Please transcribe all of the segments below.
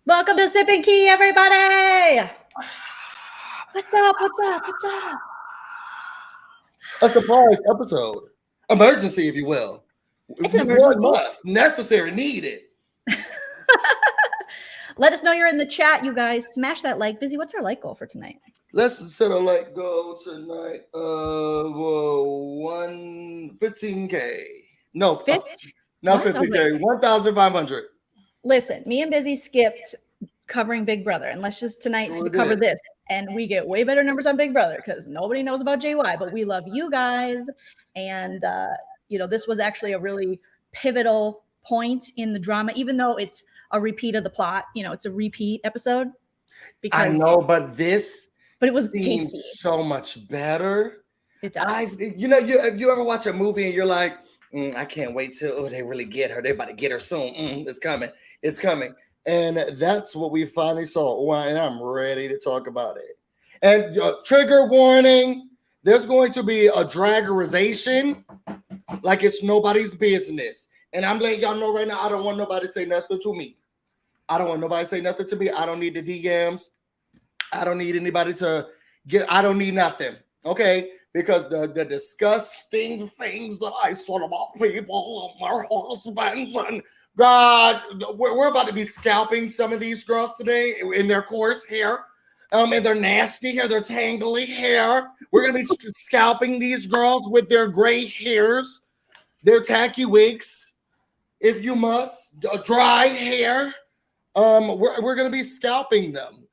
Welcome to Sip Ki, everybody. What's up? What's up? What's up? A surprise episode, emergency, if you will. It's an emergency. Must, necessary, needed. Let us know you're in the chat, you guys. Smash that like. Busy, what's our like goal for tonight? Let's set a like goal tonight. 15K. No, 15K. 1,500. Listen, me and Busy skipped covering Big Brother, and let's just tonight to cover this. And we get way better numbers on Big Brother because nobody knows about JY, but we love you guys. And this was actually a really pivotal point in the drama, even though it's a repeat of the plot. It's a repeat episode. I know, but it was seems tasty. So much better. It does. You ever watch a movie and you're like, I can't wait till they really get her. They're about to get her soon. It's coming. It's coming. And that's what we finally saw. And I'm ready to talk about it. And trigger warning, there's going to be a draggerization like it's nobody's business. And I'm letting y'all know right now, I don't want nobody to say nothing to me. I don't want nobody to say nothing to me. I don't need the DMs. I don't need anybody I don't need nothing. Okay? Because the disgusting things that I saw about people, my husbands, and God, we're about to be scalping some of these girls today in their coarse hair, and their nasty hair, their tangly hair. We're going to be scalping these girls with their gray hairs, their tacky wigs, if you must, dry hair. We're going to be scalping them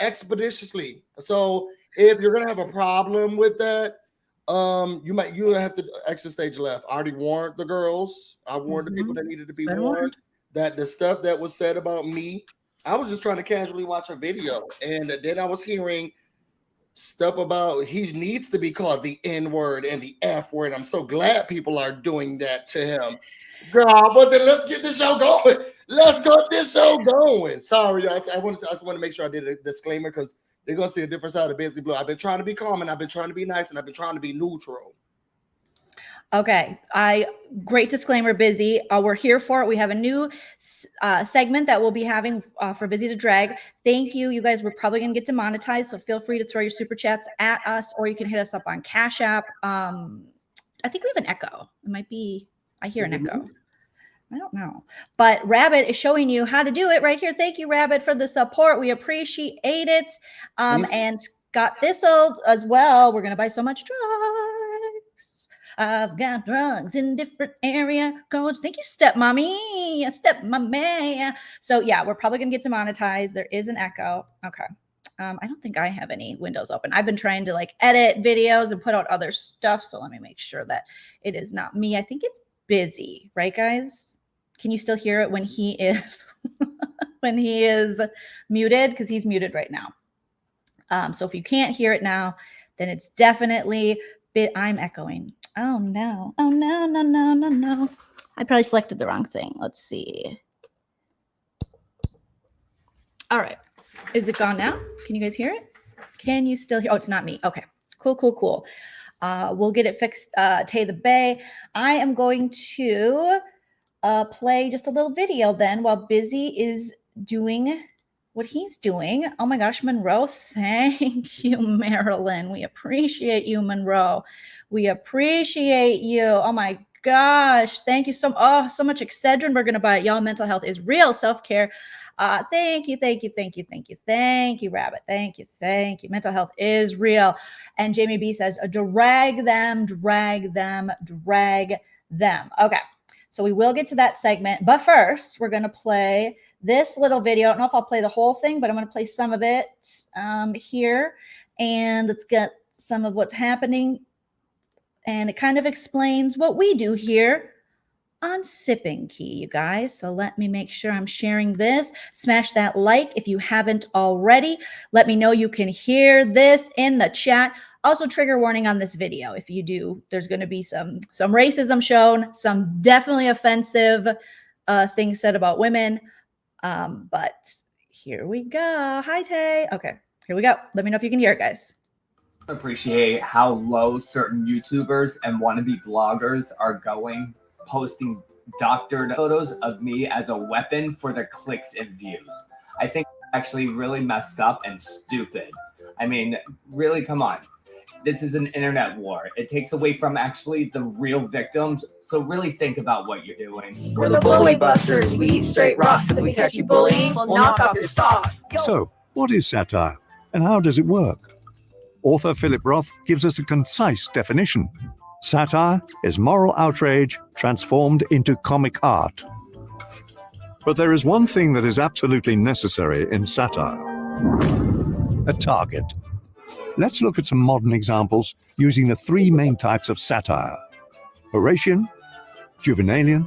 expeditiously. So if you're going to have a problem with that, you have to exit stage left. I already warned the girls. I warned the people that needed to be warned that the stuff that was said about me, I was just trying to casually watch a video, and then I was hearing stuff about he needs to be called the N-word and the F-word. I'm so glad people are doing that to him. God, but then let's get this show going. Let's get this show going. Sorry, y'all. I just want to make sure I did a disclaimer because they're going to see a different side of Busy Blue. I've been trying to be calm, and I've been trying to be nice, and I've been trying to be neutral. Okay. Great disclaimer, Busy. We're here for it. We have a new segment that we'll be having for Busy to Drag. Thank you. You guys, we're probably going to get demonetized, so feel free to throw your super chats at us, or you can hit us up on Cash App. I think we have an echo. It might be, I hear an echo. I don't know. But Rabbit is showing you how to do it right here. Thank you, Rabbit, for the support. We appreciate it. And Scott Thistle as well. We're going to buy so much drugs. I've got drugs in different area codes. Thank you, stepmommy. Stepmommy. So, yeah, we're probably going to get demonetized. There is an echo. Okay. I don't think I have any windows open. I've been trying to edit videos and put out other stuff. So let me make sure that it is not me. I think it's Busy, right, guys? Can you still hear it when he is muted? Because he's muted right now. So if you can't hear it now, then it's definitely I'm echoing. Oh no. Oh no. I probably selected the wrong thing. Let's see. All right. Is it gone now? Can you guys hear it? Can you still hear? Oh, it's not me. Okay. Cool. We'll get it fixed. Tay the Bay. I am going to play just a little video then while Busy is doing what he's doing. Oh my gosh, Monroe. Thank you, Marilyn. We appreciate you, Monroe. We appreciate you. Oh my gosh. Thank you so much Excedrin. We're going to buy it. Y'all, mental health is real. Self-care. Thank you, Rabbit. Thank you. Mental health is real. And Jamie B says, drag them. Okay. So we will get to that segment. But first, we're going to play this little video. I don't know if I'll play the whole thing, but I'm going to play some of it here. And let's get some of what's happening. And it kind of explains what we do here on Sipping Ki, you guys. So let me make sure I'm sharing this. Smash that like if you haven't already. Let me know you can hear this in the chat. Also, trigger warning on this video. If you do, there's going to be some racism shown, some definitely offensive things said about women. But Here we go. Hi, Tay. Okay, here we go. Let me know if you can hear it, guys. Appreciate how low certain YouTubers and wannabe bloggers are going, posting doctored photos of me as a weapon for their clicks and views. I think it's actually really messed up and stupid. I mean, really, come on. This is an internet war. It takes away from actually the real victims, so really think about what you're doing. We're the bully busters. We eat straight rocks. If we catch you bullying, we'll knock off your socks. So, what is satire, and how does it work? Author Philip Roth gives us a concise definition. Satire is moral outrage transformed into comic art. But there is one thing that is absolutely necessary in satire: a target. Let's look at some modern examples using the three main types of satire: Horatian, Juvenalian,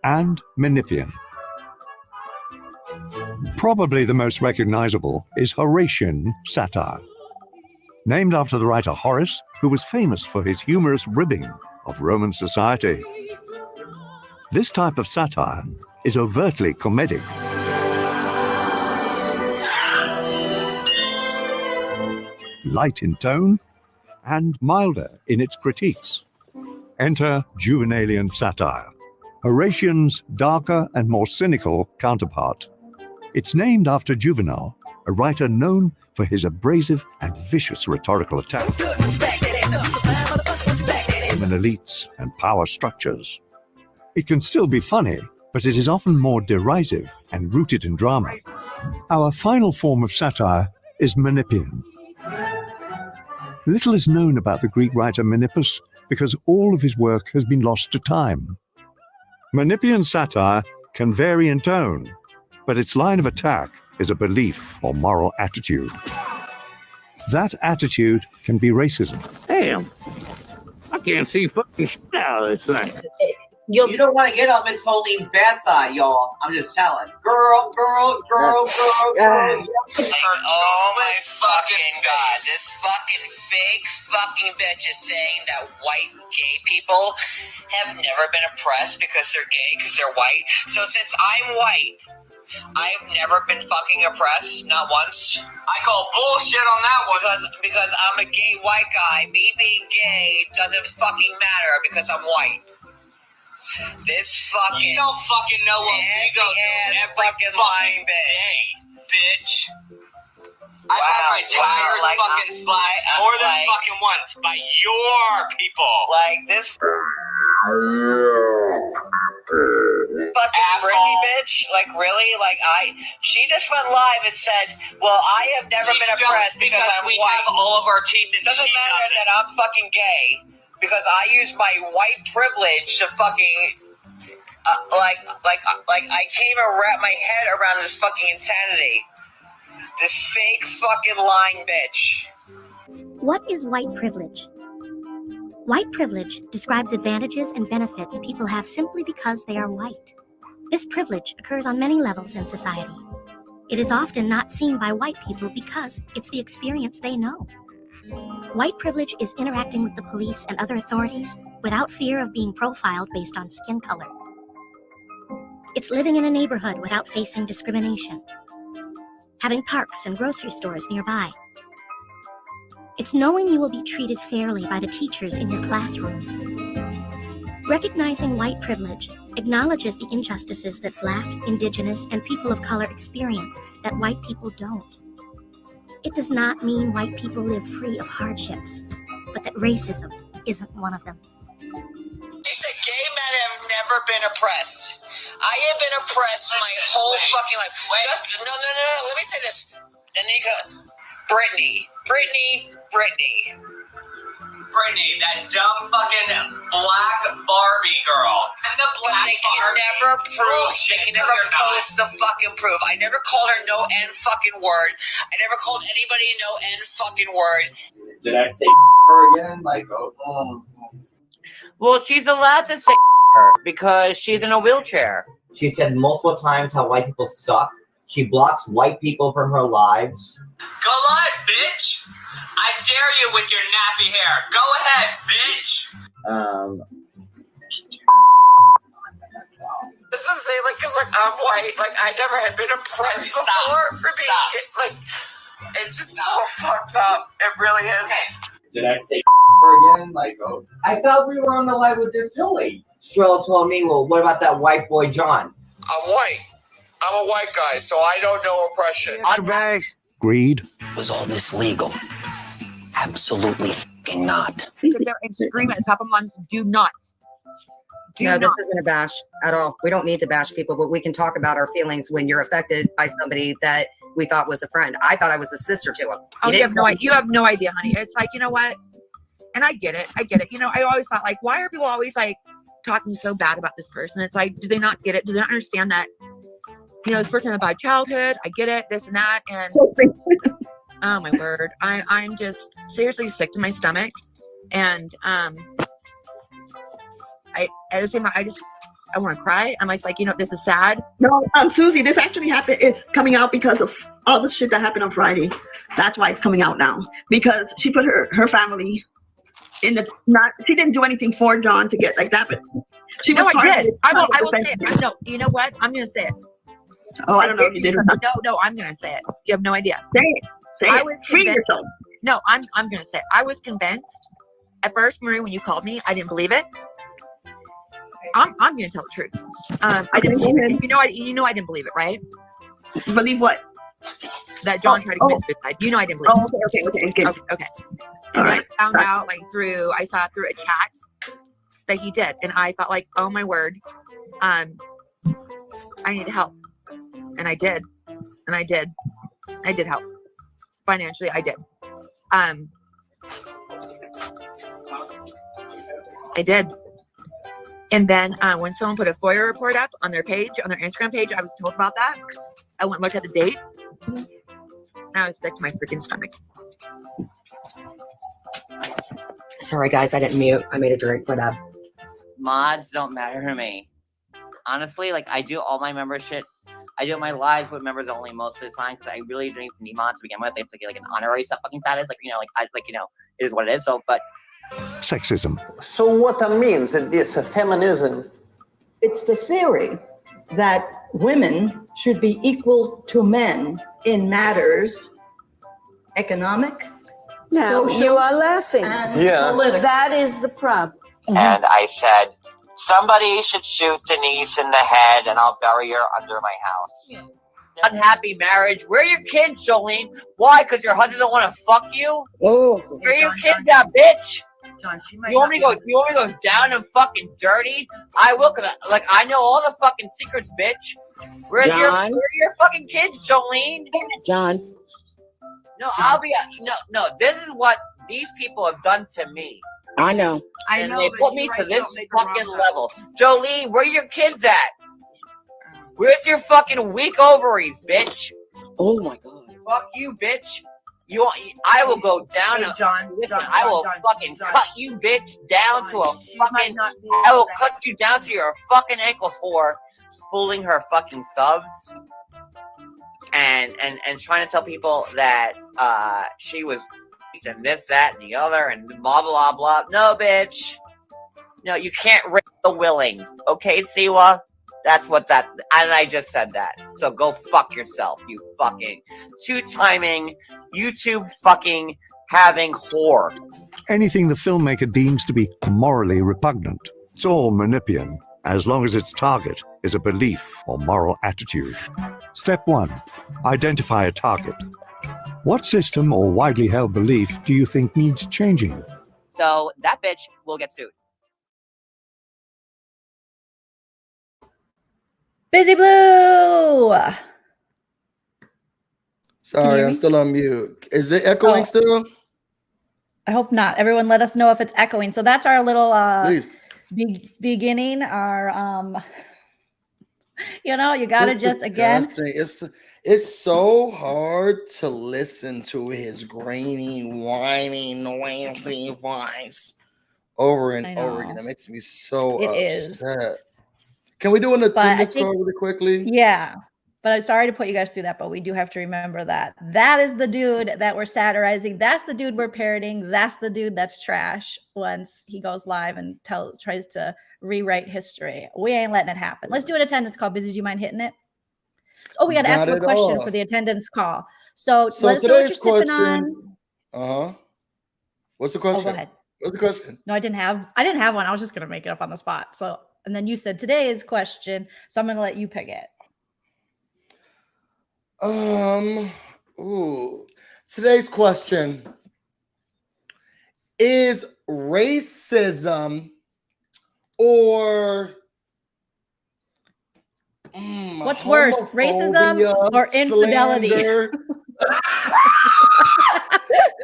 and Menippean. Probably the most recognizable is Horatian satire. Named after the writer Horace, who was famous for his humorous ribbing of Roman society. This type of satire is overtly comedic. Light in tone and milder in its critiques. Enter Juvenalian satire, Horatian's darker and more cynical counterpart. It's named after Juvenal, a writer known for his abrasive and vicious rhetorical attacks on elites and power structures. It can still be funny, but it is often more derisive and rooted in drama. Our final form of satire is Menippean. Little is known about the Greek writer Menippus because all of his work has been lost to time. Menippean satire can vary in tone, but its line of attack is a belief or moral attitude. That attitude can be racism. Damn, I can't see fucking shit out of this thing. You don't want to get on Miss Jolene's bad side, y'all. I'm just telling. Girl. Oh my fucking god, this fucking fake fucking bitch is saying that white gay people have never been oppressed because they're gay, because they're white. So since I'm white, I've never been fucking oppressed, not once. I call bullshit on that one. Because I'm a gay white guy. Me being gay doesn't fucking matter because I'm white. This fucking... You don't fucking know what we go through every fucking lying bitch. I've had my tires fucking sliced more than fucking once by your people. Like this... fucking Britney bitch, like really, like she just went live and said, well, I have never been oppressed because I'm we white. Have all of our teeth and doesn't matter that I'm fucking gay because I use my white privilege to fucking like I can't even wrap my head around this fucking insanity. This fake fucking lying bitch. What is white privilege? White privilege describes advantages and benefits people have simply because they are white. This privilege occurs on many levels in society. It is often not seen by white people because it's the experience they know. White privilege is interacting with the police and other authorities without fear of being profiled based on skin color. It's living in a neighborhood without facing discrimination. Having parks and grocery stores nearby. It's knowing you will be treated fairly by the teachers in your classroom. Recognizing white privilege acknowledges the injustices that Black, Indigenous, and people of color experience that white people don't. It does not mean white people live free of hardships, but that racism isn't one of them. They said gay men have never been oppressed. I have been oppressed my whole fucking life. No. Let me say this. Danica, Brittany, that dumb fucking black Barbie girl. And the black but they can Barbie. never prove. They can never post the fucking proof. I never called her no N fucking word. I never called anybody no N fucking word. Did I say her again? Like, oh. Well, she's allowed to say her because she's in a wheelchair. She said multiple times how white people suck. She blocks white people from her lives. Go on, bitch! I dare you with your nappy hair. Go ahead, bitch! This is saying like, cause like I'm white, like I never had been oppressed before for being like, it's just so fucked up. It really is. Did I say her again? Like, oh, I thought we were on the line with this Joleen. Cheryl told me, well, what about that white boy John? I'm white. I'm a white guy, so I don't know oppression. Greed, Was all this legal? Absolutely fucking not. Sit there and scream at the top of lungs. Do not. No, this isn't a bash at all. We don't need to bash people, but we can talk about our feelings when you're affected by somebody that we thought was a friend. I thought I was a sister to him. Oh, you have no idea, honey. It's like, you know what? And I get it. You know, I always thought like, why are people always like talking so bad about this person? It's like, do they not get it? Do they not understand that, you know, this person had a bad childhood? I get it, this and that. And oh my word. I'm just seriously sick to my stomach. And at the same time, I want to cry. I'm like, you know, this is sad. No, Susie, this actually happened. It's coming out because of all the shit that happened on Friday. That's why it's coming out now. Because she put her family in the she didn't do anything for John to get like that, but she was. No, I did. I will say it. No, you know what? I'm gonna say it. Oh, I don't know if you did or not. No, I'm gonna say it. You have no idea. Say it. Say it. Free yourself. No, I'm gonna say it. I was convinced at first, Marie, when you called me, I didn't believe it. I'm gonna tell the truth. I didn't believe it. You know I didn't believe it, right? Believe what? That John tried to commit suicide. You know I didn't believe it. Okay. And I found out I saw through a chat that he did, and I felt like, oh my word, I need help, and I did, I did help financially. I did. I did. And then when someone put a FOIA report up on their page, on their Instagram page, I was told about that. I went and looked at the date. And I was sick to my freaking stomach. Sorry, guys, I didn't mute. I made a drink. What up? Mods don't matter to me. Honestly, like I do all my membership. I do my lives with members only most of the time because I really don't even need mods to begin with. It's like an honorary fucking status. Like, you know, it is what it is. So, but sexism. So what that means is this feminism. It's the theory that women should be equal to men in matters economic, now, social, you are laughing. Yeah. political. That is the problem. and I said somebody should shoot Denise in the head, and I'll bury her under my house. Yeah. Unhappy marriage. Where are your kids, Joleen? Why? Because your husband don't want to fuck you? Oh. Where are your kids at, bitch? John, You want me to go down and fucking dirty? I will, cause I know all the fucking secrets, bitch. Where are your fucking kids, Joleen? John. No, no. This is what these people have done to me. I know. And they put me to this fucking level. Joleen, where are your kids at? Where's your fucking weak ovaries, bitch? Oh my God. Fuck you, bitch. I will go down. I will fucking cut you, bitch, down to a fucking. I will cut you down to your fucking ankles for fooling her fucking subs, and trying to tell people that she was and this, that, and the other, and blah blah blah. No, bitch. No, you can't rape the willing. Okay, Siwa. That's what that, and I just said that. So go fuck yourself, you fucking two-timing YouTube fucking having whore. Anything the filmmaker deems to be morally repugnant. It's all Manipian, as long as its target is a belief or moral attitude. Step 1. Identify a target. What system or widely held belief do you think needs changing? So that bitch will get sued. Busy Blue. Sorry, I'm still on mute. Is it echoing still? I hope not. Everyone let us know if it's echoing. So that's our little beginning. Our you know, you gotta just again. It's so hard to listen to his grainy, whiny, noisy voice over and over again. It makes me so upset. Can we do an attendance call really quickly? Yeah. But I'm sorry to put you guys through that, but we do have to remember that. That is the dude that we're satirizing. That's the dude we're parodying. That's the dude that's trash once he goes live and tries to rewrite history. We ain't letting it happen. Let's do an attendance call. Busy, do you mind hitting it? Oh, we got to ask him a question for the attendance call. So let us know what you're sipping on. What's the question? Oh, go ahead. What's the question? No, I didn't have one. I was just going to make it up on the spot. So, and then you said today's question. So I'm going to let you pick it. Today's question is racism or what's worse, racism or infidelity?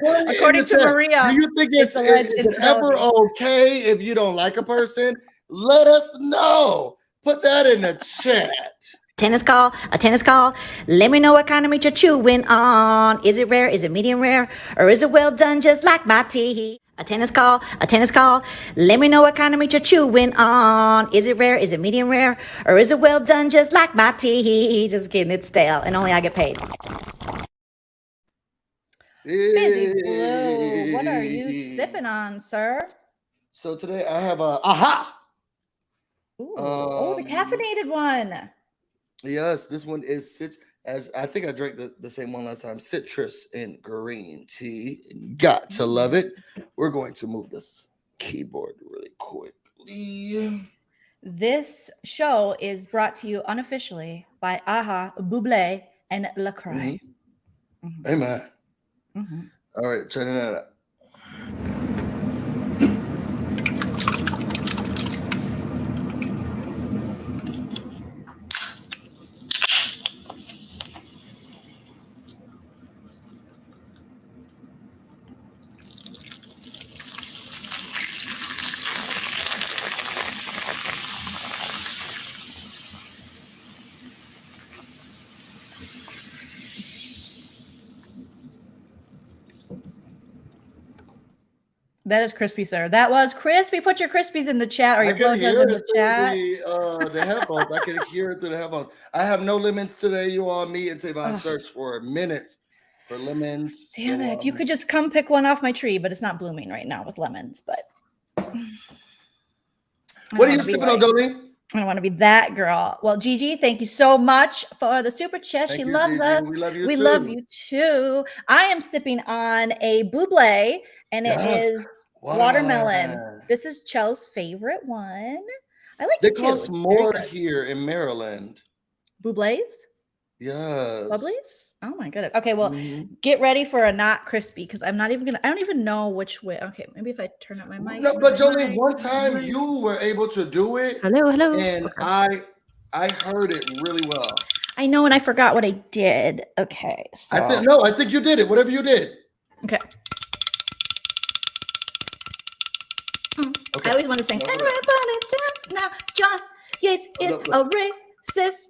According to Maria, do you think is it ever okay if you don't like a person? Let us know. Put that in the chat. A tennis call. Let me know what kind of meat you're chewing on. Is it rare? Is it medium rare? Or is it well done just like my tea? A tennis call. Let me know what kind of meat you're chewing on. Is it rare? Is it medium rare? Or is it well done just like my tea? Just kidding, it's stale and only I get paid. Busy Blue, what are you sipping on, sir? So today I have a aha. Ooh, the caffeinated one. Yes, this one is as I think I drank the same one last time. Citrus and green tea. Got to love it. We're going to move this keyboard really quickly. This show is brought to you unofficially by Aha, Bubly, and LaCroix. Amen. All right, check that out. That is crispy, sir. That was crispy. Put your crispies in the chat or your blowjobs in the chat. The headphones. I can hear it through the headphones. I have no lemons today, you all. Me and Tavon searched for a minute for lemons. Damn it. You could just come pick one off my tree, but it's not blooming right now with lemons. But what are you sipping on, Joleen? I don't want to be that girl. Well, Gigi, thank you so much for the super chat. She loves us. We love you we too. love you too. I am sipping on a Bubly, and it is watermelon. This is Chel's favorite one. I like it too. They cost more here in Maryland. Bubly's? Yes. Bubblies? Oh my goodness. Okay, well, get ready for a not crispy because I'm not even gonna. I don't even know which way. Okay, maybe if I turn up my mic. No, but Joleen, one time you were able to do it. Hello. And okay. I heard it really well. I know, and I forgot what I did. Okay, so I think you did it. Whatever you did. Okay. I always want to sing. Everybody dance now. John Yates is a racist.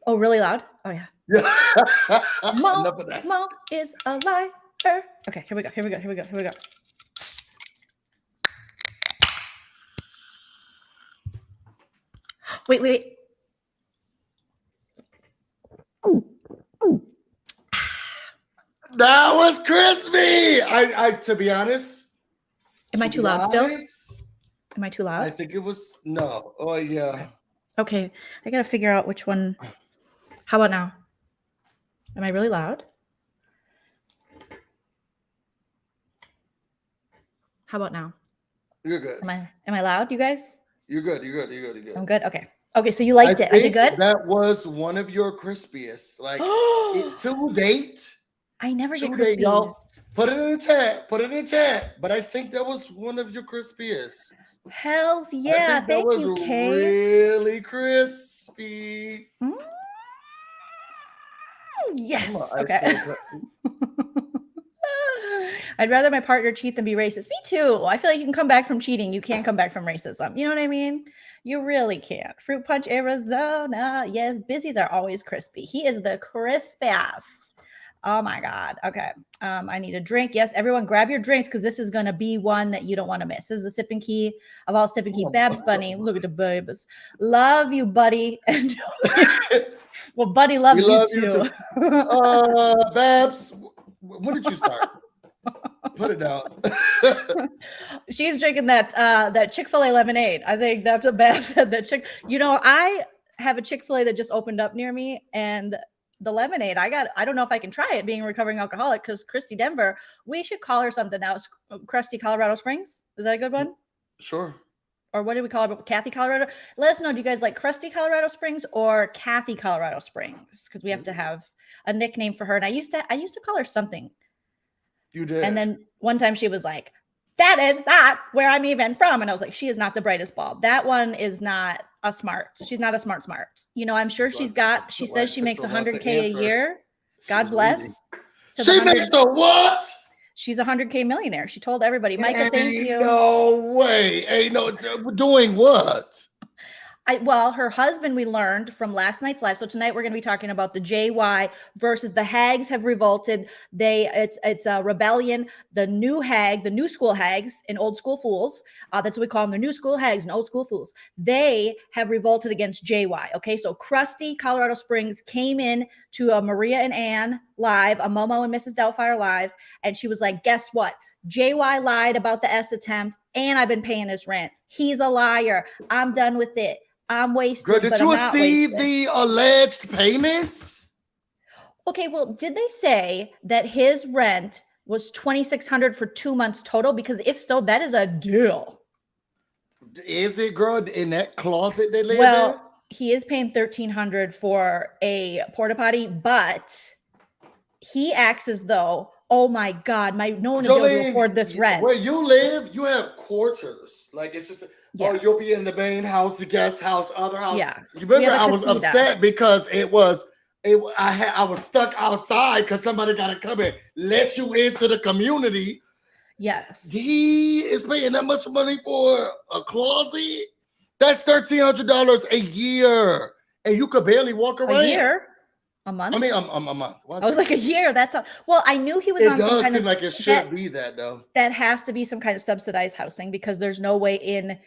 Oh, really loud? Oh yeah. Mo is a liar. Okay, here we go. Wait. That was crispy. I to be honest. Am I too loud still? Am I too loud? I think it was no. Oh yeah. Okay, I gotta figure out which one. How about now? Am I really loud? How about now? You're good. Am I loud, you guys? You're good. I'm good. Okay, so you liked it. I did good? That was one of your crispiest. Like to date. I never get crispies. Y'all. Put it in the chat. But I think that was one of your crispiest. Hells yeah. Thank you, Kay. Really crispy. Yes. Okay. I'd rather my partner cheat than be racist. Me too. I feel like you can come back from cheating. You can't come back from racism. You know what I mean? You really can't. Fruit Punch Arizona. Yes, Busy's are always crispy. He is the crispiest. Oh my God. Okay. I need a drink. Yes, everyone grab your drinks because this is going to be one that you don't want to miss. This is a sipping key of all sipping key. Babs Bunny. Look at the babes. Love you, buddy. And Well, Buddy loves We love you you too. Babs, when did you start? Put it down. She's drinking that Chick-fil-A lemonade. I think that's what Babs said. I have a Chick-fil-A that just opened up near me, and the lemonade, I don't know if I can try it being a recovering alcoholic, because Christy Denver, we should call her something else. Krusty Colorado Springs. Is that a good one? Sure. Or what do we call her? Kathy Colorado? Let us know. Do you guys like Krusty Colorado Springs or Kathy Colorado Springs? Because we have to have a nickname for her. And I used to call her something. You did. And then one time she was like, that is not where I'm even from. And I was like, she is not the brightest bulb. That one is not a smart. She's not a smart. I'm sure she says she makes $100K a year. God bless. She makes a what? She's a $100K millionaire. She told everybody, Micah, thank you. No way. Ain't no doing what? Well, her husband, we learned from last night's live. So tonight we're going to be talking about the JY versus the Hags have revolted. It's a rebellion. The new Hag, the new school Hags and old school fools. That's what we call them. The new school Hags and old school fools. They have revolted against JY. Okay. So Krusty Colorado Springs came in to a Maria and Ann live, a Momo and Mrs. Doubtfire live. And she was like, guess what? JY lied about the S attempt and I've been paying his rent. He's a liar. I'm done with it. I'm wasted. Girl, did you see the alleged payments? Okay, well, did they say that his rent was $2,600 for 2 months total? Because if so, that is a deal. Is it, girl, in that closet they live in? Well, he is paying $1,300 for a porta potty, but he acts as though, oh my God, no one will be able to afford this rent. Where you live, you have quarters. Like it's just. Yeah. Oh, you'll be in the main house, the guest house, other house. Yeah. You remember I was upset because I was stuck outside because somebody got to come and let you into the community. Yes. He is paying that much money for a closet. That's $1,300 a year, and you could barely walk around. A year. A month? I mean, a month. I was like, a year. Well, I knew he was on some kind of. It does seem like it should be that, though. That has to be some kind of subsidized housing because there's no way in.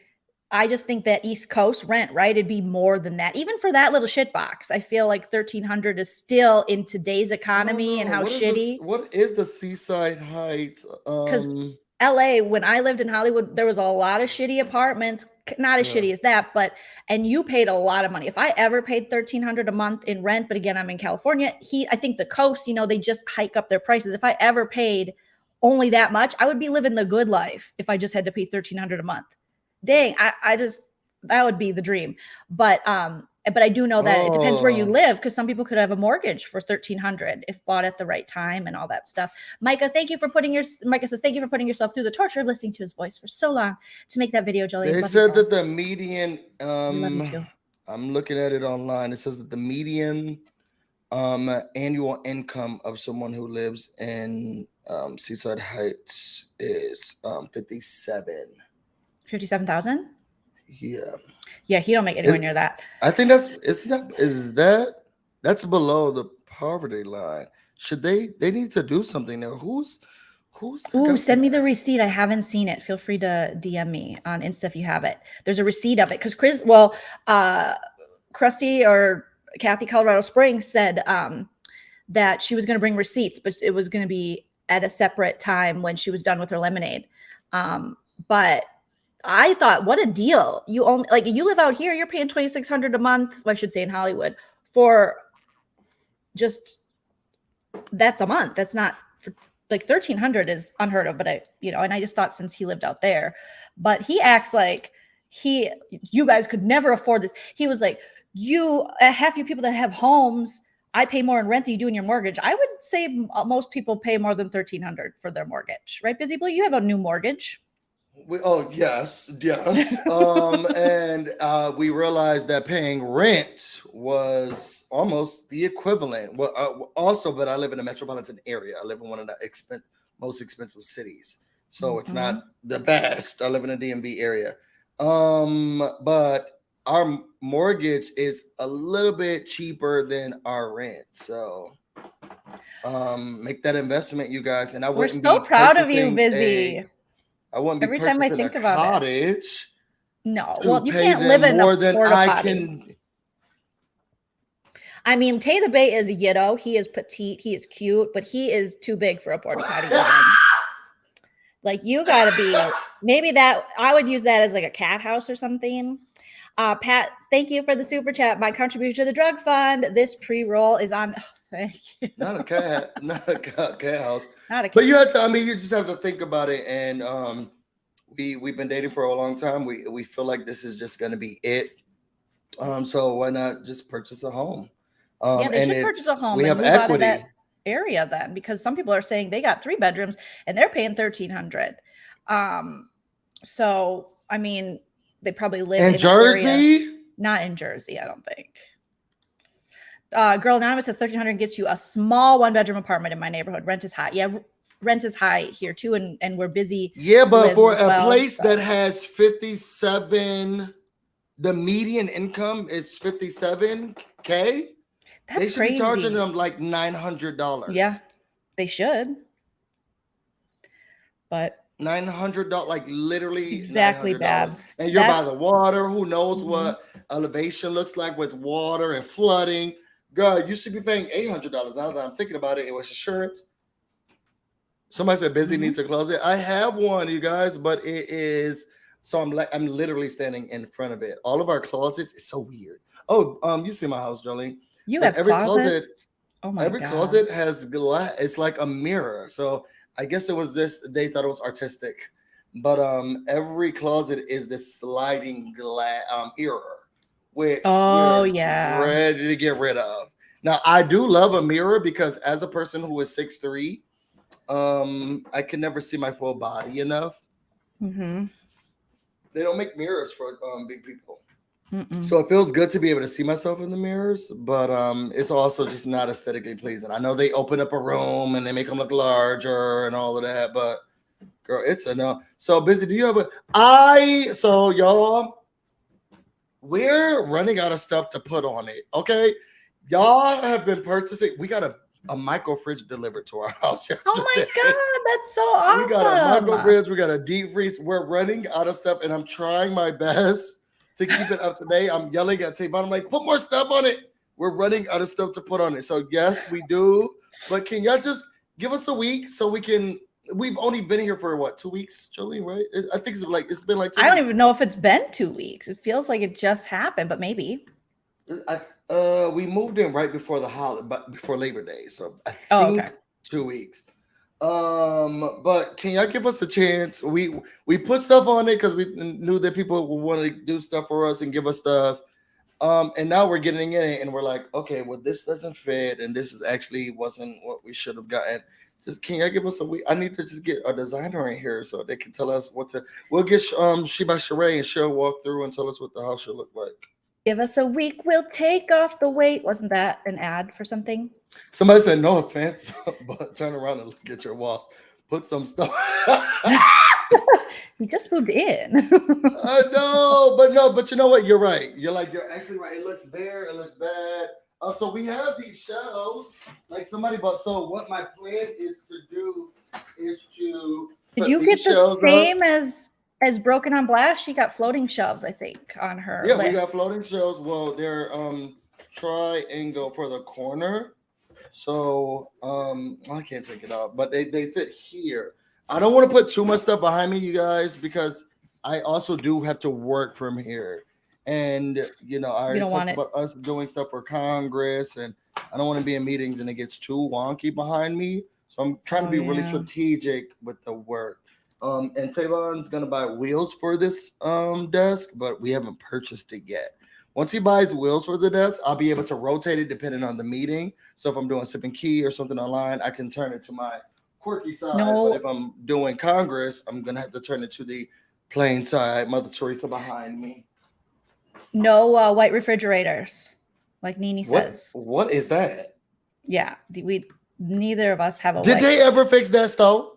I just think that East Coast rent, right? It'd be more than that. Even for that little shit box, I feel like $1,300 is still in today's economy and how shitty. What is the Seaside Heights? Because LA, when I lived in Hollywood, there was a lot of shitty apartments. Not as shitty as that, and you paid a lot of money. If I ever paid $1,300 a month in rent, but again, I'm in California. I think the coast, they just hike up their prices. If I ever paid only that much, I would be living the good life if I just had to pay $1,300 a month. Dang, that would be the dream. But I do know that it depends where you live because some people could have a mortgage for $1,300 if bought at the right time and all that stuff. Micah says, thank you for putting yourself through the torture of listening to his voice for so long to make that video, Joleen. They said that the median, I'm looking at it online. It says that the median annual income of someone who lives in Seaside Heights is 57,000. Yeah, he don't make anywhere near that. I think that's below the poverty line. Should they need to do something there? Who's send me the receipt. I haven't seen it. Feel free to DM me on Insta if you have it. There's a receipt of it because Krusty or Kathy Colorado Springs said that she was going to bring receipts, but it was going to be at a separate time when she was done with her lemonade. But I thought, what a deal. You live out here, you're paying $2,600 a month, I should say in Hollywood, for just, that's a month. That's not for like $1,300 is unheard of, but and I just thought since he lived out there, but he acts like you guys could never afford this. He was like, half you people that have homes, I pay more in rent than you do in your mortgage. I would say most people pay more than $1,300 for their mortgage, right? Busy Blue, you have a new mortgage. Yes. And we realized that paying rent was almost the equivalent. But I live in a metropolitan area. I live in one of the most expensive cities, so it's not the best. I live in a DMV area, but our mortgage is a little bit cheaper than our rent. So make that investment, you guys. And we're so proud of you, Busy. I wouldn't be every time I think about cottage. No, well, you can't live in more than I can. I mean, Tay the Bay is a Yiddo. He is petite. He is cute, but he is too big for a porta potty. Like, you gotta be, maybe that, I would use that as like a cat house or something. Pat, thank you for the super chat. My contribution to the drug fund. This pre-roll is on. Oh, thank you. Not a cat house. Not a cat. But you have to, I mean, you just have to think about it. And we've been dating for a long time. We feel like this is just gonna be it. So why not just purchase a home? Yeah, they should purchase a home. We and have move out of equity. that area then, because some people are saying they got 3 bedrooms and they're paying $1,300. So I mean, they probably live In in Jersey. Area. Not in Jersey, I don't think. Girl Anonymous says $1,300 gets you a small 1-bedroom apartment in my neighborhood. Rent is high. Yeah, rent is high here too, and we're busy. Yeah, but for a well, place that has 57, the median income is $57K. That's they should crazy. be charging them like $900. Yeah, they should. But $900, like literally exactly, $900. Babs. And you're by the water. Who knows what elevation looks like with water and flooding? Girl, you should be paying $800. Now that I'm thinking about it, it was insurance. Somebody said Busy needs a closet. I have one, you guys, but it is, so I'm literally standing in front of it. All of our closets is so weird. Oh, you see my house, Joleen. You But have closets? Oh my every God. closet has glass. It's like a mirror. So I guess it was this, they thought it was artistic. But every closet is this sliding glass mirror, which we're ready to get rid of. Now, I do love a mirror because as a person who is 6'3", I can never see my full body enough. Mm-hmm. They don't make mirrors for big people. So it feels good to be able to see myself in the mirrors, but it's also just not aesthetically pleasing. I know they open up a room and they make them look larger and all of that, but girl, it's a no. So Busy, do you have so y'all, we're running out of stuff to put on it. Okay. Y'all have been purchasing. We got a micro fridge delivered to our house yesterday. Oh my God, that's so awesome. We got a micro fridge, we got a deep freeze. We're running out of stuff, and I'm trying my best to keep it up to date. I'm yelling at Tavon. I'm like, put more stuff on it. We're running out of stuff to put on it. So yes, we do. But can y'all just give us a week so we can? We've only been here for what, 2 weeks, Joleen, right? I think it's been like 2 I don't weeks. even know if it's been 2 weeks. It feels like it just happened, but maybe. We moved in right before the holiday, but before Labor Day. So I think 2 weeks. But can y'all give us a chance? We put stuff on it because we knew that people would want to do stuff for us and give us stuff. And now we're getting in it and we're like, okay, well, this doesn't fit, and this is actually wasn't what we should have gotten. Just can y'all give us a week? I need to just get a designer in here so they can tell us what to. We'll get Sheba Sheree and she'll walk through and tell us what the house should look like. Give us a week, we'll take off the weight. Wasn't that an ad for something? Somebody said, no offense, but turn around and look at your walls. Put some stuff. You just moved in. I know, but you know what? You're right. You're actually right. It looks bare. It looks bad. So we have these shelves, like somebody bought. So what my plan is to do is to. Did you get the same as Broken on Blast? She got floating shelves, I think, on her list. We got floating shelves. Well, they're triangle for the corner. So I can't take it out, but they fit here. I don't want to put too much stuff behind me, you guys, because I also do have to work from here. And I already talked about us doing stuff for Congress, and I don't want to be in meetings and it gets too wonky behind me. So I'm trying to be really strategic with the work. And Tavon's gonna buy wheels for this desk, but we haven't purchased it yet. Once he buys wheels for the desk, I'll be able to rotate it depending on the meeting. So if I'm doing Sip Ki or something online, I can turn it to my quirky side. But if I'm doing Congress, I'm gonna have to turn it to the plain side. Mother Teresa behind me. No white refrigerators, like Nene says. What is that? Yeah, neither of us have a. Did they ever fix that stove?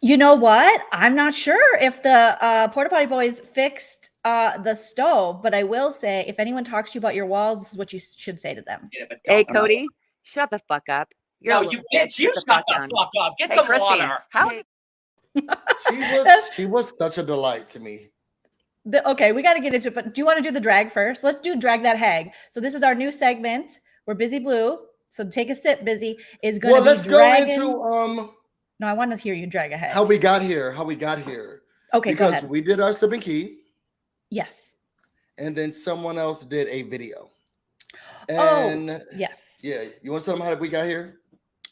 You know what? I'm not sure if the Porta Potty Boys fixed the stove, but I will say, if anyone talks to you about your walls, this is what you should say to them. Hey, Cody, shut the fuck up. No, you bitch, you shut the fuck up. Get some Christine, water. How? She was such a delight to me. Okay, we got to get into it, but do you want to do the drag first? Let's do drag that hag. So this is our new segment. We're Busy Blue. So take a sip, Busy is going to be let's dragging. go into No, I want to hear you drag a hag. how we got here. Okay, because go ahead. we did our Sip and Key. Yes. And then someone else did a video. And yes. Yeah, you want to tell them how we got here?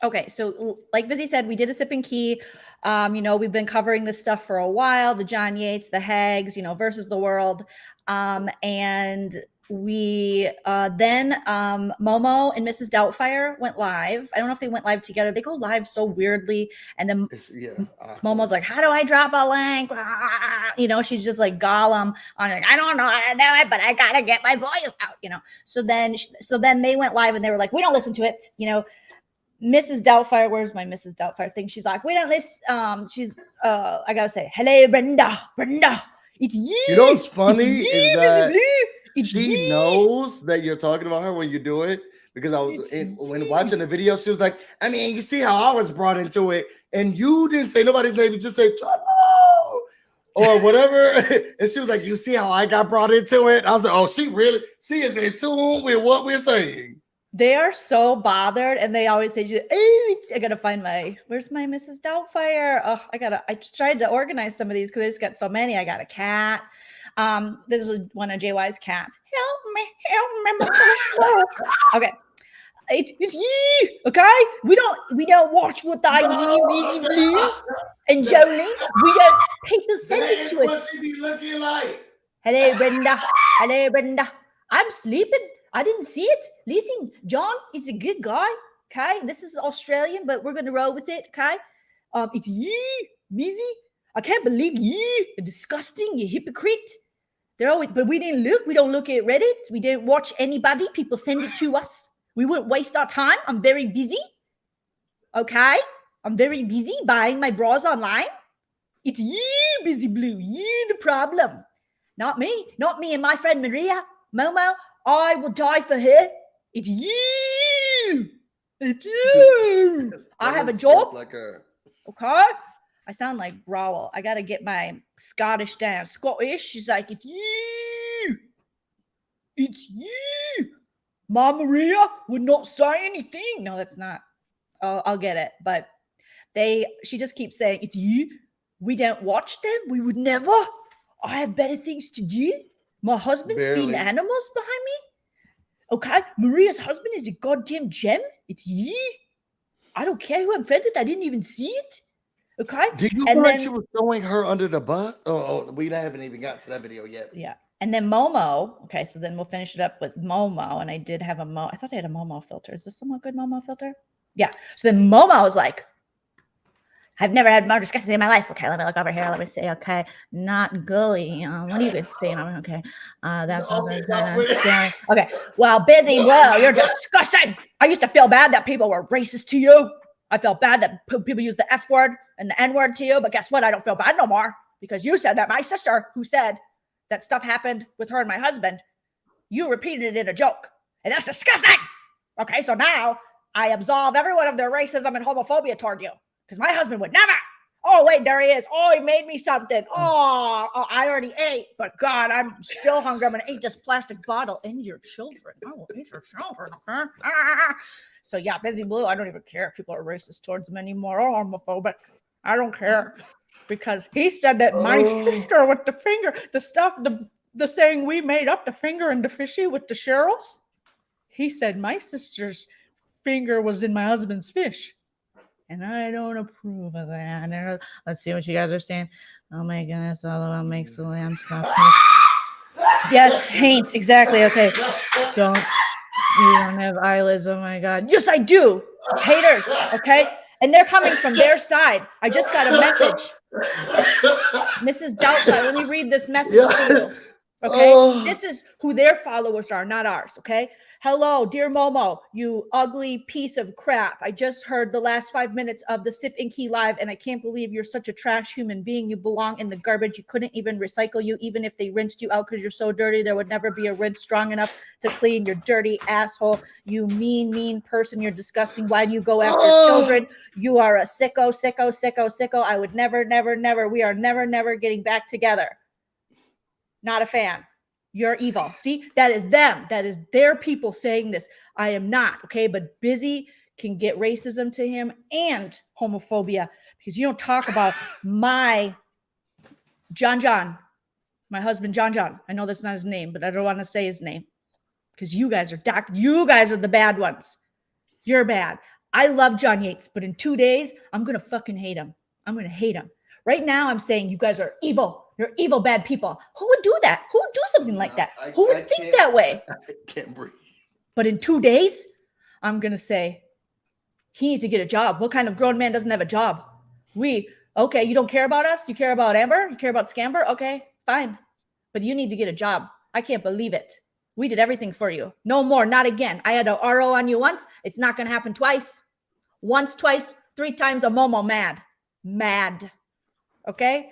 Okay, so like Busy said, we did a Sip and Key. We've been covering this stuff for a while, the John Yates, the Hags, versus the world. And we then Momo and Mrs. Doubtfire went live. I don't know if they went live together. They go live so weirdly. And then Momo's like, how do I drop a link? She's just like Gollum on like, I don't know how to do it, but I gotta get my voice out, So then they went live and they were like, we don't listen to it, Mrs. Doubtfire, where's my Mrs. Doubtfire thing? She's like, we don't listen. I gotta say, hello, Brenda, it's you. You know what's funny is that she knows that you're talking about her when you do it, because when watching the video, she was like, I mean, you see how I was brought into it, and you didn't say nobody's name, you just said hello or whatever, and she was like, you see how I got brought into it? I was like, oh, she is in tune with what we're saying. They are so bothered, and they always say, I gotta find where's my Mrs. Doubtfire? Oh, I tried to organize some of these because I just got so many. I got a cat. This is one of JY's cats. Help me. Okay. It's ye, okay? We don't watch what I ye, Busy and Joleen. We don't, people send it to us. What she be looking like? Hello, Brenda. I'm sleeping. I didn't see it. Listen, John is a good guy. Okay, this is Australian, but we're gonna roll with it. Okay, it's ye, Busy. I can't believe ye. You're disgusting. You hypocrite. They're always, but we didn't look. We don't look at Reddit. We don't watch anybody. People send it to us. We wouldn't waste our time. I'm very busy. Okay, I'm very busy buying my bras online. It's ye, Busy Blue. Ye the problem, not me. Not me and my friend Maria Momo. I will die for her. It's you. It's you. I have a job. Okay. I sound like Growl. I got to get my Scottish down. Scottish. She's like, it's you. It's you. Mom Maria would not say anything. No, that's not. I'll get it. But she just keeps saying, it's you. We don't watch them. We would never. I have better things to do. My husband's feeding animals behind me. Okay, Maria's husband is a goddamn gem. It's ye. I don't care who I'm friends with. I didn't even see it. Okay. Do you feel like she was throwing her under the bus? Oh, we haven't even got to that video yet. Yeah. And then Momo. Okay, so then we'll finish it up with Momo. And I did have I thought I had a Momo filter. Is this somewhat good Momo filter? Yeah. So then Momo was like, I've never had more disgusting in my life. Okay, let me look over here. Let me see. Okay, not gully. What are you guys saying? Okay, that was kind of scary. Okay, well, Busy Blue, you're disgusting. I used to feel bad that people were racist to you. I felt bad that people use the F word and the N word to you. But guess what? I don't feel bad no more because you said that. My sister, who said that stuff happened with her and my husband, you repeated it in a joke, and that's disgusting. Okay, so now I absolve everyone of their racism and homophobia toward you. Because my husband would never. Oh, wait, there he is. Oh, he made me something. Oh, I already ate. But God, I'm still hungry. I'm going to eat this plastic bottle and your children. I will eat your children, okay? So, yeah, Busy Blue, I don't even care if people are racist towards him anymore or homophobic. I don't care. Because he said that my sister with the finger, the stuff, the saying we made up, the finger and the fishy with the Cheryls. He said my sister's finger was in my husband's fish. And I don't approve of that. Let's see what you guys are saying. Oh my goodness, all of them makes the lamb stop. Yes, taint. Exactly. Okay. You don't have eyelids. Oh my God. Yes, I do. Haters. Okay. And they're coming from their side. I just got a message. Mrs. Doubtfire, let me read this message to you. Okay. This is who their followers are, not ours. Okay. Hello, dear Momo, you ugly piece of crap. I just heard the last 5 minutes of the Sip and Key live, and I can't believe you're such a trash human being. You belong in the garbage. You couldn't even recycle you. Even if they rinsed you out because you're so dirty, there would never be a rinse strong enough to clean your dirty asshole. You mean person. You're disgusting. Why do you go after children? You are a sicko. I would never. We are never getting back together. Not a fan. You're evil. See, that is them. That is their people saying this. I am not, okay? But Busy can get racism to him and homophobia because you don't talk about my John, my husband, John. I know that's not his name, but I don't want to say his name because you guys are the bad ones. You're bad. I love John Yates, but in 2 days, I'm going to fucking hate him. I'm going to hate him. Right now, I'm saying you guys are evil. You're evil, bad people. Who would do that? Who would do something like that? Who would think that way? I can't breathe. But in 2 days, I'm going to say he needs to get a job. What kind of grown man doesn't have a job? Okay, you don't care about us? You care about Amber? You care about Scamber? Okay, fine. But you need to get a job. I can't believe it. We did everything for you. No more, not again. I had a RO on you once. It's not going to happen twice. Once, twice, 3 times a Momo mad. Mad. Okay?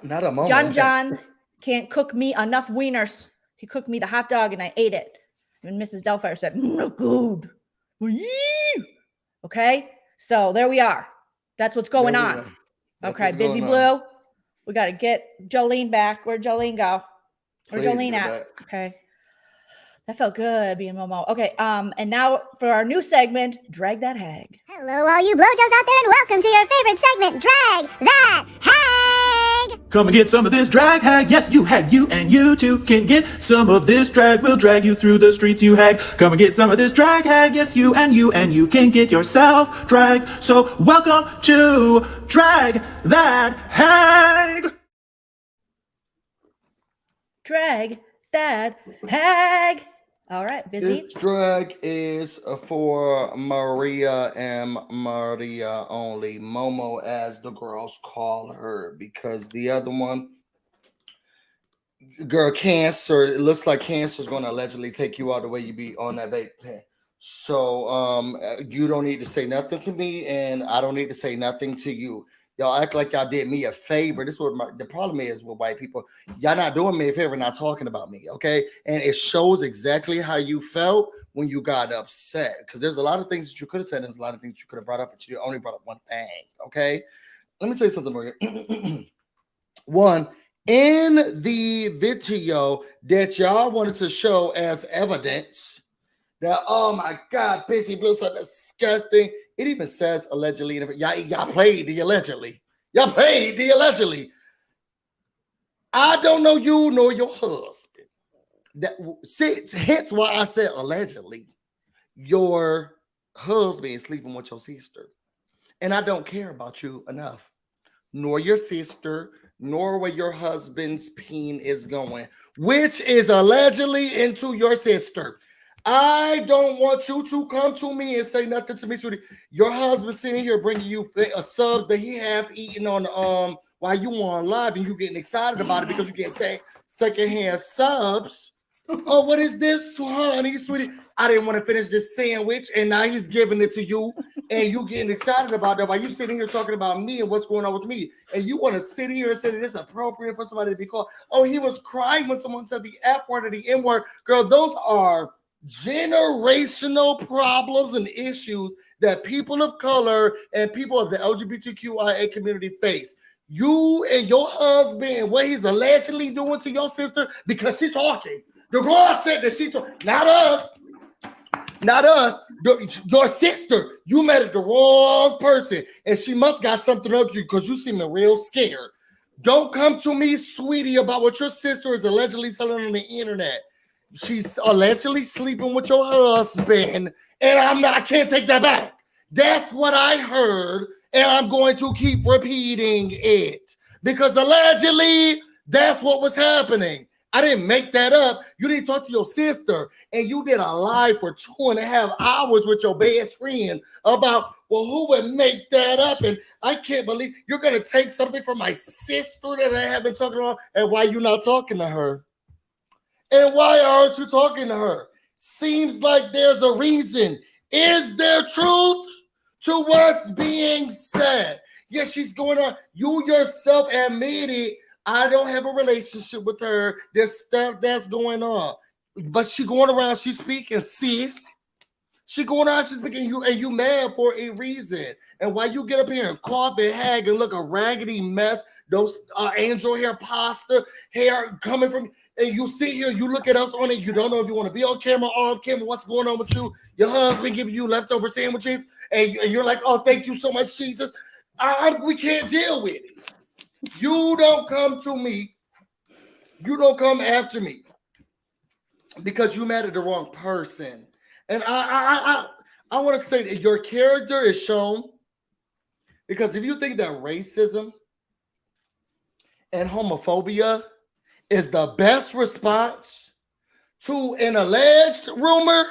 Not a Momo. John can't cook me enough wieners. He cooked me the hot dog and I ate it. And Mrs. Delphire said, no good. Okay? So there we are. That's what's going on. Okay, Busy Blue. We got to get Joleen back. Where'd Joleen go? Where's Joleen at? Okay. That felt good being Momo. Okay, and now for our new segment, Drag That Hag. Hello, all you blowjobs out there, and welcome to your favorite segment, Drag That Hag! Come and get some of this drag hag. Yes, you hag, you and you too can get some of this drag. We'll drag you through the streets, you hag. Come and get some of this drag hag. Yes, you and you can get yourself drag. So welcome to Drag That Hag. Drag That Hag. All right, Busy. This drag is for Maria and Maria only. Momo, as the girls call her, because the other one, girl, Cancer. It looks like Cancer is going to allegedly take you out the way you be on that vape pen. So you don't need to say nothing to me, and I don't need to say nothing to you. Y'all act like y'all did me a favor. This is what the problem is with white people. Y'all not doing me a favor, not talking about me, okay? And it shows exactly how you felt when you got upset. Because there's a lot of things that you could have said, there's a lot of things you could have brought up, but you only brought up one thing, okay? Let me tell you something, Maria. One, in the video that y'all wanted to show as evidence that, oh my God, Busy Blue, so disgusting. It even says allegedly. Y'all played the allegedly. Y'all played the allegedly. I don't know you nor your husband. Hence why I said allegedly. Your husband is sleeping with your sister. And I don't care about you enough. Nor your sister, nor where your husband's peen is going. Which is allegedly into your sister. I don't want you to come to me and say nothing to me, sweetie. Your husband sitting here bringing you a subs that he have eaten on while you on live, and you getting excited about it because you get secondhand subs. Oh, what is this, honey, sweetie? I didn't want to finish this sandwich, and now he's giving it to you, and you getting excited about that while you sitting here talking about me and what's going on with me, and you want to sit here and say that it's appropriate for somebody to be called. Oh, he was crying when someone said the F word or the N word. Girl, those are generational problems and issues that people of color and people of the LGBTQIA community face. You and your husband and what he's allegedly doing to your sister because she's talking. The girl said that she's talking. Not us. Your sister. You met the wrong person, and she must got something up you because you seem real scared. Don't come to me, sweetie, about what your sister is allegedly selling on the internet. She's allegedly sleeping with your husband, and I can't take that back. That's what I heard, and I'm going to keep repeating it because allegedly that's what was happening. I didn't make that up. You didn't talk to your sister, and you did a live for 2.5 hours with your best friend about, well, who would make that up? And I can't believe you're going to take something from my sister that I haven't talked about, and why you not talking to her? And why aren't you talking to her? Seems like there's a reason. Is there truth to what's being said? Yes, she's going on. You yourself admitted, I don't have a relationship with her. There's stuff that's going on. But she going around, she's speaking, sis. She going around, she's making you, and you mad for a reason. And while you get up here and cough and hag and look a raggedy mess, those angel hair pasta hair coming from, and you sit here, you look at us on it, you don't know if you want to be on camera or off camera, what's going on with you. Your husband giving you leftover sandwiches, and you're like, oh, thank you so much, Jesus. We can't deal with it. You don't come to me. You don't come after me because you mad at the wrong person. And I want to say that your character is shown because if you think that racism and homophobia is the best response to an alleged rumor,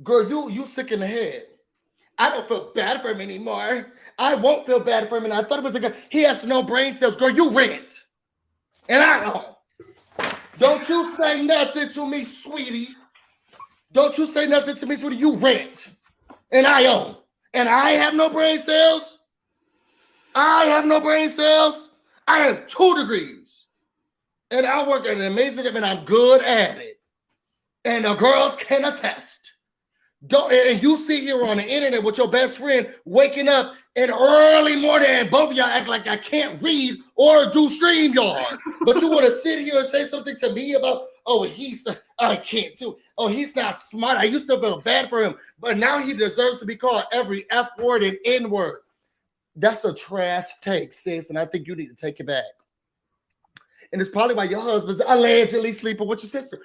girl, you sick in the head. I don't feel bad for him anymore. I won't feel bad for him. And I thought it was a guy. He has no brain cells. Girl, you rent. And I don't. Don't you say nothing to me, sweetie. Don't you say nothing to me, sweetie. You rent. And I own. And I have no brain cells. I have no brain cells. I have 2 degrees. And I work at an amazing job and I'm good at it. And the girls can attest. And you sit here on the internet with your best friend waking up in early morning and both of y'all act like I can't read or do StreamYard. But you want to sit here and say something to me about, oh, I can't do. Oh, he's not smart. I used to feel bad for him, but now he deserves to be called every F word and N word. That's a trash take, sis, and I think you need to take it back. And it's probably why your husband's allegedly sleeping with your sister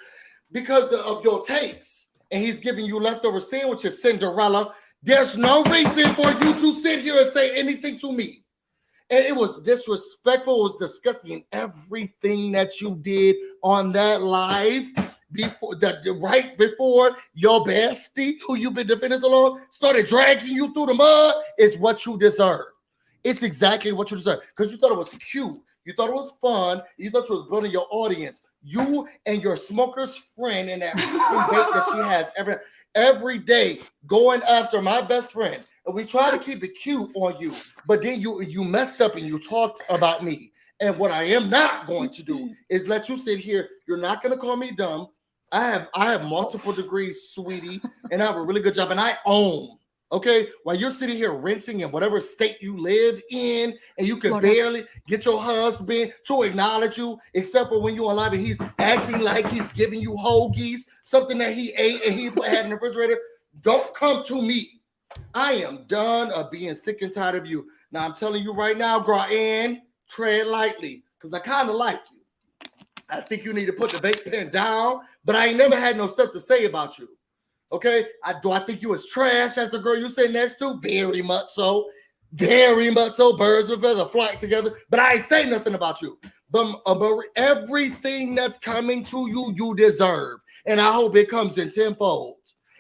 because of your takes. And he's giving you leftover sandwiches, Cinderella. There's no reason for you to sit here and say anything to me. And it was disrespectful. It was disgusting. Everything that you did on that live right before your bestie, who you've been defending so long, started dragging you through the mud is what you deserve. It's exactly what you deserve. Because you thought it was cute. You thought it was fun. You thought you was building your audience. You and your smoker's friend and that date that she has every day going after my best friend. And we try to keep it cute on you, but then you messed up and you talked about me. And what I am not going to do is let you sit here. You're not going to call me dumb. I have multiple degrees, sweetie, and I have a really good job, and I own. Okay, while you're sitting here renting in whatever state you live in, and you can barely get your husband to acknowledge you, except for when you're alive and he's acting like he's giving you hoagies, something that he ate and he had in the refrigerator. Don't come to me. I am done of being sick and tired of you. Now I'm telling you right now, girl, and tread lightly, because I kind of like you. I think you need to put the vape pen down, but I ain't never had no stuff to say about you. Okay, do I think you as trash as the girl you sit next to? Very much so. Very much so. Birds of a feather flock together. But I ain't say nothing about you. But everything that's coming to you, you deserve. And I hope it comes in tenfold.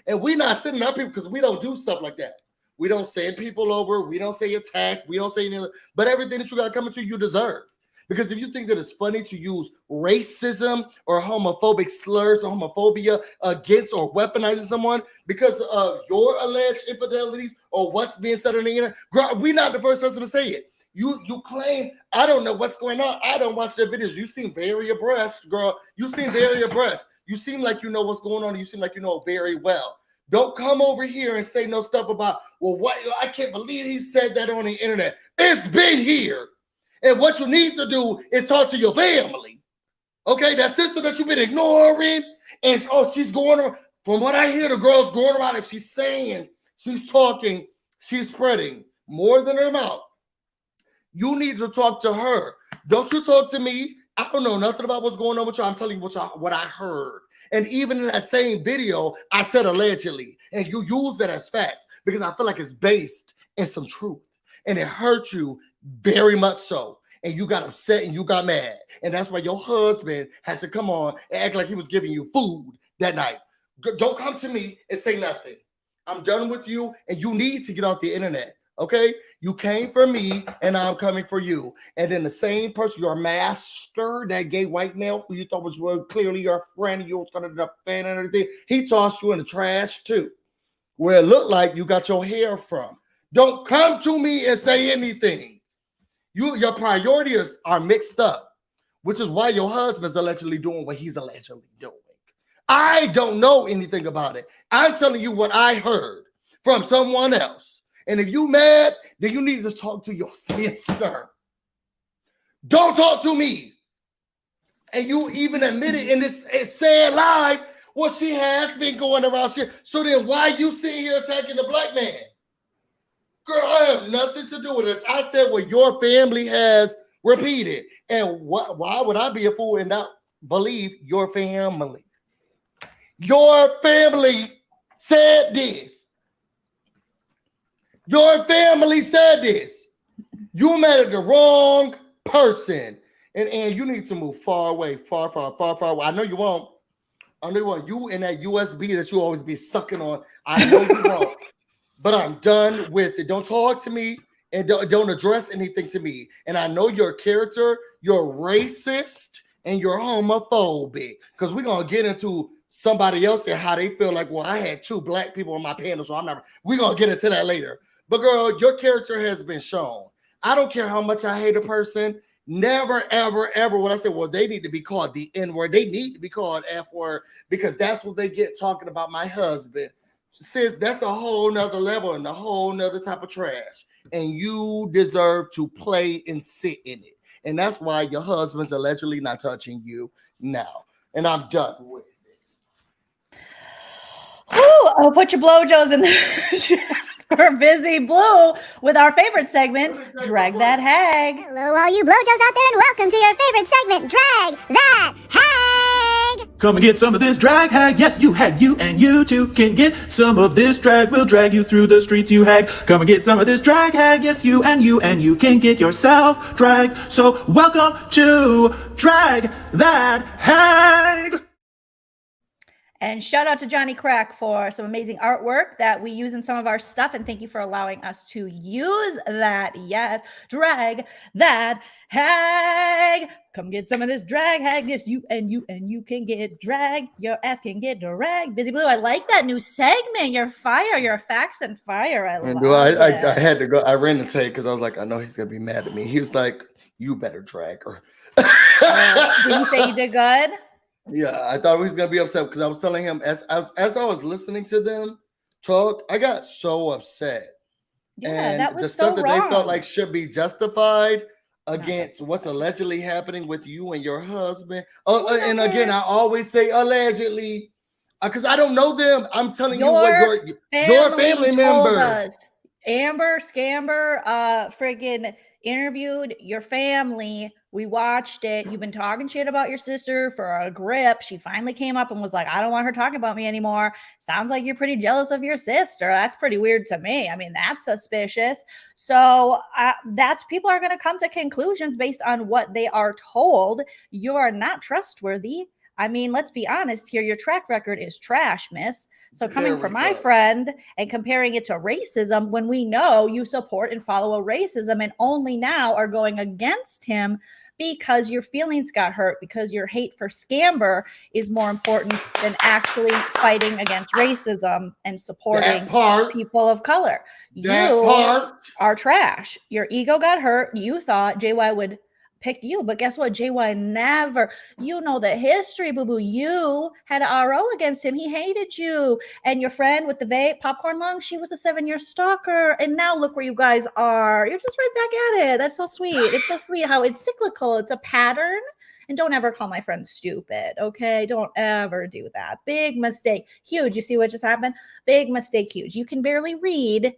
And we're not sitting up here because we don't do stuff like that. We don't send people over. We don't say attack. We don't say anything. But everything that you got coming to you, you deserve. Because if you think that it's funny to use racism or homophobic slurs or homophobia against or weaponizing someone because of your alleged infidelities or what's being said on the internet, girl, we're not the first person to say it. You claim, I don't know what's going on. I don't watch their videos. You seem very abreast, girl. You seem very abreast. You seem like you know what's going on. You seem like you know very well. Don't come over here and say no stuff about, well, what? I can't believe he said that on the internet. It's been here. And what you need to do is talk to your family. Okay, that sister that you've been ignoring, and she's going around. From what I hear, the girl's going around and she's saying, she's talking, she's spreading more than her mouth. You need to talk to her. Don't you talk to me. I don't know nothing about what's going on with you. I'm telling you what I heard. And even in that same video, I said allegedly, and you use that as fact because I feel like it's based in some truth. And it hurt you very much so. And you got upset and you got mad. And that's why your husband had to come on and act like he was giving you food that night. Don't come to me and say nothing. I'm done with you and you need to get off the internet. Okay? You came for me and I'm coming for you. And then the same person, your master, that gay white male who you thought was really clearly your friend, you was going to defend and everything, he tossed you in the trash too, where it looked like you got your hair from. Don't come to me and say anything. Your priorities are mixed up, which is why your husband's allegedly doing what he's allegedly doing. I don't know anything about it. I'm telling you what I heard from someone else. And if you mad, then you need to talk to your sister. Don't talk to me. And you even admitted in this sad live what she has been going around shit. So then why you sitting here attacking the black man? Girl, I have nothing to do with this. I said what your family has repeated. And why would I be a fool and not believe your family? Your family said this. Your family said this. You met at the wrong person. And you need to move far away, far away. I know you won't. I know you won't. You and that USB that you always be sucking on. I know you won't. But I'm done with it. Don't talk to me and don't address anything to me. And I know your character, you're racist and you're homophobic. Because we're going to get into somebody else and how they feel like, well, I had 2 black people on my panel, so I'm not. We're going to get into that later. But girl, your character has been shown. I don't care how much I hate a person. Never, ever, ever when I say, well, they need to be called the N-word. They need to be called F-word because that's what they get talking about my husband. Sis, that's a whole nother level and a whole nother type of trash. And you deserve to play and sit in it. And that's why your husband's allegedly not touching you now. And I'm done with it. Oh, put your blowjos in the We're busy blue with our favorite segment, Drag That Hag. Hello, all you blowjos out there, and welcome to your favorite segment, Drag That Hag. Come and get some of this drag hag. Yes, you hag, you and you too can get some of this drag. We'll drag you through the streets, you hag. Come and get some of this drag hag. Yes, you and you can get yourself drag. So welcome to Drag That Hag. And shout out to Johnny Crack for some amazing artwork that we use in some of our stuff. And thank you for allowing us to use that. Yes, drag that hag. Come get some of this drag hag. Yes, you and you can get drag. Your ass can get dragged. Busy Blue, I like that new segment. You're fire. Your facts and fire. I love it. I had to go. I ran to take because I was like, I know he's going to be mad at me. He was like, you better drag her. Did you say you did good? Yeah, I thought he was gonna be upset because I was telling him as I was listening to them talk, I got so upset. Yeah, and that was the stuff so that wrong. they felt like should be justified against what's allegedly happening with you and your husband. And again, I always say allegedly because I don't know them. I'm telling you what your family member. Us. Amber Scamber friggin' interviewed your family. We watched it. You've been talking shit about your sister for a grip. She finally came up and was like, I don't want her talking about me anymore. Sounds like you're pretty jealous of your sister. That's pretty weird to me. I mean, that's suspicious. So that's people are going to come to conclusions based on what they are told. You are not trustworthy. I mean, let's be honest here. Your track record is trash, miss. So coming from my friend and comparing it to racism when we know you support and follow a racism and only now are going against him because your feelings got hurt, because your hate for Scamber is more important than actually fighting against racism and supporting people of color. You are trash. Your ego got hurt. You thought JY would pick you, but guess what? JY never. You know the history, boo-boo. You had an RO against him. He hated you. And your friend with the vape, popcorn lung, she was a 7-year stalker. And now look where you guys are. You're just right back at it. That's so sweet. It's so sweet how it's cyclical. It's a pattern. And don't ever call my friend stupid, okay? Don't ever do that. Big mistake. Huge. You see what just happened? Big mistake. Huge. You can barely read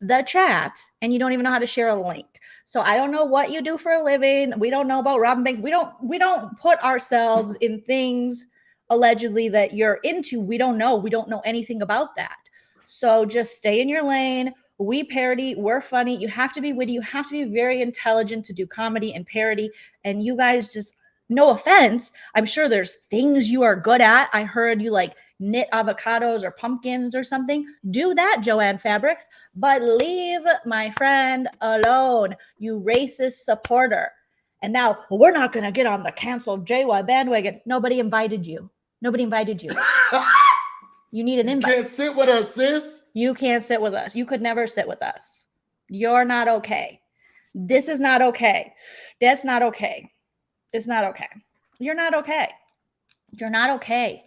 the chat and you don't even know how to share a link. So I don't know what you do for a living. We don't know about robbing banks. We don't put ourselves in things allegedly that you're into. We don't know. We don't know anything about that. So just stay in your lane. We parody. We're funny. You have to be witty. You have to be very intelligent to do comedy and parody. And you guys just, no offense, I'm sure there's things you are good at. I heard you like knit avocados or pumpkins or something. Do that, Joanne Fabrics, but leave my friend alone, you racist supporter. And now we're not going to get on the canceled JY bandwagon. Nobody invited you. Nobody invited you. You need an invite. You can't sit with us, sis. You can't sit with us. You could never sit with us. You're not okay. This is not okay. That's not okay. It's not okay. You're not okay. You're not okay.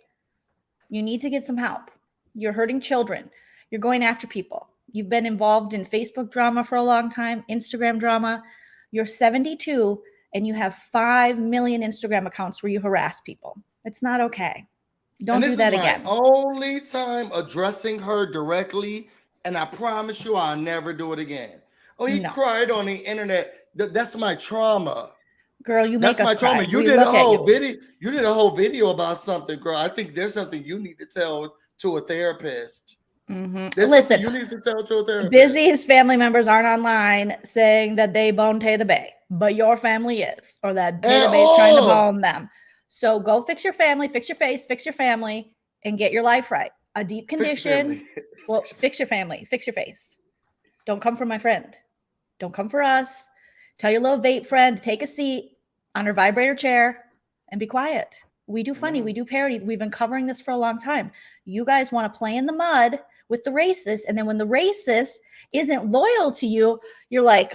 You need to get some help. You're hurting children. You're going after people. You've been involved in Facebook drama for a long time, Instagram drama. You're 72 and you have 5 million Instagram accounts where you harass people. It's not okay. Don't do that again. Only time addressing her directly, and I promise you I'll never do it again. Oh, he cried on the internet. That's my trauma. Girl, you make That's my us cry. trauma. You We did a look at whole you. video. You did a whole video about something, girl. I think there's something you need to tell to a therapist. There's Listen, something you need to tell to a therapist. Busy's family members aren't online saying that they bone Tay the Bay, but your family is, or that Tay the Bay is trying to bone them. So go fix your family, fix your face, fix your family, and get your life right. A deep condition. Well, fix your family, fix your face. Don't come for my friend. Don't come for us. Tell your little vape friend to take a seat on her vibrator chair and be quiet. We do funny. We do parody. We've been covering this for a long time. You guys want to play in the mud with the racist. And then when the racist isn't loyal to you, you're like,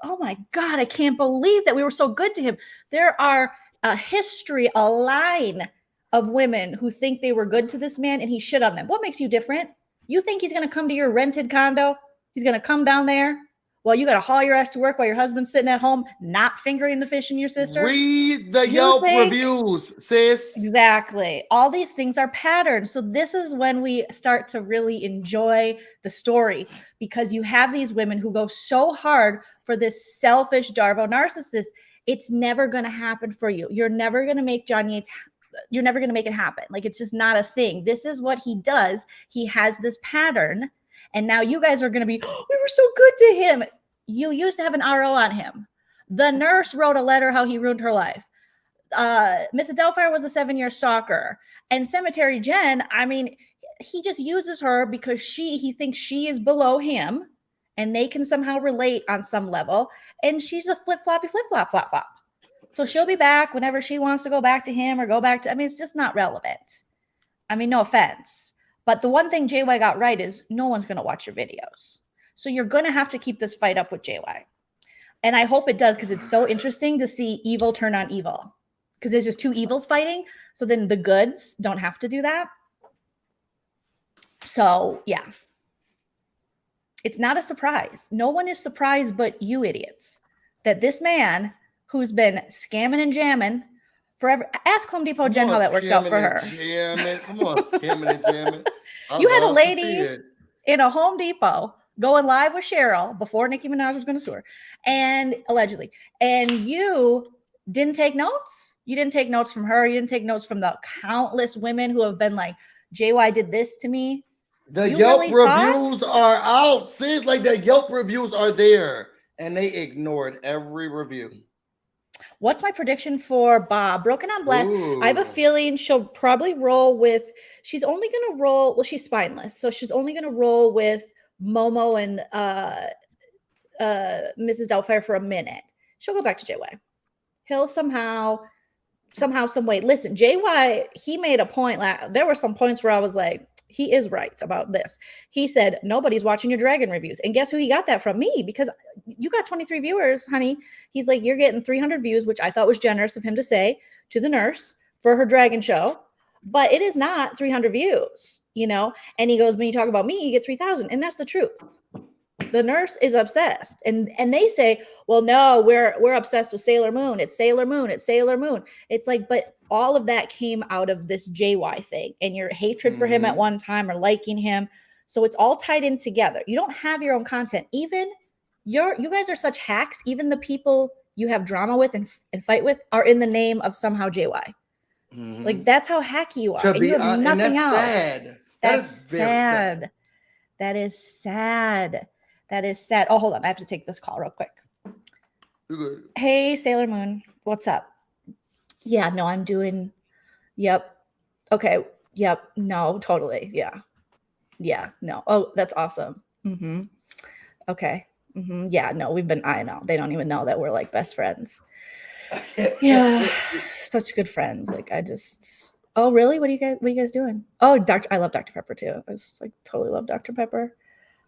oh my God, I can't believe that we were so good to him. There are a history, a line of women who think they were good to this man and he shit on them. What makes you different? You think he's going to come to your rented condo? He's going to come down there? Well, you got to haul your ass to work while your husband's sitting at home, not fingering the fish in your sister. Read the Yelp reviews, sis. Exactly. All these things are patterns. So this is when we start to really enjoy the story, because you have these women who go so hard for this selfish Darvo narcissist. It's never going to happen for you. You're never going to make John Yates. You're never going to make it happen. Like, it's just not a thing. This is what he does. He has this pattern. And now you guys are going to be, oh, we were so good to him. You used to have an RO on him. The nurse wrote a letter how he ruined her life. Mrs. Delphire was a 7-year stalker. And Cemetery Jen, I mean, he just uses her because he thinks she is below him and they can somehow relate on some level. And she's a flip-flop. So she'll be back whenever she wants to go back to him or go back to, I mean, it's just not relevant. I mean, no offense. But the one thing JY got right is no one's going to watch your videos. So you're going to have to keep this fight up with JY. And I hope it does, because it's so interesting to see evil turn on evil. Because there's just two evils fighting. So then the goods don't have to do that. So, yeah. It's not a surprise. No one is surprised but you idiots that this man who's been scamming and jamming forever. Ask Home Depot Jen how that worked out for her. Come on, scamming and jamming. You had a lady in a Home Depot going live with Cheryl before Nicki Minaj was going to sue her, and allegedly, and you didn't take notes. You didn't take notes from her. You didn't take notes from the countless women who have been like, JY did this to me. The Yelp reviews are out, sis. Like, the Yelp reviews are there, and they ignored every review. What's my prediction for Bob? Broken on Blast. I have a feeling she'll probably roll with, she's only going to roll, well, she's spineless. So she's only going to roll with Momo and Mrs. Doubtfire for a minute. She'll go back to JY. He'll somehow, some way. Listen, JY, he made a point. There were some points where I was like, he is right about this. He said, nobody's watching your dragon reviews. And guess who he got that from? Me, because you got 23 viewers, honey. He's like, you're getting 300 views, which I thought was generous of him to say to the nurse for her dragon show. But it is not 300 views, you know? And he goes, when you talk about me, you get 3,000. And that's the truth. The nurse is obsessed. And they say, well, no, we're obsessed with Sailor Moon. It's Sailor Moon. It's Sailor Moon. It's like, but all of that came out of this JY thing and your hatred for him at one time or liking him. So it's all tied in together. You don't have your own content. Even you guys are such hacks. Even the people you have drama with and fight with are in the name of somehow JY. Like, that's how hacky you are. And you have nothing else. Sad. That's sad. That is sad. That is sad. Oh, hold on. I have to take this call real quick. Hey, Sailor Moon. What's up? Yeah, no, I'm doing. Yep. Okay. Yep. No, totally. Yeah. Yeah. No. Oh, that's awesome. Okay. Yeah. No, I know. They don't even know that we're like best friends. Yeah. Such good friends. Like, oh, really? What are you guys doing? Oh, I love Dr. Pepper too. I just like totally love Dr. Pepper.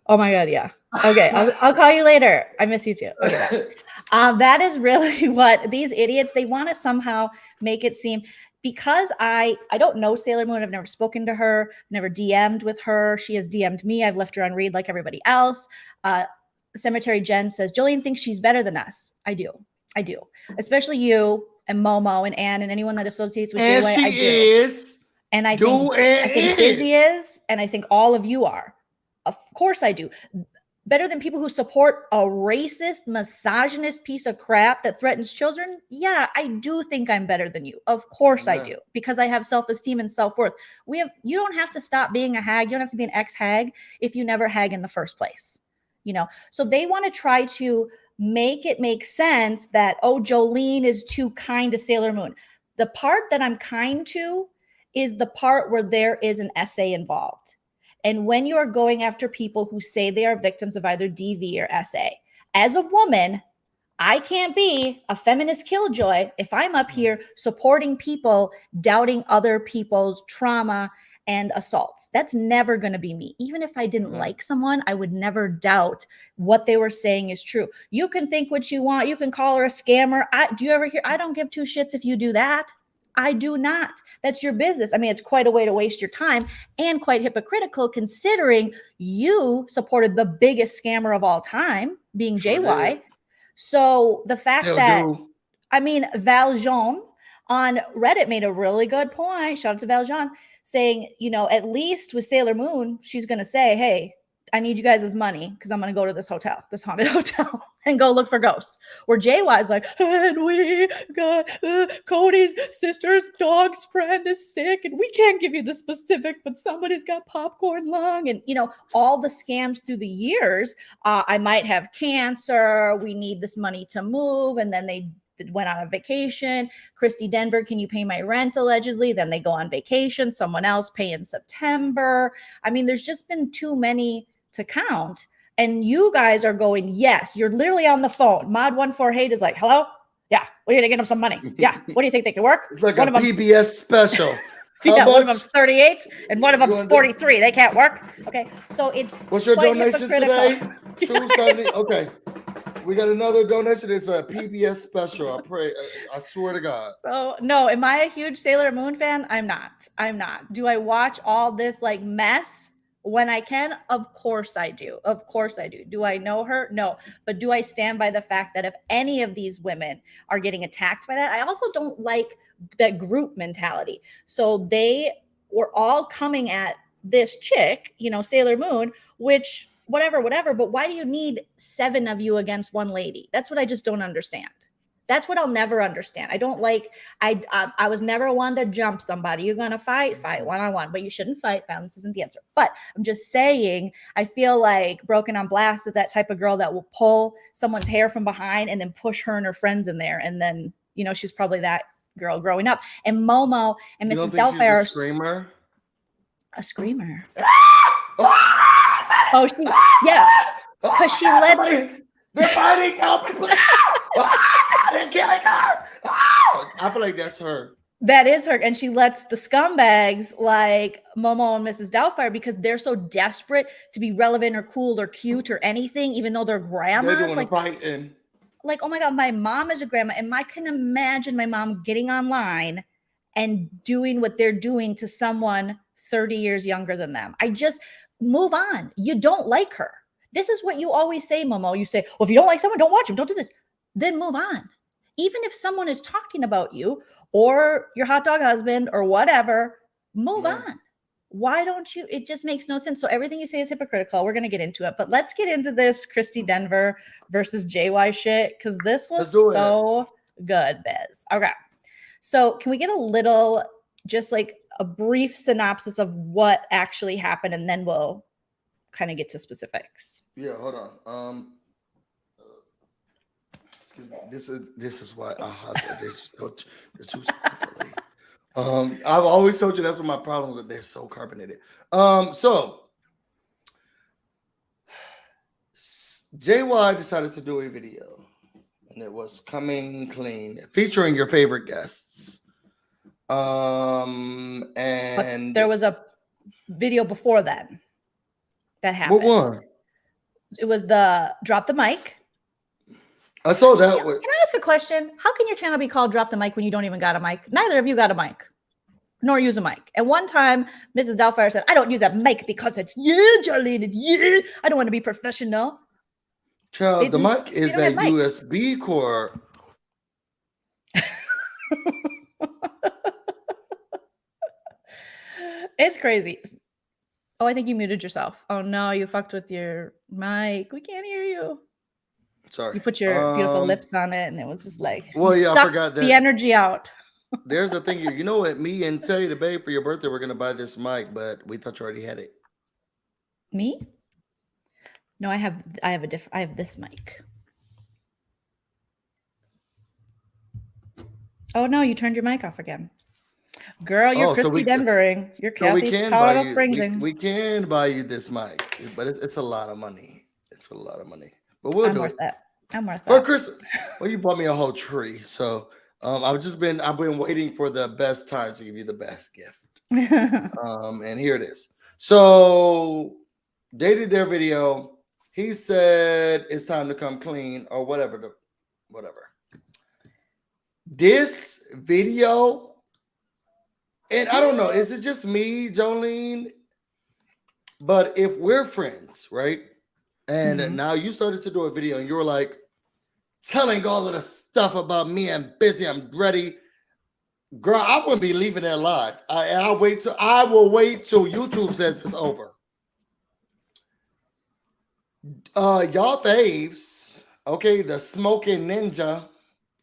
Oh my God. Yeah. Okay. I'll call you later. I miss you too. Okay. That is really what these idiots, they want to somehow make it seem, because I don't know Sailor Moon. I've never spoken to her, never DM'd with her. She has DM'd me. I've left her on read like everybody else. Cemetery Jen says, Joleen thinks she's better than us. I do. Especially you and Momo and Ann and anyone that associates with And JY. she is. And I think Busy is. And I think all of you are. Of course I do. Better than people who support a racist, misogynist piece of crap that threatens children? Yeah, I do think I'm better than you. Of course I do, because I have self-esteem and self-worth. You don't have to stop being a hag. You don't have to be an ex-hag if you never hag in the first place. So they want to try to make it make sense that, oh, Joleen is too kind to Sailor Moon. The part that I'm kind to is the part where there is an essay involved. And when you are going after people who say they are victims of either DV or SA, as a woman, I can't be a feminist killjoy if I'm up here supporting people doubting other people's trauma and assaults. That's never going to be me. Even if I didn't like someone, I would never doubt what they were saying is true. You can think what you want. You can call her a scammer. Do you ever hear? I don't give two shits if you do that. I do not. That's your business. I mean, it's quite a way to waste your time and quite hypocritical considering you supported the biggest scammer of all time, being JY. So the fact Valjean on Reddit made a really good point. Shout out to Valjean saying, at least with Sailor Moon, she's going to say, hey, I need you guys' money because I'm going to go to this hotel, this haunted hotel, and go look for ghosts. Where JY is like, and we got Cody's sister's dog's friend is sick, and we can't give you the specific, but somebody's got popcorn lung, and all the scams through the years. I might have cancer. We need this money to move, and then they went on a vacation. Christy Denver, can you pay my rent allegedly? Then they go on vacation. Someone else pay in September. I mean, there's just been too many to count. And you guys are going, yes, you're literally on the phone. Mod148 is like, hello? Yeah, we're gonna get them some money. Yeah, what do you think they can work? It's like one a PBS special. Yeah, one of them's 38 and one of them's 43. They can't work. Okay, so it's what's your donation today? 270. Okay. We got another donation. It's a PBS special. I swear to God. So no, am I a huge Sailor Moon fan? I'm not. Do I watch all this like mess when I can? Of course I do. Do I know her? No. But do I stand by the fact that if any of these women are getting attacked by that? I also don't like that group mentality. So they were all coming at this chick, Sailor Moon, which whatever. But why do you need 7 of you against one lady? That's what I just don't understand. That's what I'll never understand. I don't like, I was never one to jump somebody. You're going to fight one-on-one, but you shouldn't fight. Violence isn't the answer. But I'm just saying, I feel like Broken on Blast is that type of girl that will pull someone's hair from behind and then push her and her friends in there. And then, she's probably that girl growing up. And Momo and Mrs. Doubtfire a screamer? A screamer. Oh, yeah. Because she lets... They're fighting. Help me. They're killing her. I feel like that's her. That is her. And she lets the scumbags like Momo and Mrs. Doubtfire, because they're so desperate to be relevant or cool or cute or anything, even though they're grandmas. They're doing fighting. Like, oh my God, my mom is a grandma. And I can imagine my mom getting online and doing what they're doing to someone 30 years younger than them. I just move on. You don't like her. This is what you always say, Momo. You say, well, if you don't like someone, don't watch them. Don't do this. Then move on. Even if someone is talking about you or your hot dog husband or whatever, move on. Why don't you? It just makes no sense. So everything you say is hypocritical. We're going to get into it. But let's get into this Christy Denver versus JY shit, because this was so good, Biz. Okay. So can we get a little, just like a brief synopsis of what actually happened, and then we'll kind of get to specifics. Yeah, hold on. Excuse me. This is why they're too carbonated. I've always told you that's what my problem with. They're so carbonated. So JY decided to do a video, and it was Coming Clean, featuring your favorite guests. And but there was a video before that happened. What one? It was the Drop the Mic. I saw that one. Can I ask a question? How can your channel be called Drop the Mic when you don't even got a mic? Neither of you got a mic. nor use a mic. And one time, Mrs. Doubtfire said, I don't use a mic because it's you, Joleen. It's you. I don't want to be professional. Child, the mic is don't have that mics. USB cord. It's crazy. Oh, I think you muted yourself. Oh no, you fucked with your mic. We can't hear you. Sorry. You put your beautiful lips on it, and it was just like, Well, yeah, I sucked forgot that. the energy out. There's a thing here. You know what? Me and Tay, the babe, for your birthday, we're gonna buy this mic, but we thought you already had it. Me? No, I have this mic. Oh no, you turned your mic off again. Girl, you're Christy Denvering. You're Kathy's Colorado Springsing. We can buy you this mic, but it's a lot of money. It's a lot of money. But we'll do it. I'm worth that. For Christmas. Well, you bought me a whole tree. So I've been waiting for the best time to give you the best gift. And here it is. So they did their video. He said it's time to come clean or whatever. This video. And I don't know, is it just me, Joleen? But if we're friends, right? And now you started to do a video and you were like telling all of the stuff about me, I'm busy, I'm ready. Girl, I wouldn't be leaving that live. I will wait till YouTube says it's over. Y'all faves, okay, the smoking ninja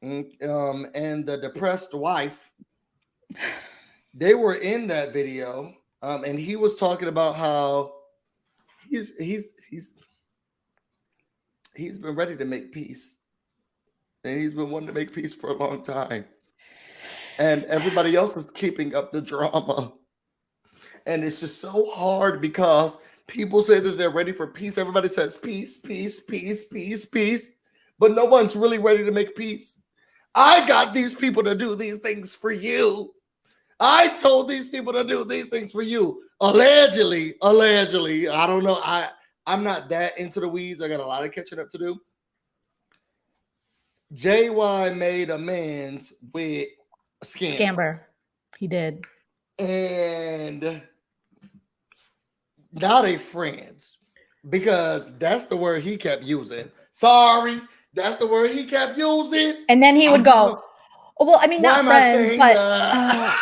and the depressed wife. They were in that video, and he was talking about how he's been ready to make peace, and he's been wanting to make peace for a long time, and everybody else is keeping up the drama, and it's just so hard because people say that they're ready for peace. Everybody says peace, peace, peace, peace, peace, but no one's really ready to make peace. I got these people to do these things for you. I told these people to do these things for you. Allegedly. I don't know. I'm not that into the weeds. I got a lot of catching up to do. JY made amends with Scamber. He did. And now they friends because that's the word he kept using. Sorry, that's the word he kept using. And then he would go, well, I mean, not friends,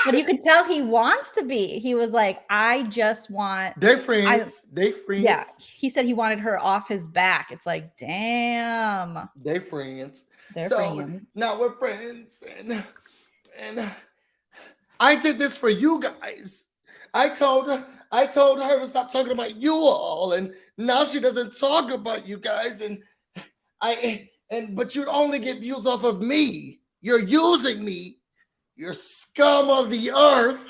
but you could tell he wants to be. He was like, I just want. They're friends. Yeah, he said he wanted her off his back. It's like, damn. They're friends. They're friends. Now we're friends, and I did this for you guys. I told her to stop talking about you all, and now she doesn't talk about you guys, but you'd only get views off of me. You're using me. You're scum of the earth.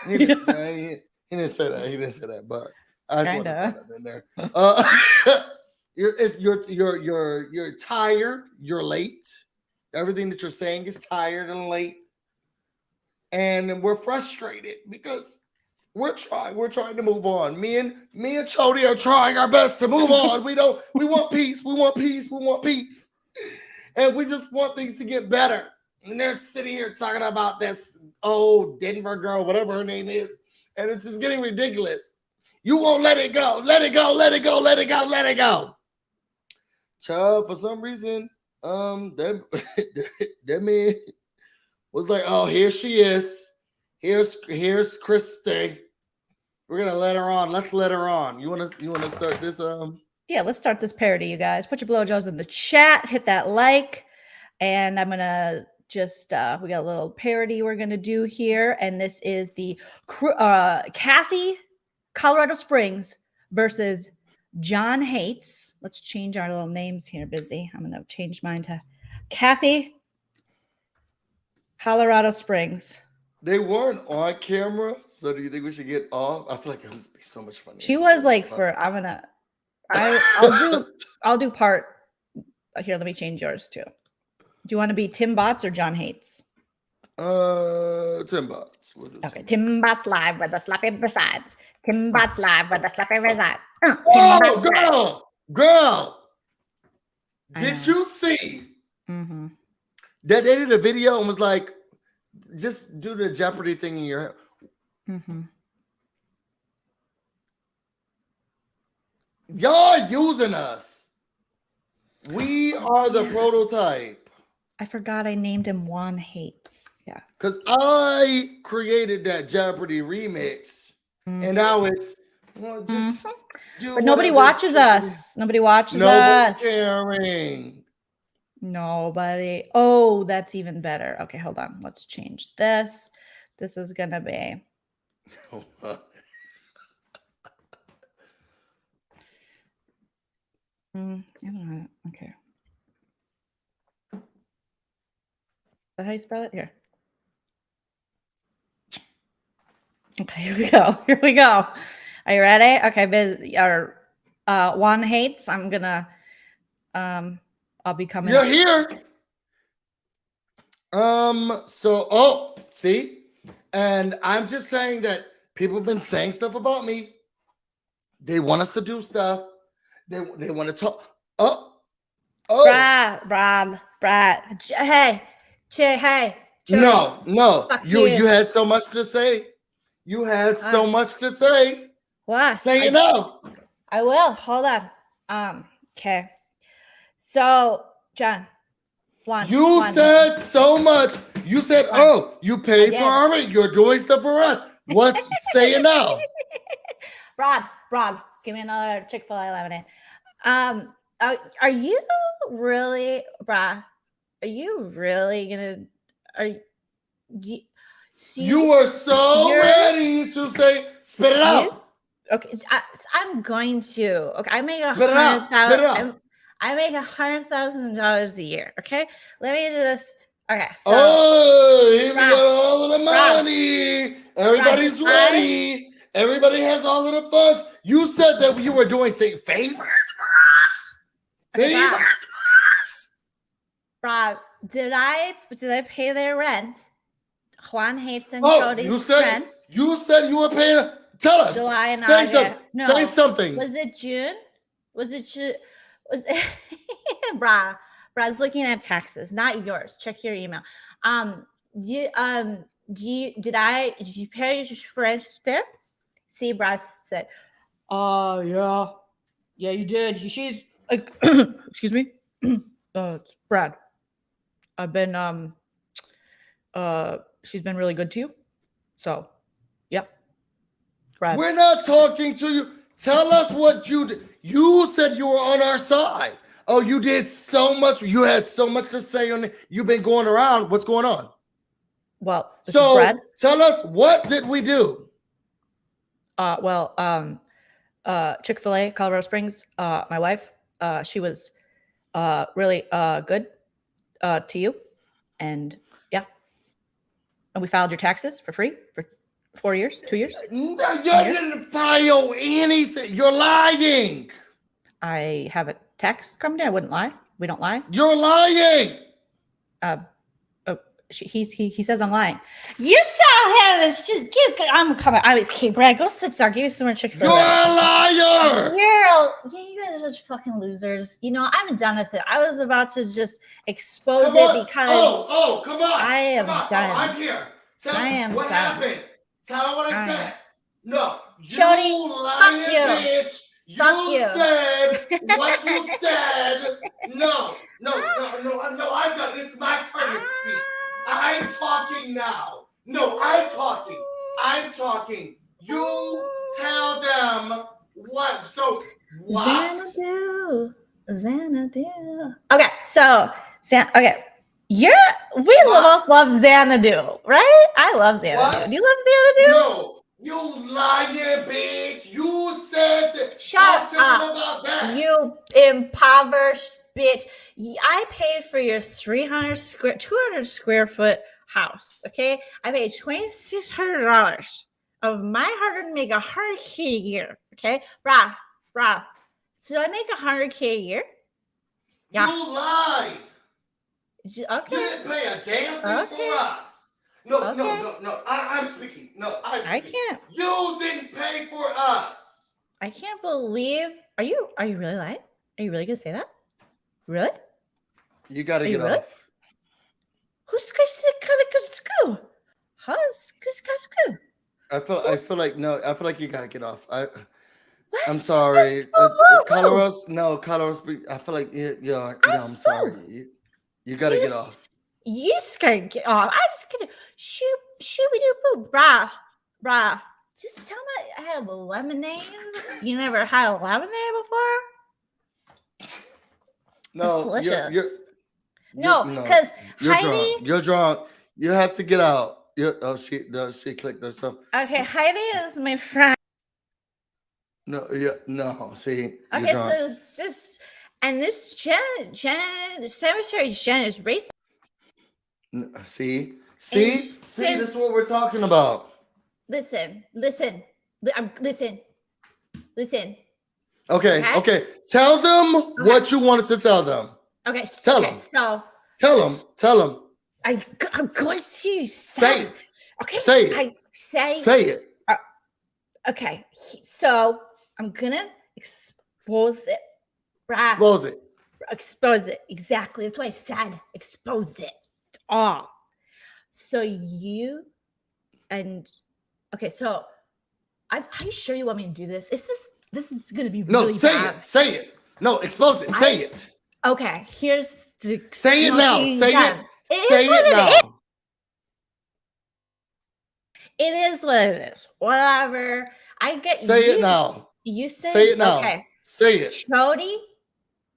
He didn't say that. He didn't say that, but I just want to put that in there. You're tired. You're late. Everything that you're saying is tired and late. And we're frustrated because we're trying to move on. Me and Chody are trying our best to move on. We want peace. We want peace. We want peace. And we just want things to get better. And they're sitting here talking about this old Denver girl, whatever her name is. And it's just getting ridiculous. You won't let it go. Let it go. Let it go. Let it go. Let it go. Child, for some reason, that man was like, oh, here she is. Here's Christy. We're gonna let her on. Let's let her on. You wanna start this? Yeah, let's start this parody, you guys. Put your blowjobs in the chat. Hit that like, and I'm gonna just we got a little parody we're gonna do here, and this is the Kathy, Colorado Springs versus John Hates. Let's change our little names here, Busy. I'm gonna change mine to Kathy, Colorado Springs. They weren't on camera, so do you think we should get off? I feel like it would be so much fun. She was like, I'll do part here. Let me change yours too. Do you want to be Tim Bots or John Hates? Tim Bots. Okay, Tim Bots live with the sloppy resides. Tim Bots live with the sloppy resides. Oh, girl! Did you see that they did a video and was like, just do the Jeopardy thing in your head? Mm-hmm. Y'all using us. We are the prototype. I forgot I named him Juan Hates. Yeah. Because I created that Jeopardy remix. And now it's just do but nobody whatever watches us. Nobody watches Nobody's us. caring. Nobody. Oh, that's even better. Okay, hold on. Let's change this. This is gonna be. I don't know. Okay. Is that how you spell it? Here. Okay, here we go. Here we go. Are you ready? Okay, Juan Hates. I'm gonna I'll be coming. You're here. See? And I'm just saying that people have been saying stuff about me. They want us to do stuff. They want to talk. Brad. Hey. No. Fuck You had so much to say. You had so much to say. What? Say it now. I will. Hold on. Okay. So, John, You said so much. You said, you paid for our rent. You're doing stuff for us. What's saying now? Brad, give me another Chick-fil-A lemonade. Are you really, Brad? Are you really gonna? You were so ready to say, spit it out. Okay, I'm going to. Okay, I make Spit it out. I make $100,000 a year. Okay, let me just. Okay. So, here we go, all of the money. Everybody's ready. Everybody has all of the funds. You said that you were doing favors for us. Favors for us. Rob, did I pay their rent? Juan Hates and Jody's rent. You said you were paying. Tell us. July and say August. something. No. Say something. Was it June? Was it Brad's looking at taxes, not yours. Check your email. Did you pay for rent there? See, Brad said, yeah, you did. She's like, excuse me. It's Brad. I've been she's been really good to you. So, yeah. Brad. We're not talking to you. Tell us what you did. You said you were on our side. Oh, you did so much. You had so much to say on it. You've been going around. What's going on? Well, so Brad. Tell us, what did we do? Chick-fil-A, Colorado Springs. My wife, she was really good to you, and yeah, and we filed your taxes for free for 4 years, 2 years. No, you didn't file anything. You're lying. I have a text coming in. I wouldn't lie. We don't lie. You're lying. He says I'm lying. You saw him. I'm coming. Brad, go sit down. Give me some more Chick-fil-A. You're a liar. You guys are such fucking losers. You know, I'm done with it. I was about to just expose it because. Come on. I am done. I'm here. Tell me what happened. Tell her what I said. No. Jody, lying fuck you. Bitch. You said what you said. No, I'm done. This is my turn to speak. I'm talking now. No, I'm talking. You tell them what. So what? Xanadu. Okay, so we both love Xanadu, right? I love Xanadu. What? Do you love Xanadu? No. You lying bitch. You said that. Shut up. up. About that. You impoverished bitch. I paid for your 200 square foot house. Okay. I paid $2,600 of my hard to make $100K a year. Okay. Rob. So I make $100K a year? Yeah. You lied. Okay. You didn't pay a damn thing for us. No. I'm speaking. No, I can't. You didn't pay for us. I can't believe. Are you really lying? Are you really gonna say that? Really? You got to get off. Who's going to go? How's I feel like no. I feel like you gotta get off. I'm What's sorry. this? Whoa. Carlos, no, Carlos. I feel like no. I'm sorry. You gotta get off. You just gotta get off. I just gotta shooby-doo-boo, brah. Just tell me I have a lemonade. You never had a lemonade before? No, it's delicious. no, because Heidi. You're drunk. You have to get out. She clicked herself. Okay, Heidi is my friend. No. See, Okay, so it's just, and this Jen, Secretary Jen is racist. See, this is what we're talking about. Listen. Okay. Tell them what you wanted to tell them. Okay. Tell them. So tell them. I'm going to say it. Okay. Say it. Say it. Okay. So I'm gonna expose it. Right? Expose it. Exactly. That's what I said. Expose it. All. So you and okay. So are you sure you want me to do this? This is gonna be really bad. Say it. No, expose it. Say it. Okay. Here's the say it now. Say gun. it. Say it now. It is what it is. Whatever. I get. Say it now. You said. Say it now. Okay. Say it. Jody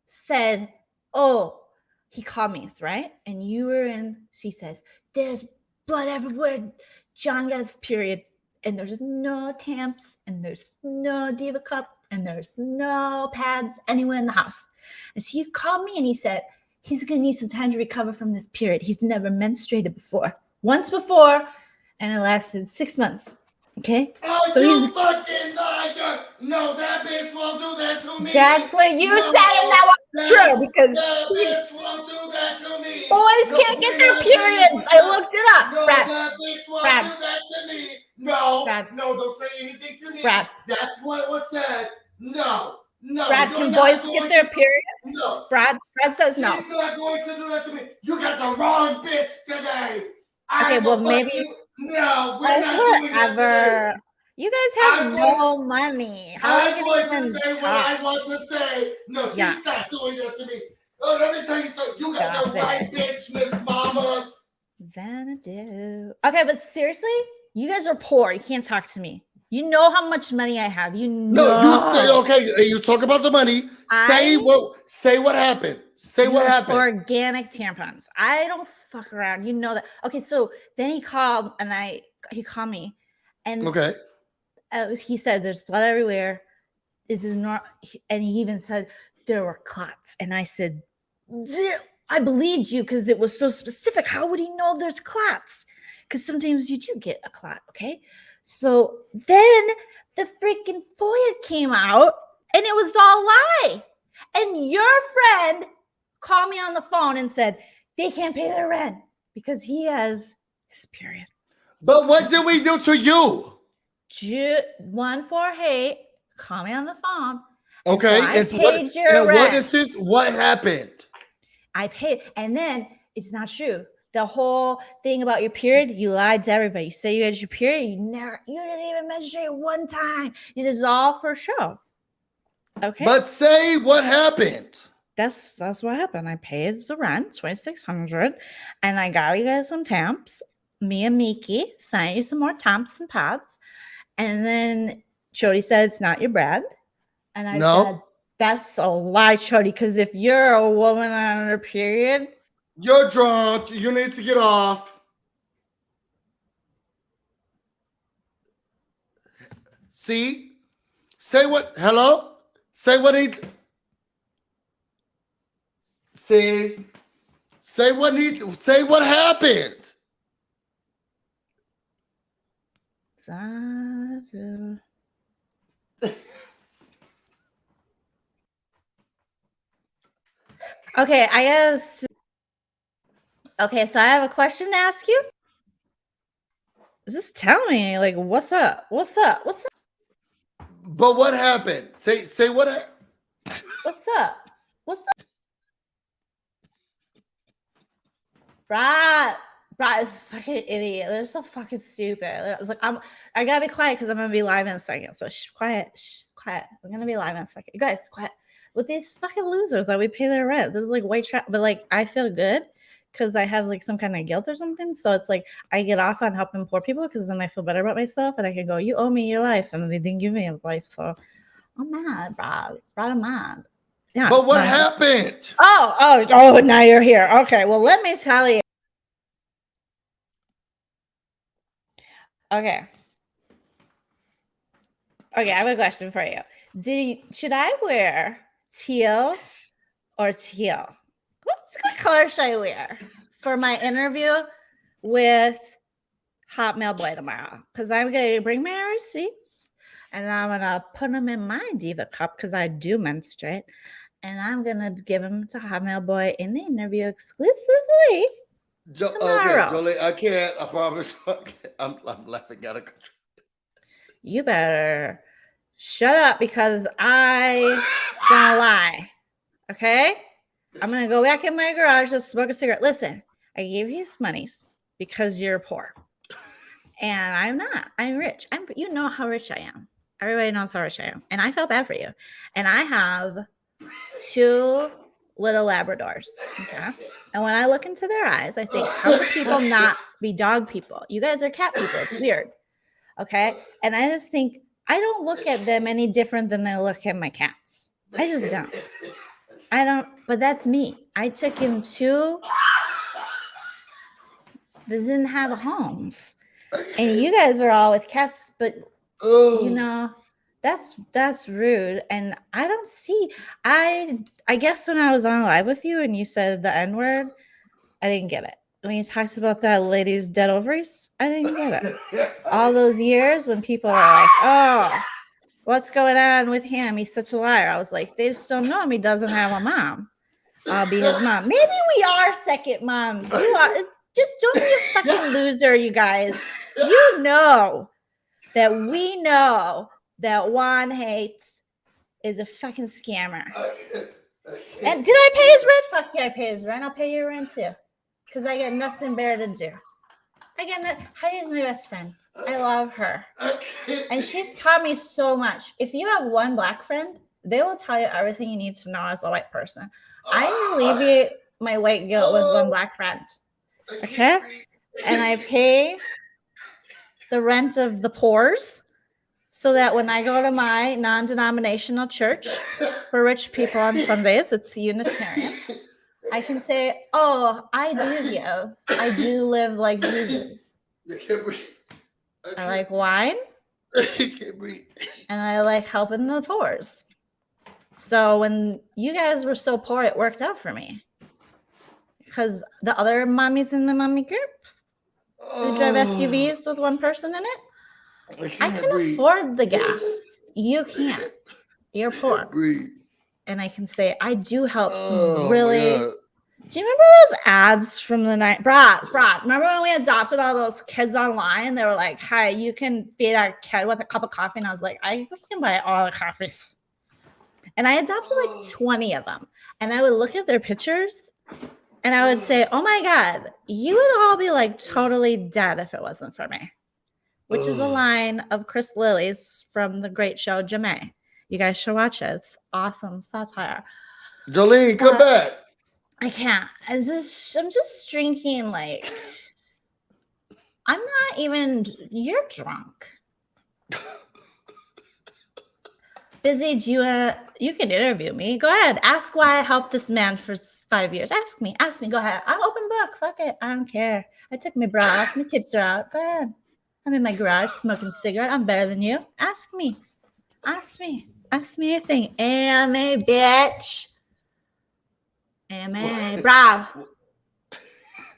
said, "Oh, he called me, right?" And you were in. She says, "There's blood everywhere. John got his period, and there's no tamps, and there's no diva cup, and there's no pads anywhere in the house." And so you called me, and he said he's gonna need some time to recover from this period. He's never menstruated before. Once before, and it lasted 6 months. Okay. Oh, so you fucking liar! No, that bitch won't do that to me. That's what you said, and that was true because that bitch won't do that to me. Boys can't get their periods. I looked it up. No, Brad. that bitch won't Brad. do that to me. No, Brad. no, don't say anything to me. Brad. That's what was said. No. Brad, can boys get their period? No. Brad says no. She's not going to do that to me. You got the wrong bitch today. Okay, well maybe. No, we're not doing that today. You guys have no money. How are I'm going to say what I want to say. No, she's not doing that to me. Oh, let me tell you something. You got the right bitch, Miss Mamas. Xanadu. Okay, but seriously, you guys are poor. You can't talk to me. You know how much money I have. You know. No, you say okay. You talk about the money. Say what happened. Say what happened. Organic tampons. I don't fuck around. You know that. Okay, so then he called and he called me, and he said there's blood everywhere. Is it not? And he even said there were clots. And I said, I believed you because it was so specific. How would he know there's clots? Because sometimes you do get a clot. Okay, so then the freaking FOIA came out, and it was all lie. And your friend called me on the phone and said they can't pay their rent because he has his period. But what did we do to you? 148, call me on the phone. Okay, what is this? What happened? I paid, and then it's not true. The whole thing about your period, you lied to everybody. You say you had your period, you didn't even menstruate one time. This is all for show. Okay. But say what happened. That's what happened. I paid the rent, $2,600, and I got you guys some tamps. Me and Miki sent you some more tamps and pads. And then Jody said it's not your brand. And I said, that's a lie, Jody, because if you're a woman on her period, you're drunk. You need to get off. See? Say what? Hello? Say what needs. See? Say what needs. Say what happened. Okay, I guess. Okay, so I have a question to ask you. Just tell me, like, what's up? What's up? What's up? But what happened? Say what? What's up? What's up? Brad, Bro, this fucking idiot. They're so fucking stupid. I was like, I gotta be quiet because I'm gonna be live in a second. So quiet. We're gonna be live in a second. You guys, quiet. With these fucking losers that we pay their rent. There's like white trash, but like I feel good because I have like some kind of guilt or something. So it's like I get off on helping poor people because then I feel better about myself and I can go, you owe me your life, and they didn't give me his life. So I'm mad, bro. I'm mad. Yeah. But what happened? Oh, now you're here. Okay, well, let me tell you. Okay, I have a question for you. Should I wear teal or teal? What color should I wear for my interview with Hot Mail Boy tomorrow? Because I'm going to bring my receipts and I'm going to put them in my diva cup because I do menstruate. And I'm going to give them to Hot Mail Boy in the interview exclusively tomorrow. Okay, Joleen, I can't. I promise. I'm laughing out of control. You better shut up because I don't lie. Okay? I'm going to go back in my garage to smoke a cigarette. Listen, I gave you these monies because you're poor. And I'm not. I'm rich. You know how rich I am. Everybody knows how rich I am. And I felt bad for you. And I have 2 little Labradors. Okay? And when I look into their eyes, I think, how do people not be dog people? You guys are cat people. It's weird. Okay? And I just think, I don't look at them any different than I look at my cats. I just don't. But that's me. I took in 2 that didn't have homes. And you guys are all with cats, but you know, that's rude. And I don't see, I guess when I was on live with you and you said the N-word, I didn't get it. When you talked about that lady's dead ovaries, I didn't get it. All those years when people are like, oh, what's going on with him? He's such a liar. I was like, they just don't know him. He doesn't have a mom. I'll be his mom. Maybe we are second moms. You are. Just don't be a fucking loser, you guys. You know that we know that Juan Hates is a fucking scammer. And did I pay his rent? Fuck yeah, I pay his rent. I'll pay your rent too. Because I got nothing better to do. Heidi is my best friend. I love her. And she's taught me so much. If you have one black friend, they will tell you everything you need to know as a white person. I alleviate my white guilt with one black friend. Okay? And I pay the rent of the poors so that when I go to my non-denominational church for rich people on Sundays, it's Unitarian, I can say, oh, I do give. I do live like Jesus. I like wine. And I like helping the poors. So when you guys were so poor, it worked out for me. Because the other mommies in the mommy group who drive SUVs with one person in it, I can afford the gas. You can't. You're poor. And I can say, I do help some really... Do you remember those ads from the night? Brad, remember when we adopted all those kids online? They were like, hi, you can feed our kid with a cup of coffee. And I was like, I can buy all the coffees. And I adopted like 20 of them. And I would look at their pictures and I would say, oh my God, you would all be like totally dead if it wasn't for me. Which is a line of Chris Lilly's from the great show Jemay. You guys should watch it. It's awesome satire. Joleen, come back. I can't. I'm just drinking like I'm not even. You're drunk. Busy, you can interview me. Go ahead. Ask why I helped this man for 5 years. Ask me. Go ahead. I'm open book. Fuck it. I don't care. I took my bra off. My tits are out. Go ahead. I'm in my garage smoking a cigarette. I'm better than you. Ask me. Ask me anything. A bitch. Bro.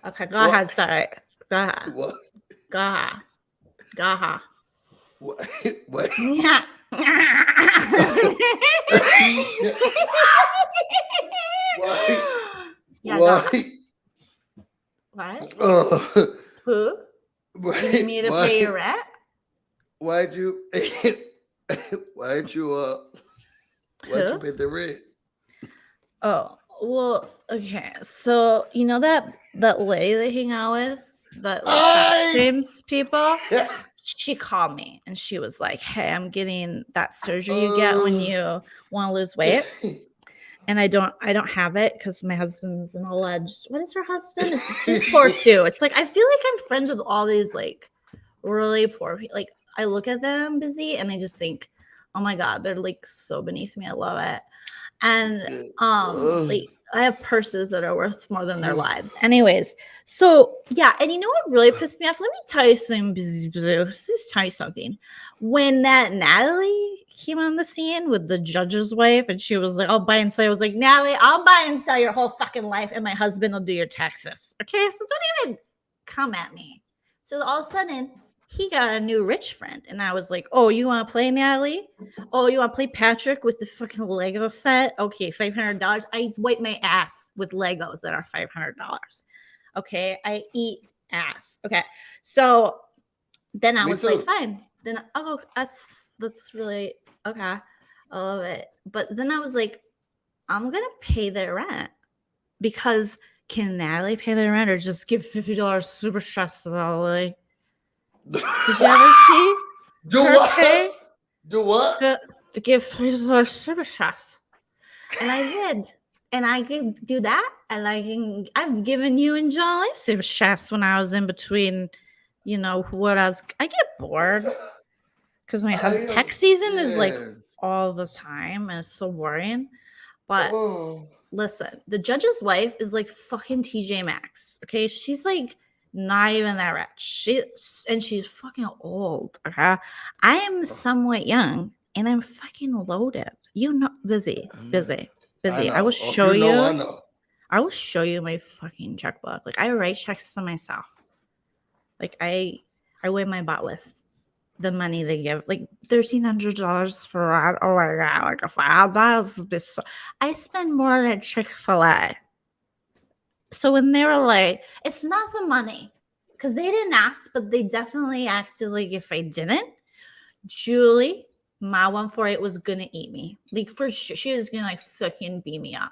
Okay, go ahead. Sorry. Go ahead. What? Go ahead. What? Yeah. What? Who? You need me to pay your rent? Why'd you pay the rent? Oh, well, okay. So you know that lady they hang out with? the sex streams people, she called me and she was like, "Hey, I'm getting that surgery you get when you want to lose weight." And I don't have it because my husband's an alleged. What is her husband? She's poor too. It's like I feel like I'm friends with all these like really poor people. Like I look at them busy and I just think, oh my God, they're like so beneath me. I love it. And like I have purses that are worth more than their lives. Anyways, so yeah, and you know what really pissed me off? Let me tell you something. Just tell you something. When that Natalie came on the scene with the judge's wife, and she was like, "I'll buy and sell." I was like, "Natalie, I'll buy and sell your whole fucking life, and my husband will do your taxes." Okay, so don't even come at me. So all of a sudden, he got a new rich friend. And I was like, "Oh, you want to play, Natalie? Oh, you want to play Patrick with the fucking Lego set? Okay, $500. I wipe my ass with Legos that are $500. Okay, I eat ass." Okay, so then I was like, fine. Then, oh, that's really, okay. I love it. But then I was like, I'm going to pay their rent because can Natalie pay their rent or just give $50 super stress to Natalie? Did you ever see? Do what? Do what? Give $50 super stress. And I did. And I can do that. And I've given you and Joleen super stress when I was in between, you know, what I get bored. Because my husband text season is like all the time and it's so boring. But listen, the judge's wife is like fucking TJ Maxx. Okay. She's like not even that rich. She's fucking old. Okay. I am somewhat young and I'm fucking loaded. You know, busy. I will show you. I will show you my fucking checkbook. Like I write checks to myself. Like I weigh my butt with the money they give, like $1,300 for that. Oh my God, like $5. I spend more at Chick-fil-A. So when they were like, it's not the money, because they didn't ask, but they definitely acted like if I didn't, Julie, my 148 was gonna eat me. Like for sure, she was gonna like fucking beat me up,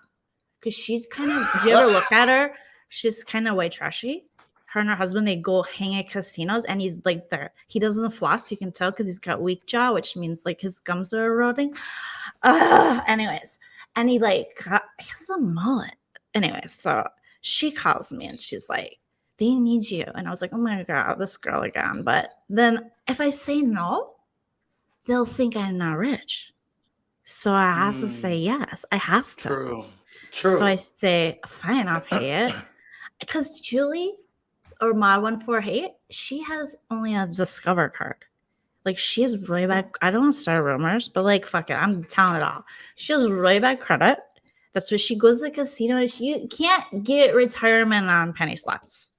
because she's kind of. If you ever look at her, she's kind of white trashy. Her and her husband, they go hang at casinos, and he's like there. He doesn't floss. You can tell because he's got weak jaw, which means like his gums are eroding. Anyways, and he has a mullet. Anyways, so she calls me and she's like, "They need you," and I was like, "Oh my God, this girl again." But then if I say no, they'll think I'm not rich. So I have to say yes. I have to. True. So I say, fine, I'll pay it, because Julie, or Mod 148, she has only a Discover card. Like she has really bad. I don't want to start rumors, but like fuck it, I'm telling it all. She has really bad credit. That's why she goes to the casino. She can't get retirement on penny slots,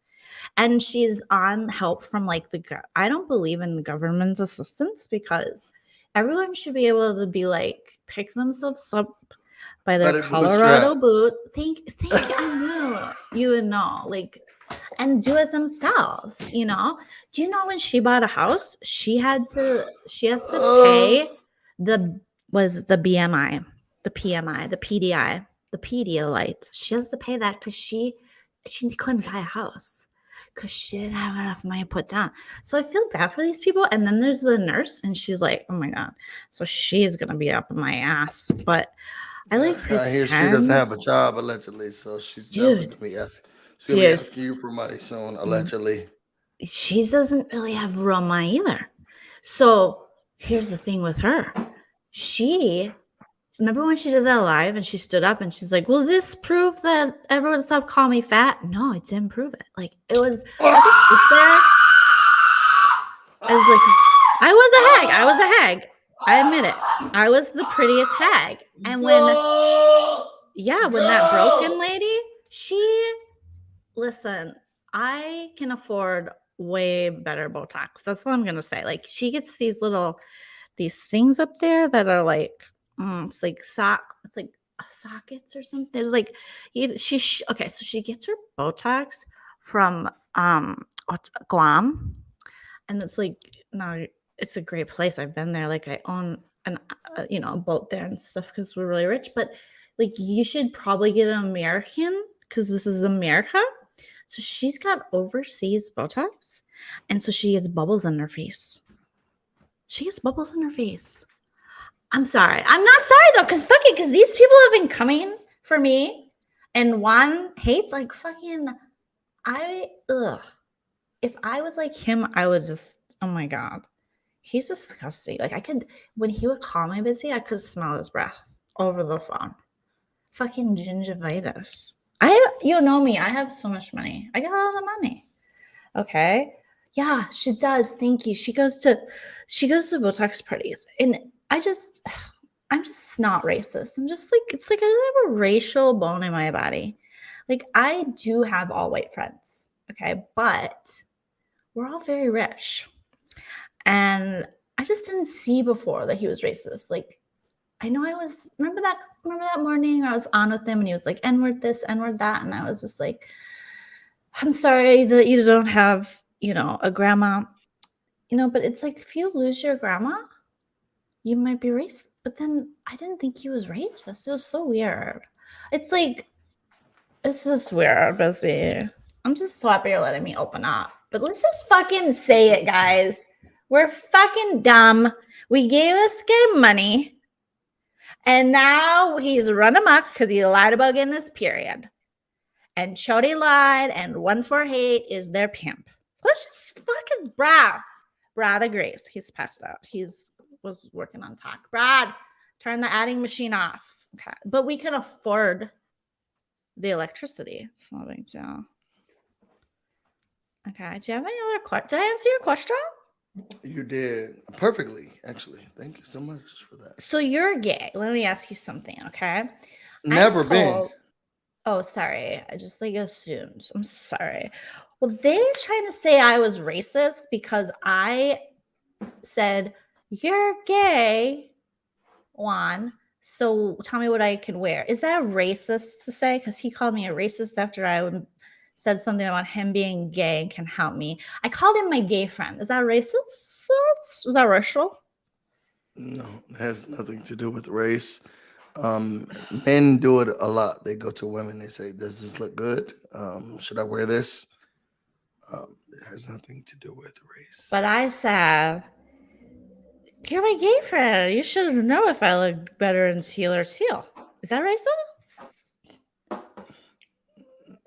and she's on help from like I don't believe in government assistance, because everyone should be able to be like pick themselves up by their Colorado boot. Thank you. I knew you would know. Like. And do it themselves, you know? Do you know when she bought a house, she has to pay the BMI, the PMI, the PDI, the Pedialyte. She has to pay that because she couldn't buy a house because she didn't have enough money put down. So I feel bad for these people. And then there's the nurse, and she's like, oh my God. So she's gonna be up in my ass. But I like pretend. I hear she doesn't have a job allegedly, so she's definitely gonna be asking. She'll be asking you for money soon, allegedly. She doesn't really have real money either. So here's the thing with her. Remember when she did that live and she stood up and she's like, will this prove that everyone stopped calling me fat? No, it didn't prove it. Like it was there. I was a hag. I admit it. I was the prettiest hag. And when that broken lady, listen, I can afford way better Botox. That's what I'm going to say. Like she gets these things up there that are like, it's like sockets or something. There's like, okay. So she gets her Botox from, Guam, and it's like, no, it's a great place. I've been there. Like I own a boat there and stuff because we're really rich, but like you should probably get an American because this is America. So she's got overseas Botox, and so she has bubbles in her face. She has bubbles in her face. I'm sorry. I'm not sorry though, because these people have been coming for me, and Juan hates like fucking. If I was like him, I would just. Oh my god, he's disgusting. Like I could, when he would call me busy, I could smell his breath over the phone. Fucking gingivitis. You know me. I have so much money. I got all the money. Okay. Yeah, she does. Thank you. She goes to Botox parties, and I'm just not racist. I'm just like, it's like I have a racial bone in my body. Like I do have all white friends. Okay, but we're all very rich, and I just didn't see before that he was racist. Like I know I was. Remember that morning I was on with him, and he was like N-word this, N-word that, and I was just like, I'm sorry that you don't have, a grandma, but it's like if you lose your grandma, you might be racist. But then I didn't think he was racist. It was so weird. It's like, it's just weird, Bessie. I'm just so happy you're letting me open up. But let's just fucking say it, guys. We're fucking dumb. We gave this guy money, and now he's run amok because he lied about getting this period. And Chody lied, and 148 is their pimp. Let's just fucking Brad agrees. He's passed out. Was working on talk. Brad, turn the adding machine off. Okay, but we can afford the electricity. So big deal. Okay, do you have any other questions? Did I answer your question? You did perfectly, actually. Thank you so much for that. So you're gay. Let me ask you something, okay? Never been. Oh, sorry. I just assumed. I'm sorry. Well, they're trying to say I was racist because I said, you're gay, Juan. So tell me what I can wear. Is that racist to say? Because he called me a racist after I said something about him being gay and can help me. I called him my gay friend. Is that racist? Was that racial? No, it has nothing to do with race. Men do it a lot. They go to women. They say, "Does this look good? Should I wear this?" It has nothing to do with race. But I said, "You're my gay friend. You should know if I look better in teal or teal." Is that racist?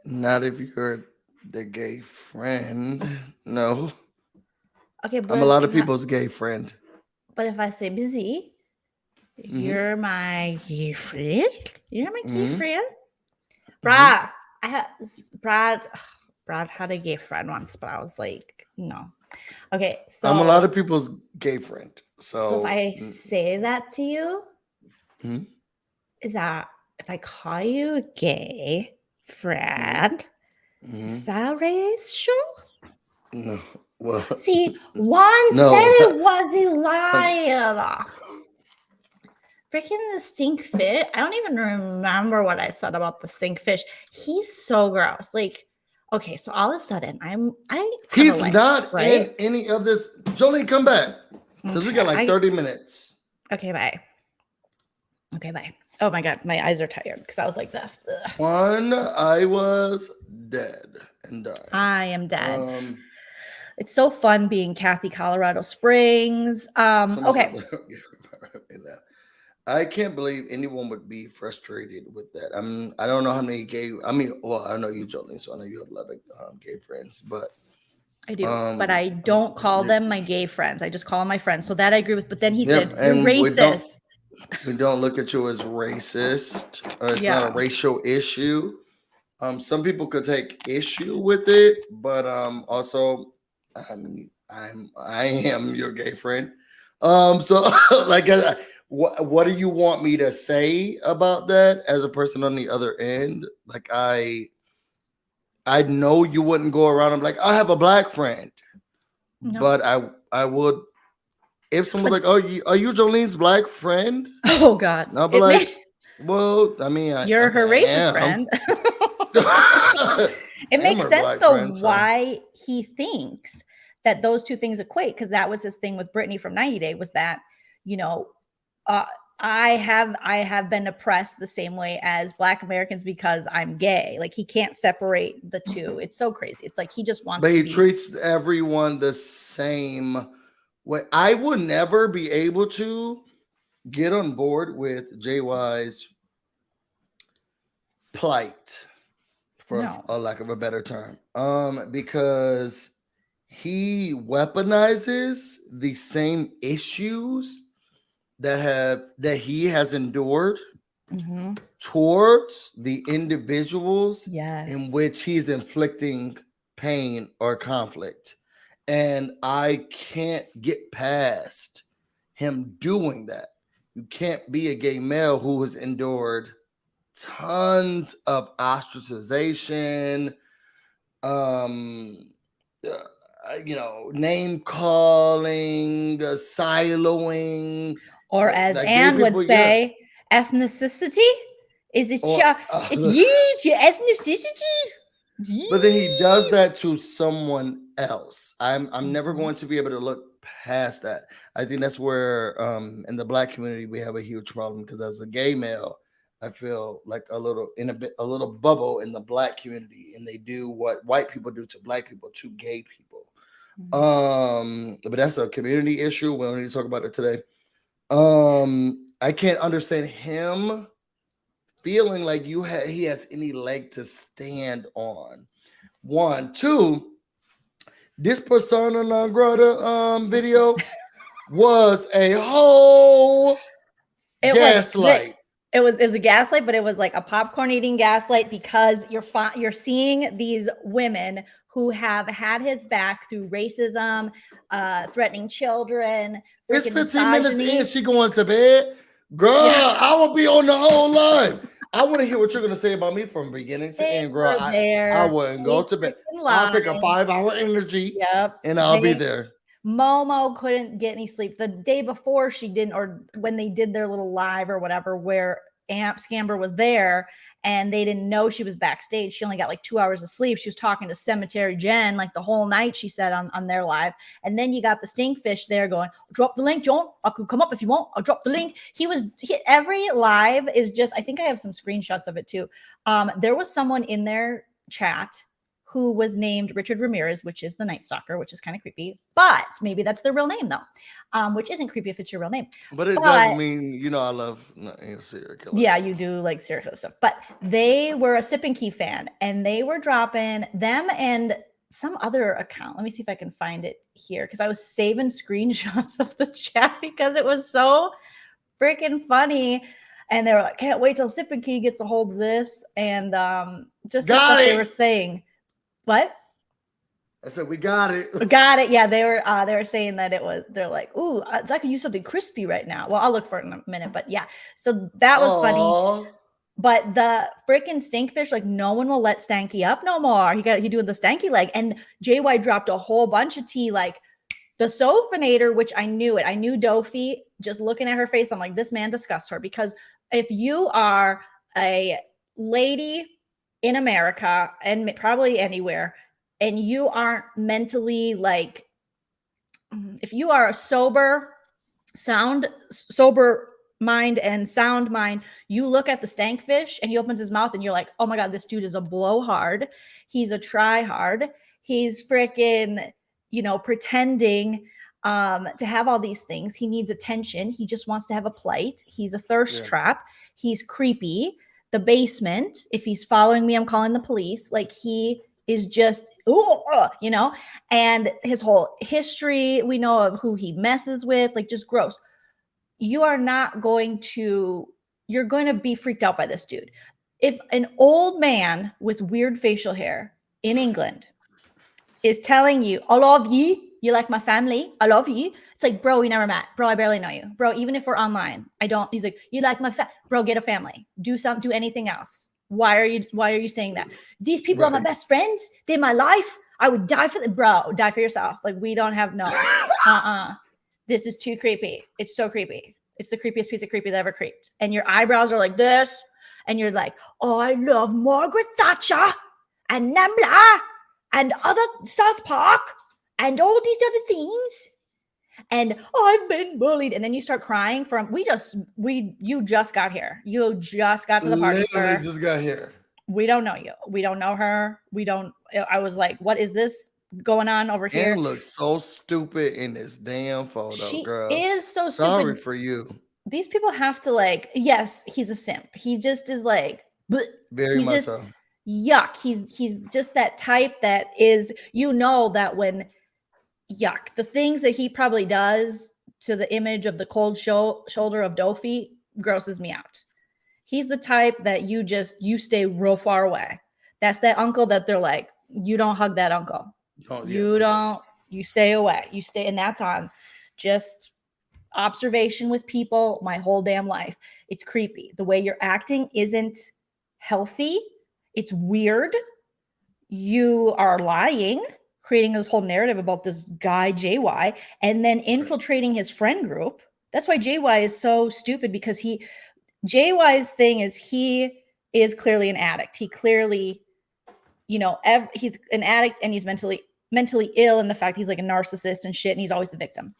Not if you're the gay friend. No. Okay, but I'm a lot of people's gay friend. But if I say busy, you're my gay friend. You're my gay friend. Brad, Brad had a gay friend once, but I was like, no. Okay, so I'm a lot of people's gay friend. So if I say that to you, is that if I call you gay friend, is that racial? No. Well, see, Juan said it was a liar. Freaking the stink fish. I don't even remember what I said about the stink fish. He's so gross. Like, okay, so all of a sudden, he's not in any of this. Joleen, come back. Because we got like 30 minutes. Okay, bye. Okay, bye. Oh my God, my eyes are tired because I was like this. Ugh. I was dead and dying. I am dead. It's so fun being Kathy, Colorado Springs. Okay. I can't believe anyone would be frustrated with that. I don't know how many gay. I know you, Joleen, so I know you have a lot of gay friends, but I do. But I don't call them my gay friends. I just call them my friends. So that I agree with. But then he said, "You're racist." We don't look at you as racist. It's not a racial issue. Some people could take issue with it, but also, I am your gay friend. So like, what do you want me to say about that as a person on the other end? Like, I know you wouldn't go around and be like, I have a black friend, but I would. If someone's like, "Oh, are you Jolene's black friend?" Oh God, I'll be like, "Well, I mean, you're her racist friend." It makes sense though why he thinks that those two things equate, because that was his thing with Brittany from 90 Day, was that I have been oppressed the same way as Black Americans because I'm gay. Like he can't separate the two. It's so crazy. It's like he just wants But to he be. treats everyone the same way. I would never be able to get on board with JY's plight, for a lack of a better term, because he weaponizes the same issues that he has endured towards the individuals in which he's inflicting pain or conflict. And I can't get past him doing that. You can't be a gay male who has endured tons of ostracization, name calling, siloing, Or as like Anne gay would people, say, ethnicity? Is it Or- your ethnicity? But then he does that to someone else. I'm never going to be able to look past that. I think that's where in the Black community we have a huge problem, because as a gay male, I feel like a little bubble in the Black community, and they do what white people do to Black people to gay people. But that's a community issue. We don't need to talk about it today. I can't understand him feeling like he has any leg to stand on. 1, 2, this persona non grata video was a whole gaslight. It was a gaslight, but it was like a popcorn eating gaslight, because you're seeing these women who have had his back through racism, threatening children. It's freaking 15 minutes misogyny. in, she going to bed. Girl, Yeah. I will be on the whole line. I want to hear what you're going to say about me from beginning to end, girl. I wouldn't go to bed. I'll take a 5-hour energy and I'll be there. Momo couldn't get any sleep the day before she didn't, or when they did their little live or whatever, where Scamber was there and they didn't know she was backstage. She only got like 2 hours of sleep. She was talking to Cemetery Jen like the whole night, she said on their live. And then you got the Stinkfish there going, drop the link, John. I could come up if you want. I'll drop the link. Every live is just, I think I have some screenshots of it too. There was someone in their chat who was named Richard Ramirez, which is the Night Stalker, which is kind of creepy, but maybe that's their real name though, which isn't creepy if it's your real name. But it doesn't mean, I love serial killers. Yeah, you do like serial killer stuff. But they were a Sip Ki fan, and they were dropping them and some other account. Let me see if I can find it here, because I was saving screenshots of the chat because it was so freaking funny. And they were like, can't wait till Sip Ki gets a hold of this. And just what they were saying. What? I said, we got it. Got it. Yeah, they were saying that they're like, ooh, I could use something crispy right now. Well, I'll look for it in a minute, but yeah. So that was funny. But the freaking Stinkfish, like, no one will let Stanky up no more. He doing the Stanky leg. And JY dropped a whole bunch of tea, like the Sofinator, which I knew it. I knew Dofi, just looking at her face. I'm like, this man disgusts her, because if you are a lady in America and probably anywhere, and you aren't mentally like, if you are a sober mind and sound mind, you look at the Stankfish and he opens his mouth and you're like, oh my God, this dude is a blowhard. He's a try hard. He's freaking, pretending to have all these things. He needs attention. He just wants to have a plight. He's a thirst trap. He's creepy. The basement, if he's following me, I'm calling the police. Like, he is just, and his whole history, we know of who he messes with, like, just gross. You're going to be freaked out by this dude. If an old man with weird facial hair in England is telling you, I love you, you like my family, I love you. It's like, bro, we never met. Bro, I barely know you. Bro, even if we're online, he's like, you like my bro, get a family. Do anything else. Why are you saying that? These people are my best friends. They're my life. I would die for them. Bro, die for yourself. Like, we don't have This is too creepy. It's so creepy. It's the creepiest piece of creepy that ever creeped. And your eyebrows are like this. And you're like, oh, I love Margaret Thatcher and Nambla and other South Park and all these other things. And I've been bullied. And then you start crying from you just got here. You just got to the party, Literally sir. just got here. We don't know you. We don't know her. I was like, what is this going on over here? And looks so stupid in this damn photo, She girl. is so Sorry stupid. for you. These people have to like, yes, he's a simp. He just is like, Very he's much just so. yuck. He's just that type that is, that when yuck, the things that he probably does to the image of the cold shoulder of Dofi grosses me out. He's the type that you stay real far away. That's that uncle that they're like, you don't hug that uncle. You stay away. You stay, and that's on just observation with people my whole damn life. It's creepy. The way you're acting isn't healthy. It's weird. You are lying, creating this whole narrative about this guy, JY, and then infiltrating his friend group. That's why JY is so stupid, because JY's thing is he is clearly an addict. He clearly, he's an addict and he's mentally ill, in the fact he's like a narcissist and shit, and he's always the victim.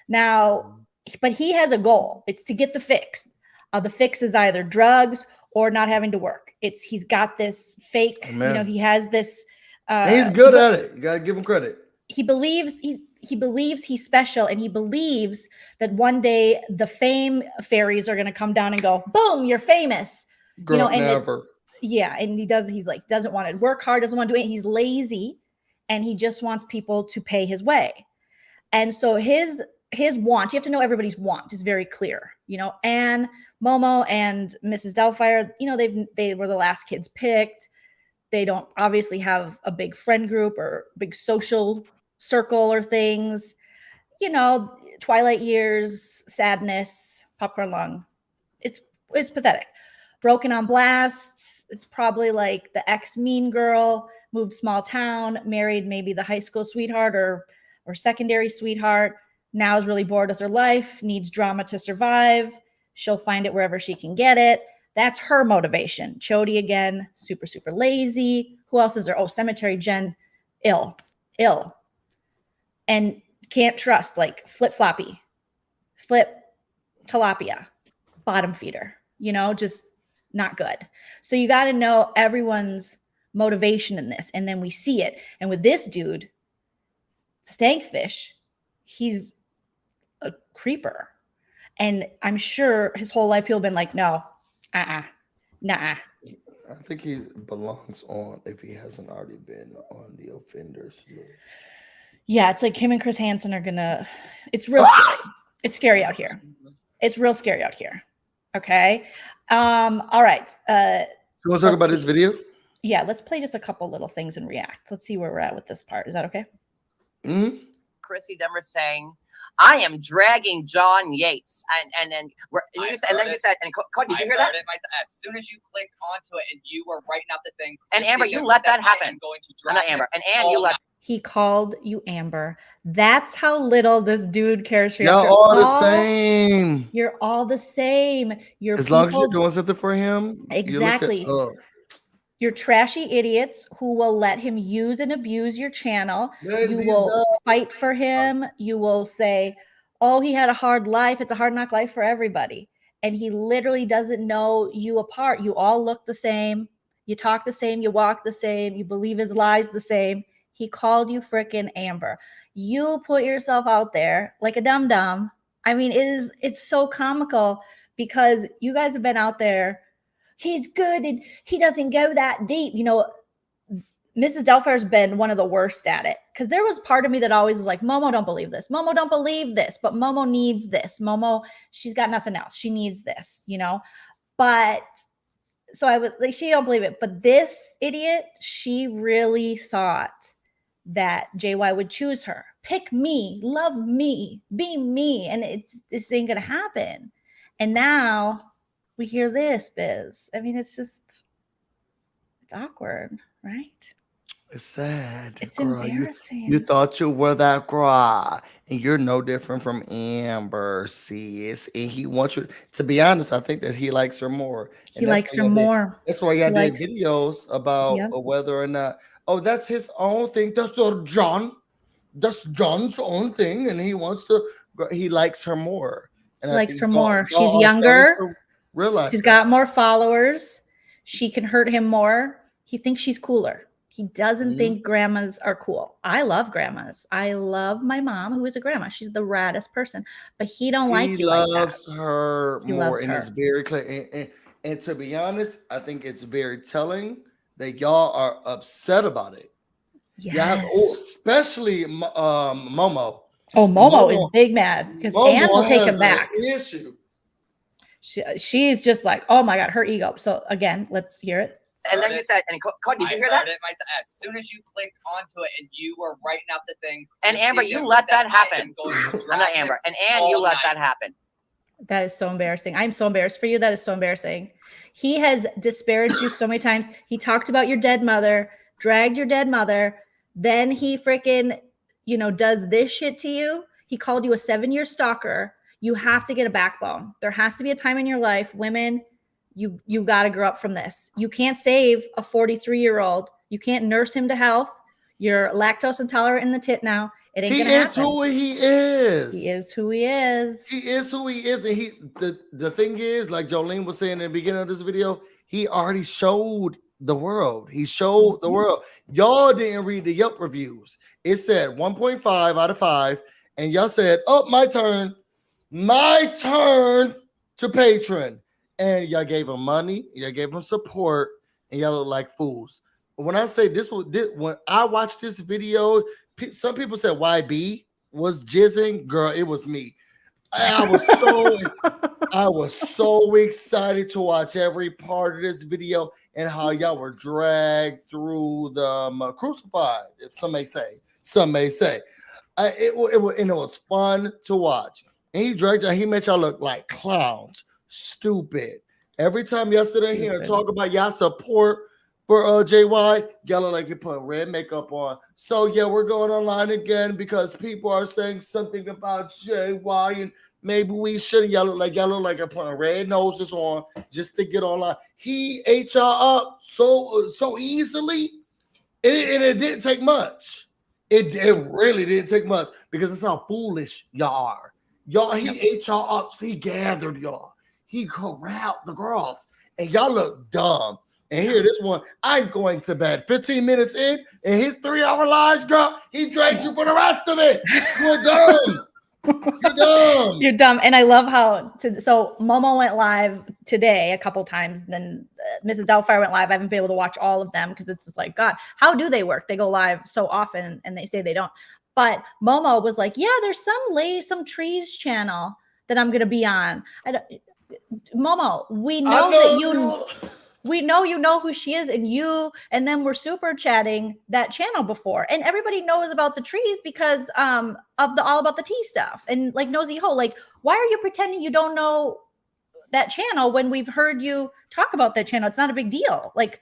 Now, but he has a goal. It's to get the fix. The fix is either drugs or not having to work. He's got this fake, he has this. He's good at it. You gotta give him credit. He believes he's special, and he believes that one day the fame fairies are going to come down and go, boom, you're famous. Girl, and never. And doesn't want to work hard, doesn't want to do it. He's lazy, and he just wants people to pay his way. And so his want, you have to know everybody's want is very clear. Anne, Momo, and Mrs. Doubtfire, they were the last kids picked. They don't obviously have a big friend group or big social circle or things. Twilight years, sadness, popcorn lung. It's pathetic. Broken on blasts. It's probably like the ex-mean girl, moved small town, married maybe the high school sweetheart or secondary sweetheart. Now is really bored with her life, needs drama to survive. She'll find it wherever she can get it. That's her motivation. Chody again, super, super lazy. Who else is there? Oh, Cemetery Jen, ill. And can't trust, like flip-floppy, flip tilapia, bottom feeder, just not good. So you got to know everyone's motivation in this. And then we see it. And with this dude, Stankfish, he's a creeper. And I'm sure his whole life he'll been like, no, nah. I think he belongs on, if he hasn't already been on the offenders list. Yeah, it's like him and Chris Hansen are gonna. It's real scary. It's scary out here. It's real scary out here. Okay. All right. You want to talk about this video? Yeah, let's play just a couple little things and react. Let's see where we're at with this part. Is that okay? Mm-hmm. Chrissy Demmer saying, I am dragging John Yates. And then you said, and Cody, did you hear that? As soon as you clicked onto it and you were writing out the thing. And Amber, you let that happen. I'm not Amber. And Anne, you let. He called you Amber. That's how little this dude cares for you. Y'all all the same. You're all the same. As long as you're doing something for him. Exactly. You're trashy idiots who will let him use and abuse your channel. You will fight for him. You will say, oh, he had a hard life. It's a hard knock life for everybody. And he literally doesn't know you apart. You all look the same. You talk the same. You walk the same. You believe his lies the same. He called you frickin' Amber. You put yourself out there like a dum-dum. I mean, it's so comical because you guys have been out there. He's good and he doesn't go that deep. Mrs. Doubtfire's been one of the worst at it because there was part of me that always was like, Momo, don't believe this. Momo, don't believe this. But Momo needs this. Momo, she's got nothing else. She needs this, But so I was like, she don't believe it. But this idiot, she really thought that JY would choose her. Pick me, love me, be me. And this ain't going to happen. And now we hear this, Biz. I mean, it's awkward, right? It's sad. It's embarrassing. You thought you were that girl, and you're no different from Amber, sis. And he wants you to be honest. I think that he likes her more. He likes her more. That's why y'all did videos about whether or not. Oh, that's his own thing. That's John. That's John's own thing, and he wants to he likes her more. And Likes her y'all- more. y'all She's are starting younger. to realize She's that. got more followers. She can hurt him more. He thinks she's cooler. He doesn't think grandmas are cool. I love grandmas. I love my mom, who is a grandma. She's the raddest person. But he don't like you like that. He loves her He more, loves and her. it's very clear. And to be honest, I think it's very telling that y'all are upset about it. Yes. Especially Momo. Oh, Momo is big mad because Anne will take him back. Issue. She's just like, oh my God, her ego. So again, let's hear it. And then you said, and Cody, did you hear that? As soon as you clicked onto it and you were writing out the thing. And Amber, you let that happen. I'm not Amber. And Anne, you let that happen. That is so embarrassing. I'm so embarrassed for you. That is so embarrassing. He has disparaged you so many times. He talked about your dead mother, dragged your dead mother. Then he freaking, does this shit to you. He called you a 7-year stalker. You have to get a backbone. There has to be a time in your life, women, you got to grow up from this. You can't save a 43-year-old. You can't nurse him to health. You're lactose intolerant in the tit now. It ain't gonna happen. He is who he is. He is who he is. He is who he is. And the thing is, like Joleen was saying in the beginning of this video, he already showed the world. He showed the world. Y'all didn't read the Yelp reviews. It said 1.5 out of 5. And y'all said, oh, my turn to patron. And y'all gave him money, y'all gave him support, and y'all look like fools. When I say when I watched this video, some people said YB was jizzing. Girl, it was me. I was so excited to watch every part of this video and how y'all were dragged through the crucified, if some may say. It was fun to watch. And he dragged y'all. He made y'all look like clowns. Stupid. Every time y'all sit in here and talk about y'all support for JY, y'all look like you put red makeup on. So yeah, we're going online again because people are saying something about JY and maybe we shouldn't. Y'all look like you're putting red noses on just to get online. He ate y'all up so easily, and it didn't take much. It really didn't take much because that's how foolish y'all are. He ate y'all up. So he gathered y'all. He corralled the girls, and y'all look dumb. And here, this one, I'm going to bed. 15 minutes in, and his 3-hour live, girl, he dragged you for the rest of it. You're dumb. You're dumb. You're dumb. And I love how, so Momo went live today a couple times. Then Mrs. Doubtfire went live. I haven't been able to watch all of them because it's just like, God, how do they work? They go live so often, and they say they don't. But Momo was like, yeah, there's some trees channel that I'm going to be on. Momo, we know you know who she is, and then we're super chatting that channel before, and everybody knows about the trees because of the All About the Tea stuff and like Nosy Ho. Like, why are you pretending you don't know that channel when we've heard you talk about that channel? It's not a big deal. Like,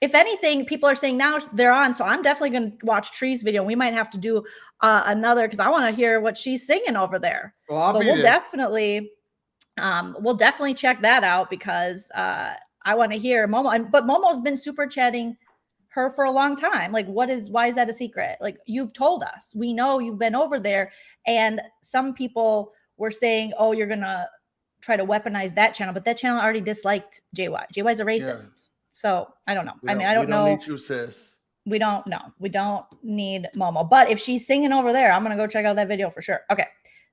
if anything, people are saying now they're on, so I'm definitely going to watch Tree's video. We might have to do another because I want to hear what she's singing over there. Well, we'll definitely check that out because I want to hear Momo. But Momo's been super chatting her for a long time. Like, why is that a secret? Like, you've told us. We know you've been over there. And some people were saying, oh, you're going to try to weaponize that channel. But that channel already disliked JY. JY's a racist. Yeah. So I don't know. I don't know. We don't need you, sis. We don't know. We don't need Momo. But if she's singing over there, I'm going to go check out that video for sure. Okay.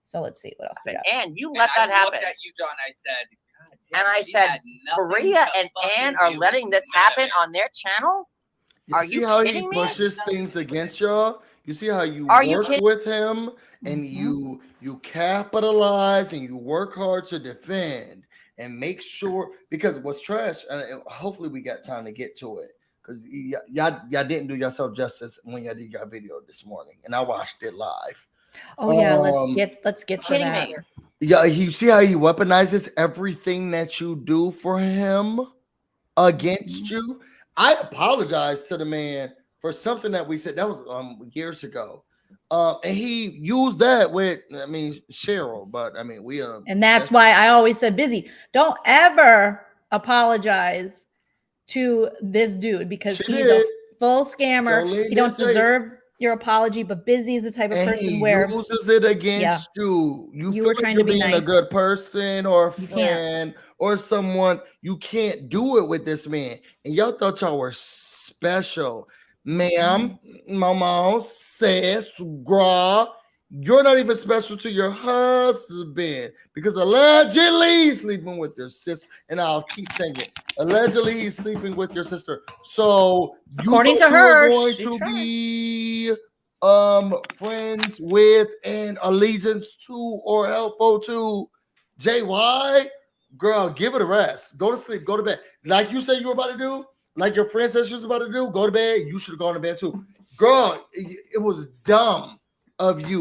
So let's see what else we got. And you let that happen. I looked at you, John. I said, and I said, Maria and Ann are letting this happen on their channel? You see how he pushes things against y'all? You see how you work with him and you capitalize and you work hard to defend and make sure, because what's trash, and hopefully we got time to get to it, because y'all didn't do yourself justice when y'all did your video this morning, and I watched it live. Oh yeah, let's get to that. Yeah, you see how he weaponizes everything that you do for him against you. I apologize to the man for something that we said that was years ago, and he used that with Cheryl, but and that's why I always said, Busy, don't ever apologize to this dude because he's a full scammer. He don't deserve your apology, but Busy is the type of And person he where uses it against you. You feel were like trying you're to be being nice. a good person or a You friend or someone. You can't do it with this man. And y'all thought y'all were special. Ma'am, mama, sis, gra, you're not even special to your husband because allegedly he's sleeping with your sister. And I'll keep saying it. Allegedly he's sleeping with your sister. So you According thought to you were her, going she to tried. be friends with and allegiance to or helpful to JY, girl, give it a rest. Go to sleep, go to bed. Like you said you were about to do, like your friend said she was about to do, go to bed. You should have gone to bed too. Girl, it was dumb of you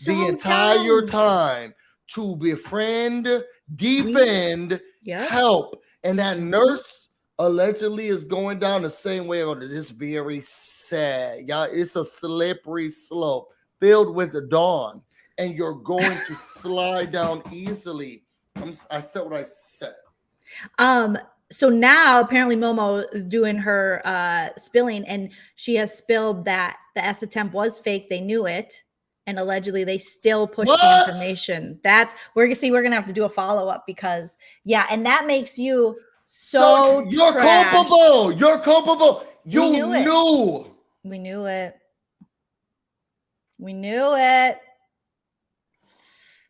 the entire time to befriend, defend, help. And that nurse allegedly is going down the same way on this. Very sad, y'all. It's a slippery slope filled with the dawn, and you're going to slide down easily. I said what I said. So now apparently Momo is doing her spilling, and she has spilled that the S attempt was fake. They knew it, and allegedly they still pushed the information. We're gonna have to do a follow-up because and that makes you so you're trash. culpable. You're culpable. You knew. We knew it. We knew it.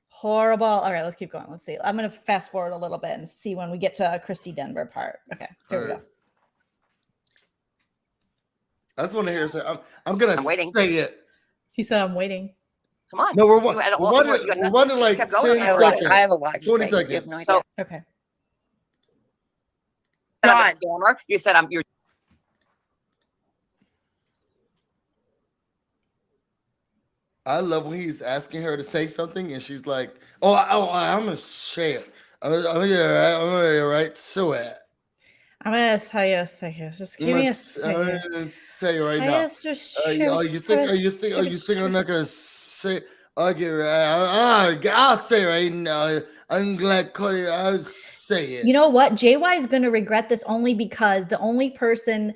Horrible. All right, let's keep going. Let's see. I'm going to fast forward a little bit and see when we get to Christy Denver part. Okay, here we go. I just want to hear it. I'm going to say it. He said, I'm waiting. Come on. No, we're wondering like 10 seconds. I have a lot. 20 seconds. So, okay. John, you said you're. I love when he's asking her to say something and she's like, I'm gonna say it. I'm gonna get right to it. I'm gonna say a second. Just give me a second. I'm gonna say it right now. You think I'm not gonna say? I'll say it right now. I'm glad Cody. I'll say it. You know what? JY is gonna regret this only because the only person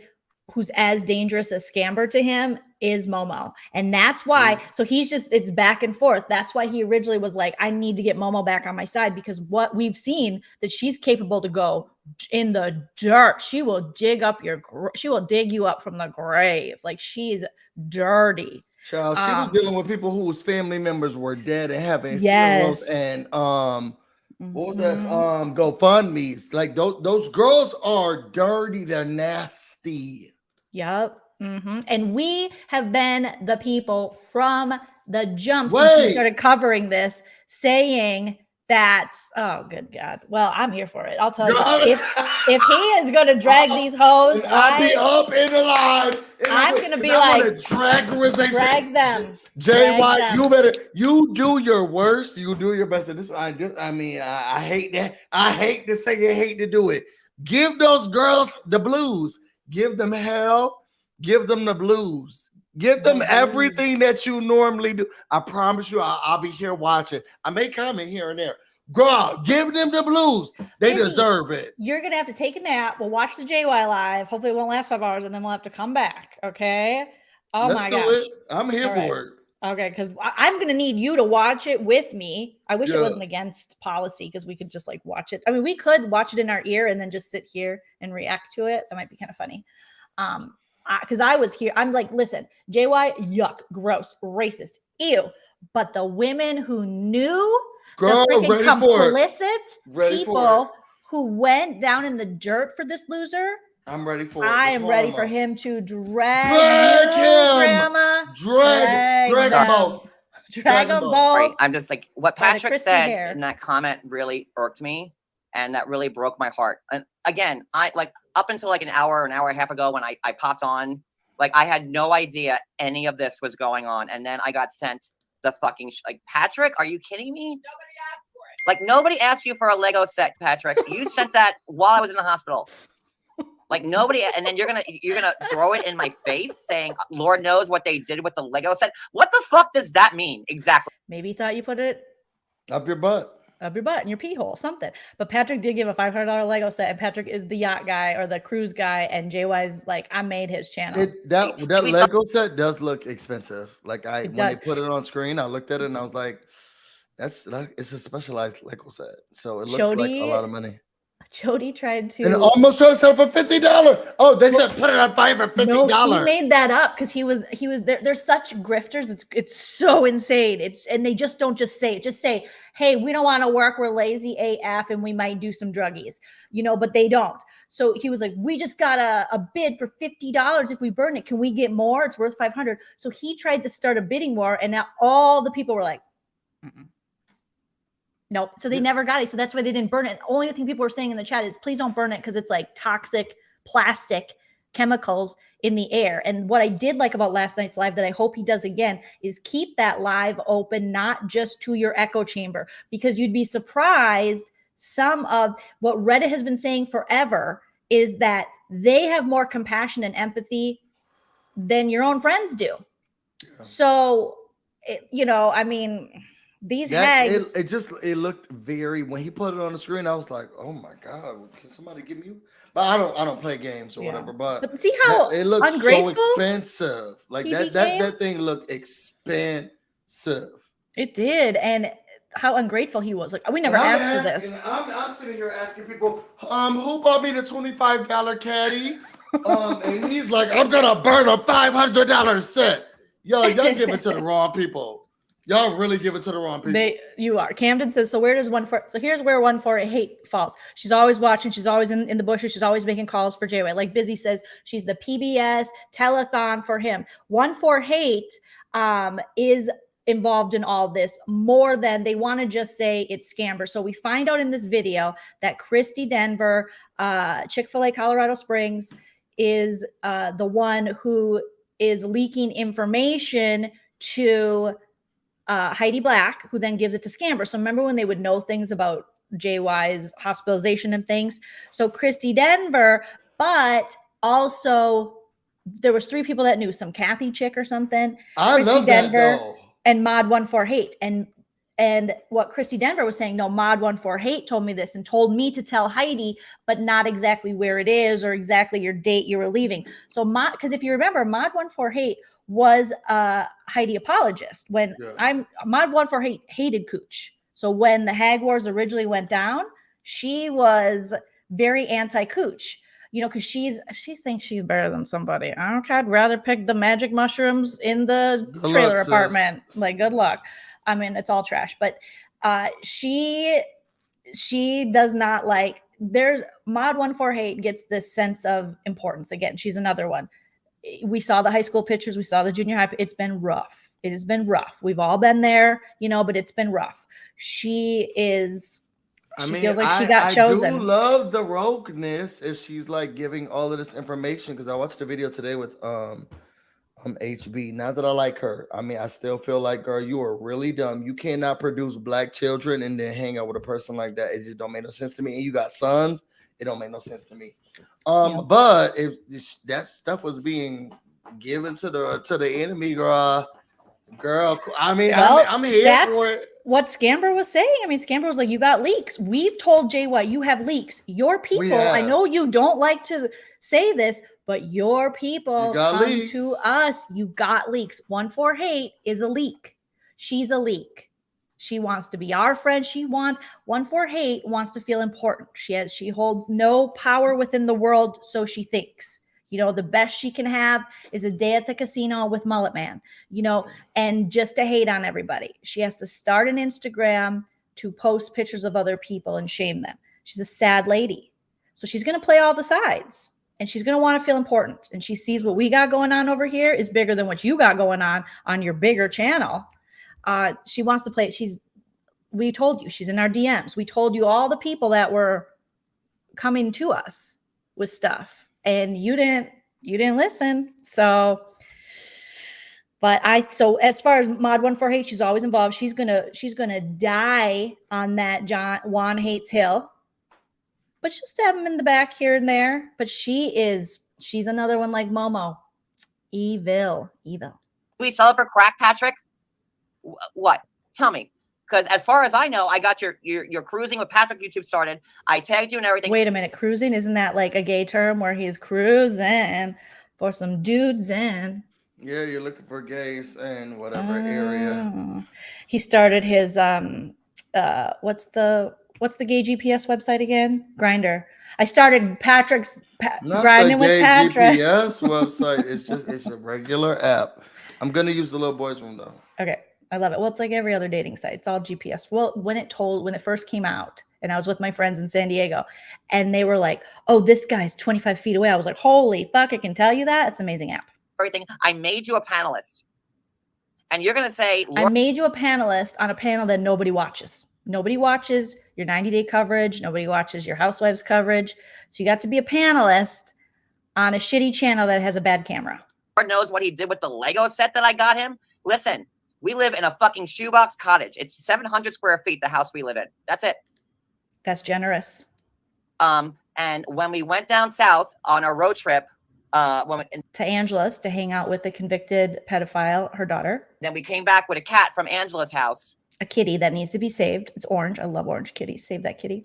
who's as dangerous as Scamber to him is Momo. And that's why, so it's back and forth. That's why he originally was like, I need to get Momo back on my side, because what we've seen that she's capable to go in the dirt. She will dig you up from the grave. Like, she's dirty. Child, she was dealing with people whose family members were dead and having funerals and what was that? GoFundMe's. Like those girls are dirty. They're nasty. Yep. And we have been the people from the jump since we started covering this, saying that, oh, good God. Well, I'm here for it. I'll tell you. If he is going to drag these hoes, I'll be up in the line. I'm going to be like, drag them. JY, you do your worst. You do your best. I hate that. I hate to say you hate to do it. Give those girls the blues. Give them hell. Give them the blues. Give them everything that you normally do. I promise you, I'll be here watching. I may comment here and there. Girl, give them the blues. They deserve it. You're going to have to take a nap. We'll watch the JY live. Hopefully it won't last 5 hours, and then we'll have to come back. Okay? Oh, my gosh. I'm here for it. Okay, because I'm going to need you to watch it with me. I wish it wasn't against policy, because we could just like watch it. I mean, we could watch it in our ear and then just sit here and react to it. That might be kind of funny. Because I was here. I'm like, listen, JY, yuck, gross, racist, ew. But the women who knew, girl, the freaking complicit people who went down in the dirt for this loser, I'm ready for it. I am ready for him to drag him, Grandma. Drag them both. Drag them both. Right. I'm just like, what Patrick said hair. in that comment really irked me, and that really broke my heart. And again, I like up until like an hour and a half ago when I popped on, like I had no idea any of this was going on, and then I got sent the fucking like, Patrick, are you kidding me? Nobody asked for it. Like, nobody asked you for a Lego set, Patrick. You sent that while I was in the hospital. Like, nobody, and then you're gonna throw it in my face saying, Lord knows what they did with the Lego set. What the fuck does that mean exactly? Maybe he thought you put it up your butt. of your butt and your pee hole, something. But Patrick did give a $500 Lego set, and Patrick is the yacht guy or the cruise guy, and JY's like, I made his channel. That Lego set does look expensive. Like when they does. put it on screen, I looked at it and I was like, it's a specialized Lego set, so it looks like a lot of money. Jody tried to, and almost tried to sell for $50. Oh, they said put it on $5 for $50. No, he made that up because he was there. They're such grifters. It's so insane. And they just don't just say it. Just say, hey, we don't want to work. We're lazy AF, and we might do some druggies, but they don't. So he was like, we just got a bid for $50 if we burn it. Can we get more? It's worth $500. So he tried to start a bidding war, and now all the people were like, mm-mm. Nope. So they never got it. So that's why they didn't burn it. The only thing people were saying in the chat is please don't burn it because it's like toxic plastic chemicals in the air. And what I did like about last night's live that I hope he does again is keep that live open, not just to your echo chamber, because you'd be surprised. Some of what Reddit has been saying forever is that they have more compassion and empathy than your own friends do. Yeah. So, I mean, these hags. It looked very, when he put it on the screen, I was like, oh my God, can somebody give me? But I don't play games or whatever. But see how it looks so expensive. Like that thing looked expensive. It did. And how ungrateful he was. Like, we never asked for this. I'm sitting here asking people, who bought me the $25 caddy? And he's like, I'm gonna burn a $500 set. Y'all give it to the wrong people. Y'all really give it to the wrong people. You are. Camden says, so here's where 148 falls. She's always watching. She's always in the bushes. She's always making calls for JY. Like Busy says, she's the PBS telethon for him. 148 is involved in all this more than they want to just say it's Scamber. So we find out in this video that Christy Denver, Chick-fil-A Colorado Springs, is the one who is leaking information to Heidi Black, who then gives it to Scamber. So remember when they would know things about JY's hospitalization and things? So Christy Denver, but also there was 3 people that knew, some Kathy chick or something. Christy love Denver that though. And Mod 148. And what Christy Denver was saying, no, Mod 148 told me this and told me to tell Heidi, but not exactly where it is or exactly your date you were leaving. So because if you remember, Mod 148 was a Heidi apologist. When Mod 148 hated Cooch. So when the Hag Wars originally went down, she was very anti-Cooch. Because she thinks she's better than somebody. Okay, I'd rather pick the magic mushrooms in the trailer apartment. Like, good luck. I mean, it's all trash. But she does not like. There's Mod 148 gets this sense of importance. Again, she's another one. We saw the high school pictures. We saw the junior high. It's been rough. It has been rough. We've all been there, but it's been rough. She feels like she got chosen. I do love the rogueness if she's like giving all of this information, because I watched a video today with HB. Not that I like her. I mean, I still feel like, girl, you are really dumb. You cannot produce black children and then hang out with a person like that. It just don't make no sense to me. And you got sons, it don't make no sense to me. But if that stuff was being given to the enemy, girl, I mean, I'm here for it. What Scamber was saying. I mean, Scamber was like, you got leaks. We've told JY, you have leaks. Your people, I know you don't like to say this, but your people come to us. You got leaks. 148 is a leak. She's a leak. She wants to be our friend. 148 wants to feel important. She holds no power within the world, so she thinks. The best she can have is a day at the casino with Mullet Man, and just to hate on everybody. She has to start an Instagram to post pictures of other people and shame them. She's a sad lady. So she's going to play all the sides, and she's going to want to feel important. And she sees what we got going on over here is bigger than what you got going on your bigger channel. She wants to play. We told you she's in our DMs. We told you all the people that were coming to us with stuff. And you didn't listen. So as far as Mod 148, she's always involved. She's gonna die on that Juan Hates Hill. But she'll stab him in the back here and there. But she's another one like Momo. Evil. We sell it for crack, Patrick? What? Tell me. Because as far as I know, I got your cruising with Patrick YouTube started. I tagged you and everything. Wait a minute, cruising, isn't that like a gay term where he's cruising for some dudes in? Yeah, you're looking for gays in whatever area. He started his what's the gay GPS website again? Grinder. I started Patrick's Not grinding the with gay Patrick. GPS website. It's a regular app. I'm gonna use the little boys' room though. Okay, I love it. Well, it's like every other dating site. It's all GPS. Well, when it first came out, and I was with my friends in San Diego, and they were like, "Oh, this guy's 25 feet away." I was like, "Holy fuck! I can tell you that. It's an amazing app." Everything. I made you a panelist, and you're gonna say, I made you a panelist on a panel that nobody watches. Nobody watches your 90-day coverage. Nobody watches your Housewives coverage. So you got to be a panelist on a shitty channel that has a bad camera. Lord knows what he did with the Lego set that I got him. Listen, we live in a fucking shoebox cottage. It's 700 square feet, the house we live in. That's it. That's generous. And when we went down south on our road trip, to Angela's to hang out with a convicted pedophile, her daughter. Then we came back with a cat from Angela's house. A kitty that needs to be saved. It's orange. I love orange kitties. Save that kitty.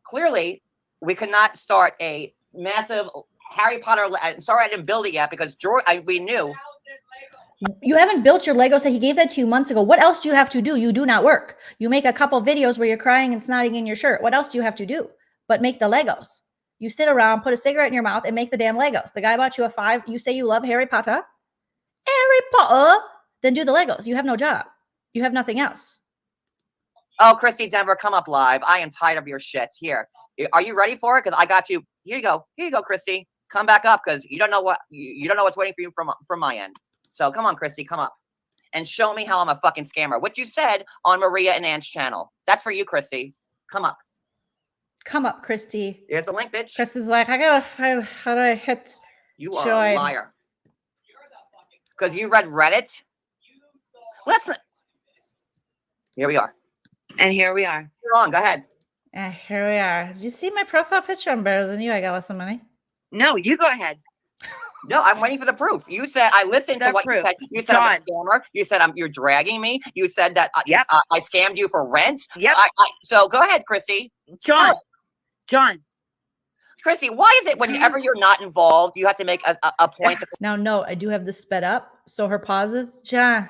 Clearly, we could not start a massive Harry Potter. Sorry, I didn't build it yet because we knew. You haven't built your Lego set. He gave that to you months ago. What else do you have to do? You do not work. You make a couple videos where you're crying and snotting in your shirt. What else do you have to do but make the Legos? You sit around, put a cigarette in your mouth, and make the damn Legos. The guy bought you a 5. You say you love Harry Potter? Harry Potter? Then do the Legos. You have no job. You have nothing else. Oh, Christy Denver, come up live. I am tired of your shit. Here. Are you ready for it? Because I got you. Here you go. Here you go, Christy. Come back up because you don't know what you don't know what's waiting for you from my end. So come on, Christy, come up. And show me how I'm a fucking scammer. What you said on Maria and Ann's channel. That's for you, Christy. Come up. Come up, Christy. Here's the link, bitch. Christy's like, I gotta find how do I hit You are join. a liar. Because you read Reddit. Let's here we are. And here we are. You're on. Go ahead. Here we are. Did you see my profile picture? I'm better than you. I got lots of money. No, you go ahead. No, I'm waiting for the proof. You said I listened to what you said. You said I'm a scammer. You said you're dragging me. You said that I scammed you for rent. Yep. So go ahead, Christy. John. Christy, why is it whenever you're not involved, you have to make a point? Now, no, I do have this sped up. So her pauses, John,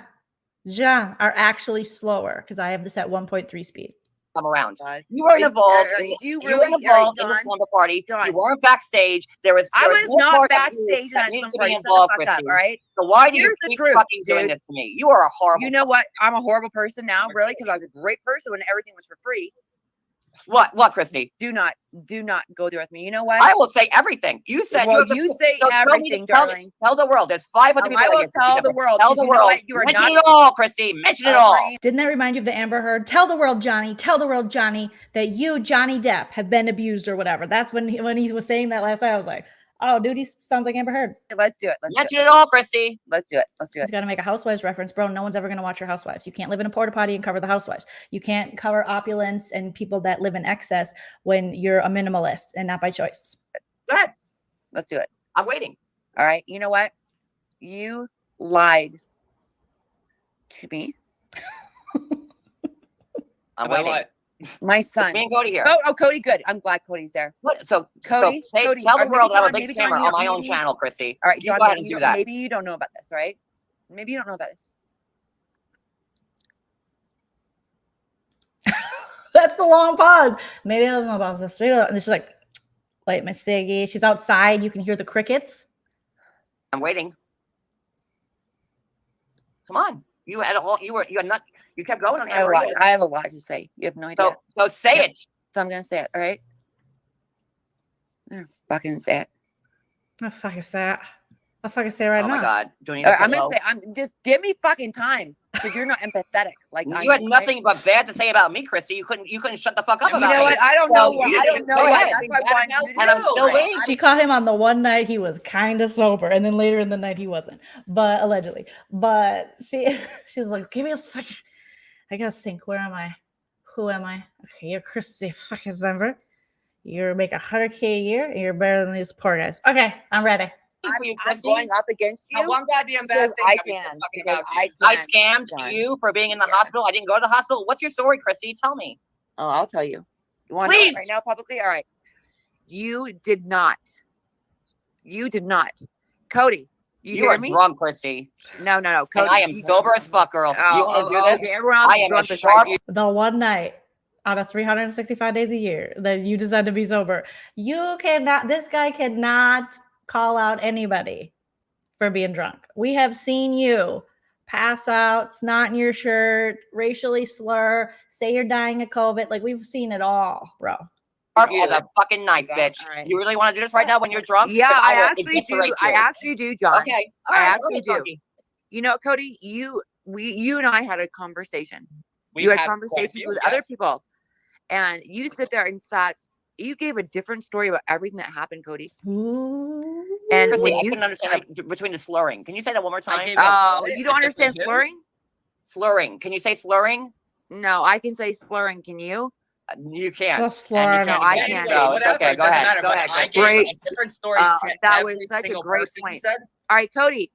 are actually slower because I have this at 1.3 speed. Come around. You weren't involved. You weren't involved in the slumber party. You weren't backstage. I was not backstage in that slumber party. Involved, Shut the fuck up, all right? So why do you Here's the keep truth, fucking doing dude. this to me? You are a horrible. You know what? I'm a horrible person now, really, because I was a great person when everything was for free. What, Christy? Do not go there with me. You know what? I will say everything. You said you say everything, darling. Tell the world. There's 500 people. I will tell the world. Tell the world. Mention it all, Christy. Mention it all. Didn't that remind you of the Amber Heard? Tell the world, Johnny. Tell the world, Johnny, that you, Johnny Depp, have been abused or whatever. That's when he was saying that last night. I was like, oh, dude, he sounds like Amber Heard. Let's do it. Mention it all, Christy. Let's do it. He's got to make a Housewives reference. Bro, no one's ever going to watch your Housewives. You can't live in a porta potty and cover the Housewives. You can't cover opulence and people that live in excess when you're a minimalist and not by choice. Go ahead. Let's do it. I'm waiting. All right. You know what? You lied to me. I'm waiting. My son. Me and Cody here. Oh, Cody, good. I'm glad Cody's there. What? So Cody, tell the world I'm a big maybe scammer on my own channel, Christy. All right, you John, go ahead and do that. Maybe you don't know about this, right? Maybe you don't know about this. That's the long pause. Maybe I don't know about this. And she's like, wait, Miss Siggy. She's outside. You can hear the crickets. I'm waiting. Come on. You had not. You kept going on. I have a lot to say. You have no idea. So say it. So I'm gonna say it. All right. I'm gonna fucking say it. I'll fucking say it. I'll fucking say it right now. Oh my god. I'm gonna say. Just give me fucking time because you're not empathetic. Like you had nothing but bad to say about me, Christy. You couldn't shut the fuck up about it. You know what? I don't know. I don't know. That's why I want you to and I'm still waiting. She caught him on the one night he was kind of sober, and then later in the night he wasn't, but allegedly. But she's like, give me a second. I gotta think. Where am I? Who am I? Okay, you're Christy fucking Denver. You make $100K a year, and you're better than these poor guys. Okay, I'm ready. for you, I'm Chrissy. going up against you. Now, one goddamn because bad thing I that we can. talking Because about you. I I scammed John. you for being in the hospital. I didn't go to the hospital. What's your story, Chrissy? Tell me. Oh, I'll tell you. You want to know Please. it right now publicly? All right. You did not. Cody, You are hear me? drunk, Christy. No. And Cody, I am sober as fuck, girl. You want to do this? Okay, everyone else I is am drunk as besides sharp. you. The one night out of 365 days a year that you decide to be sober, this guy cannot call out anybody for being drunk. We have seen you pass out, snot in your shirt, racially slur, say you're dying of COVID. Like, we've seen it all, bro. As a fucking knife, bitch. right. You really want to do this right now when you're drunk? Yeah, Because I will actually do. eviscerate I you. actually do, John. Okay. I actually do. Cody. You know, Cody, you and I had a conversation. We've You had had conversations quite a few, with yes. other people, and you sit there and sat. You gave a different story about everything that happened, Cody. And Chrissy, when I you, couldn't understand between the slurring. Can you say that one more time? oh, you don't understand slurring? Slurring. Can you say slurring? No, I can say slurring. Can you? You can't. So And you slurring. No, can't I again. can't. So it's okay. Go ahead. Go ahead. I Chrissy. gave Great. a different story that to was every such a single great person you point. said. All right, Cody,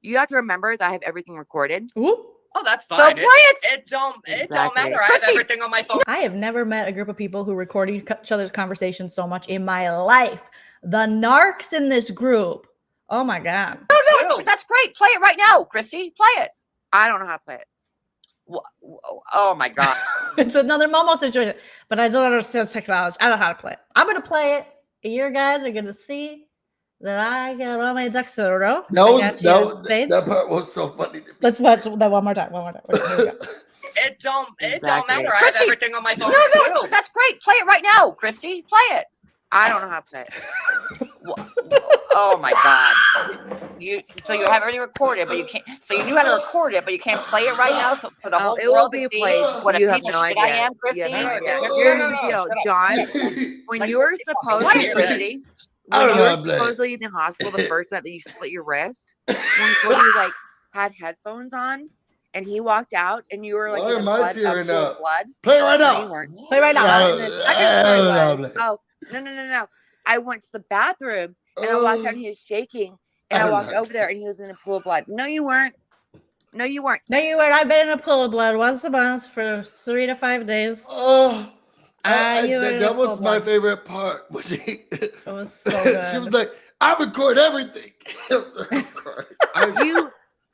you have to remember that I have everything recorded. Ooh. Oh, that's So fine. play it. It don't Exactly. matter. I have Chrissy. everything on my phone. I have never met a group of people who record each other's conversations so much in my life. The narcs in this group. Oh my God. No, that's great. Play it right now, Chrissy. Play it. I don't know how to play it. Oh my God. It's another Momo situation, but I don't understand technology. I don't know how to play it. I'm going to play it. You guys are going to see that I got all my ducks in a row. That part was so funny to me. Let's watch that one more time. One more time. Okay, here we go. It don't Exactly. matter. I have Chrissy. everything on my phone. No, that's great. Play it right now, Christy. Play it. I don't know how to play it. Oh my God. So you have already recorded, but you can't. So you knew how to record it, but you can't play it right now. So for the whole it will world be to see played. what You a have piece no of shit I idea. am, Christy. You have no idea. No, Here's no, the no, deal, shut up. John. When you were supposed What to, is it, Christy? I when don't you know were how to play it. supposedly in the hospital the first night that you split your wrist, when Cody like had headphones on and he walked out and you were like Why in am a I blood, tearing pool up? of blood. Play it right No, now. you weren't. Play right now. I And don't- the second I story don't know how to was, play it. no. I went to the bathroom and I walked out and he was shaking and I I don't walked know. over there and he was in a pool of blood. No, you weren't. No, you weren't. No, you weren't. I've been in a pool of blood once a month for 3 to 5 days. Oh, You were in a that pool was of my blood. favorite part. It was so good. She was like, I record everything. You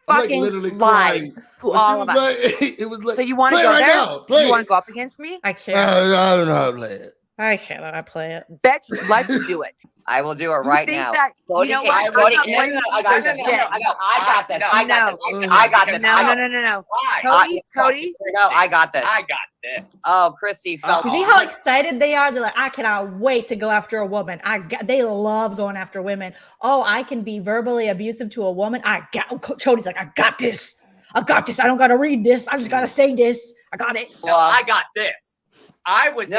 I'm fucking literally lied crying. to But she all was of us. like, it was like, So you want to play go right there? now. Play You want it. to go up against me? I can't. I don't know how to play it. I cannot play it. Bet let's do it. I will do it You right think now. that Cody, you know can- what? I'm Cody, not no, blaming no, you I got for this. shit. I got this. I got this. I got this. No. Cody. No, I got this. I got this. Oh, Chrissy felt. You see how excited they are? They're like, I cannot wait to go after a woman. They love going after women. Oh, I can be verbally abusive to a woman. Chody's like, I got this. I got this. I don't got to read this. I just got to say this. I got it. No, I got this. I was No.